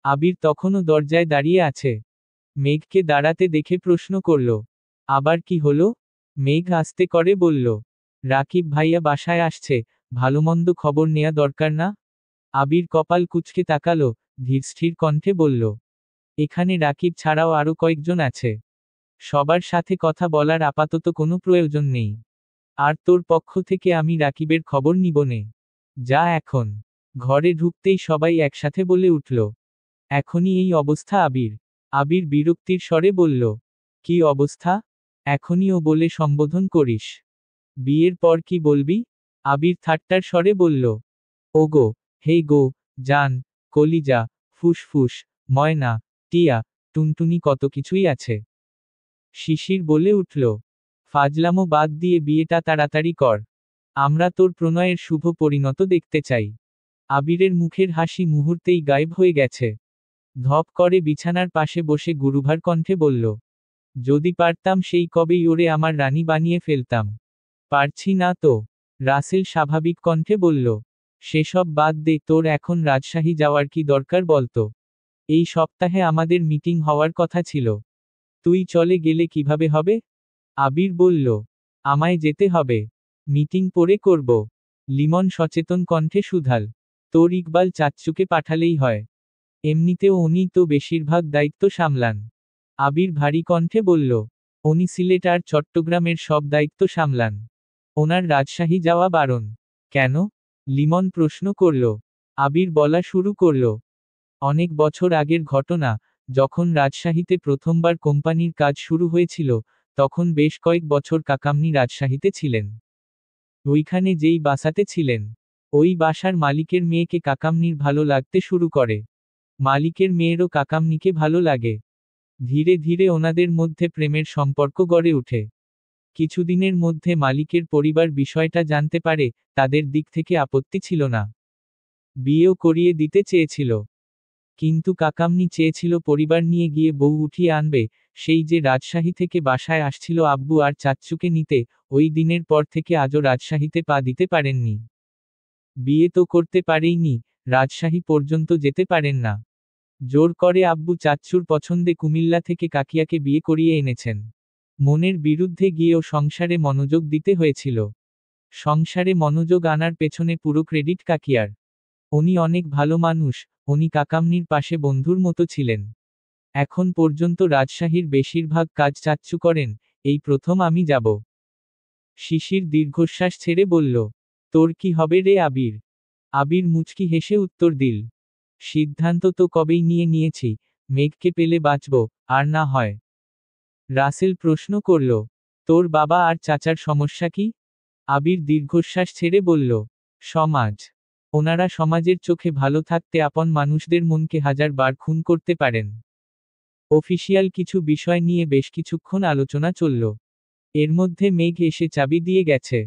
আবির তখনও দরজায় দাঁড়িয়ে আছে। মেঘকে দাঁড়াতে দেখে প্রশ্ন করল। আবার কি হলো? মেঘ আস্তে করে বলল। রাকিব ভাইয়া বাসায় আসছে, ভালোমন্দ খবর নেয়া দরকার না? আবির কপাল কুঁচকে তাকালো, ধীরস্থির কণ্ঠে বলল। এখানে রাকিব ছাড়াও আরো কয়েকজন আছে। সবার সাথে কথা বলার আপাতত কোনো প্রয়োজন নেই। আর তোর পক্ষ থেকে আমি রাকিবের খবর নিবনে। যা এখন। ঘরে ঢুকতেই সবাই একসাথে বলে উঠল। এখনই এই অবস্থা আবির। আবির বিরক্তির স্বরে বলল। কি অবস্থা? এখনইও বলে সম্বোধন করিস? বিয়ের পর কি বলবি? আবির ঠাট্টার স্বরে বলল। ওগো, হে গো, জান, কলিজা, ফুসফুস, ময়না, টিয়া, টুনটুনি কত কিছুই আছে। শিশির বলে উঠল। ফাজলামো বাদ দিয়ে বিয়েটা তাড়াতাড়ি কর। আমরা তোর প্রণয়ের শুভ পরিণত দেখতে চাই। আবিরের মুখের হাসি মুহূর্তেই গায়েব হয়ে গেছে। ধপ করে বিছানার পাশে বসে গুরুভার কণ্ঠে বলল। যদি পারতাম সেই কবেই ওরে আমার রানী বানিয়ে ফেলতাম। পারছি না তো। রাসেল স্বাভাবিক কণ্ঠে বলল। সেসব বাদ দে, তোর এখন রাজশাহী যাওয়ার কি দরকার বলতো? এই সপ্তাহে আমাদের মিটিং হওয়ার কথা ছিল। তুই চলে গেলে কিভাবে হবে? আবির বলল। আমায় যেতে হবে। মিটিং পরে করব। লিমন সচেতন কণ্ঠে শুধাল। তোর ইকবাল চাচ্চুকে পাঠালেই হয়। এমনিতেও উনি তো বেশিরভাগ দায়িত্ব সামলান। আবির ভারী কণ্ঠে বলল। উনি সিলেট আর চট্টগ্রামের সব দায়িত্ব সামলান। ওনার রাজশাহী যাওয়া বারণ। কেন? লিমন প্রশ্ন করল। আবির বলা শুরু করল। অনেক বছর আগের ঘটনা, যখন রাজশাহীতে প্রথমবার কোম্পানির কাজ শুরু হয়েছিল, তখন বেশ কয়েক বছর কাকামনি রাজশাহীতে ছিলেন। ওইখানে যেই বাসাতে ছিলেন, ওই বাসার মালিকের মেয়েকে কাকামনির ভালো লাগতে শুরু করে। মালিকের মেয়েরও কাকামনিকে ভালো লাগে। ধীরে ধীরে ওনাদের মধ্যে প্রেমের সম্পর্ক গড়ে ওঠে। কিছুদিনের মধ্যে মালিকের পরিবার বিষয়টা জানতে পারে, তাদের দিক থেকে আপত্তি ছিল না। বিয়েও করিয়ে দিতে চেয়েছিল। কিন্তু কাকামনি চেয়েছিল পরিবার নিয়ে গিয়ে বউ উঠিয়ে আনবে। সেই যে রাজশাহী থেকে বাসায় আসছিল আব্বু আর চাচ্চুকে নিতে, ওই দিনের পর থেকে আজও রাজশাহীতে পা দিতে পারেননি। বিয়ে তো করতে পারেইনি, রাজশাহী পর্যন্ত যেতে পারেন না। জোর করে আব্বু চাচ্চুর পছন্দে কুমিল্লা থেকে কাকিয়াকে বিয়ে করিয়ে এনেছেন। মনের বিরুদ্ধে গিয়েও সংসারে মনোযোগ দিতে হয়েছিল। সংসারে মনোযোগ আনার পেছনে পুরো ক্রেডিট কাকিয়ার। উনি অনেক ভালো মানুষ, উনি কাকামনির পাশে বন্ধুর মতো ছিলেন। এখন পর্যন্ত রাজশাহীর বেশিরভাগ কাজ চাচ্চু করেন, এই প্রথম আমি যাব। শিশির দীর্ঘশ্বাস ছেড়ে বলল। তোর কি হবে রে আবির? আবির মুচকি হেসে উত্তর দিল। সিদ্ধান্ত তো কবেই নিয়ে নিয়েছি, মেঘকে পেলে বাঁচব, আর না হয়। রাসেল প্রশ্ন করল। তোর বাবা আর চাচার সমস্যা কি? আবির দীর্ঘশ্বাস ছেড়ে বলল। সমাজ। ওনারা সমাজের চোখে ভালো থাকতে আপন মানুষদের মনকে 1000 বার খুন করতে পারেন। অফিসিয়াল কিছু বিষয় নিয়ে বেশ কিছুক্ষণ আলোচনা চলল। এর মধ্যে মেঘ এসে চাবি দিয়ে গেছে।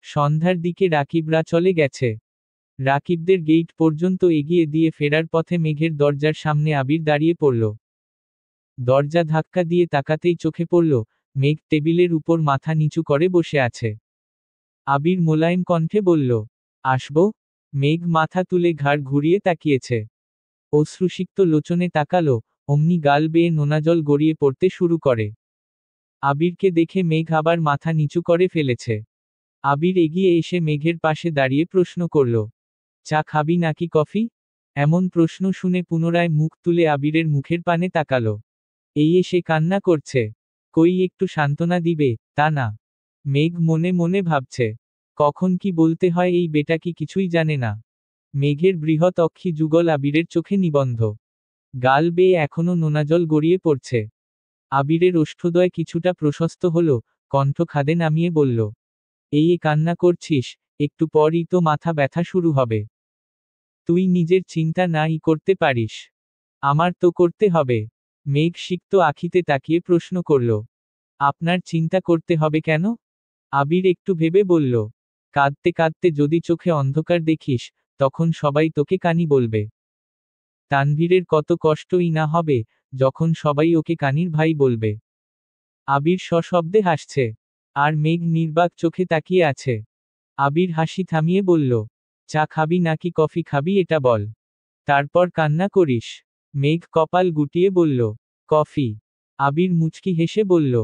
সন্ধ্যার দিকে রাকিবরা চলে গেছে। রাকিবদের গেইট পর্যন্ত এগিয়ে দিয়ে ফেরার পথে মেঘের দরজার সামনে আবির দাঁড়িয়ে পড়ল। দরজা ধাক্কা দিয়ে তাকাতেই চোখে পড়ল, মেঘ টেবিলের উপর মাথা নিচু করে বসে আছে। আবির মোলায়েম কণ্ঠে বলল। আসবো? মেঘ মাথা তুলে ঘাড় ঘুরিয়ে তাকিয়েছে। অশ্রুসিক্ত লোচনে তাকালো, অমনি গাল বেয়ে নোনাজল গড়িয়ে পড়তে শুরু করে। আবিরকে দেখে মেঘ আবার মাথা নিচু করে ফেলেছে। আবির এগিয়ে এসে মেঘের পাশে দাঁড়িয়ে প্রশ্ন করল। চা খাবি নাকি কফি? এমন প্রশ্ন শুনে পুনরায় মুখ তুলে আবিরের মুখের পানে তাকালো। এই এসে কান্না করছে। কই একটু সান্ত্বনা দিবে, তা না। মেঘ মনে মনে ভাবছে, কখন কি বলতে হয় এই বেটা কি কিছুই জানে না। মেঘের বৃহৎ অক্ষি যুগল আবিরের চোখে নিবন্ধ। গাল বেয়ে এখনো নোনাজল গড়িয়ে পড়ছে। আবিরের ওষ্ঠদ্বয় কিছুটা প্রশস্ত হল, কণ্ঠ খাদে নামিয়ে বলল, এই কান্না করছিস, একটু পরই তো মাথা ব্যথা শুরু হবে। তুই নিজের চিন্তা নাই করতে পারিস, আমার তো করতে হবে। মেঘ সিক্ত আখিতে তাকিয়ে প্রশ্ন করল, আপনার চিন্তা করতে হবে কেন? আবির একটু ভেবে বলল, কাঁদতে কাঁদতে যদি চোখে অন্ধকার দেখিস, তখন সবাই তোকে কানি বলবে। তানভীরের কত কষ্টই না হবে, যখন সবাই ওকে কানির ভাই বলবে। আবির সশব্দে হাসছে, আর মেঘ নির্বাক চোখে তাকিয়ে আছে। আবির হাসি থামিয়ে বলল, চা খাবি নাকি কফি খাবি এটা বল, তারপর কান্না করিস। মেঘ কপাল গুটিয়ে বলল, কফি। আবির মুচকি হেসে বলল,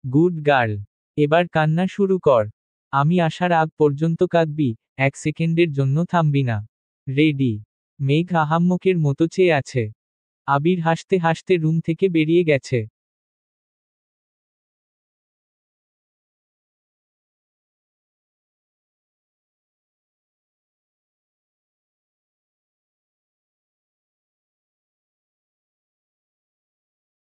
গুড গার্ল, এবার কান্না শুরু কর। আমি আসার আগ পর্যন্ত কাঁদবি, 1 সেকেন্ডের জন্য থামবি না। রেডি? মেঘ আহাম্মকের মতো চেয়ে আছে। আবির হাসতে হাসতে রুম থেকে বেরিয়ে গেছে।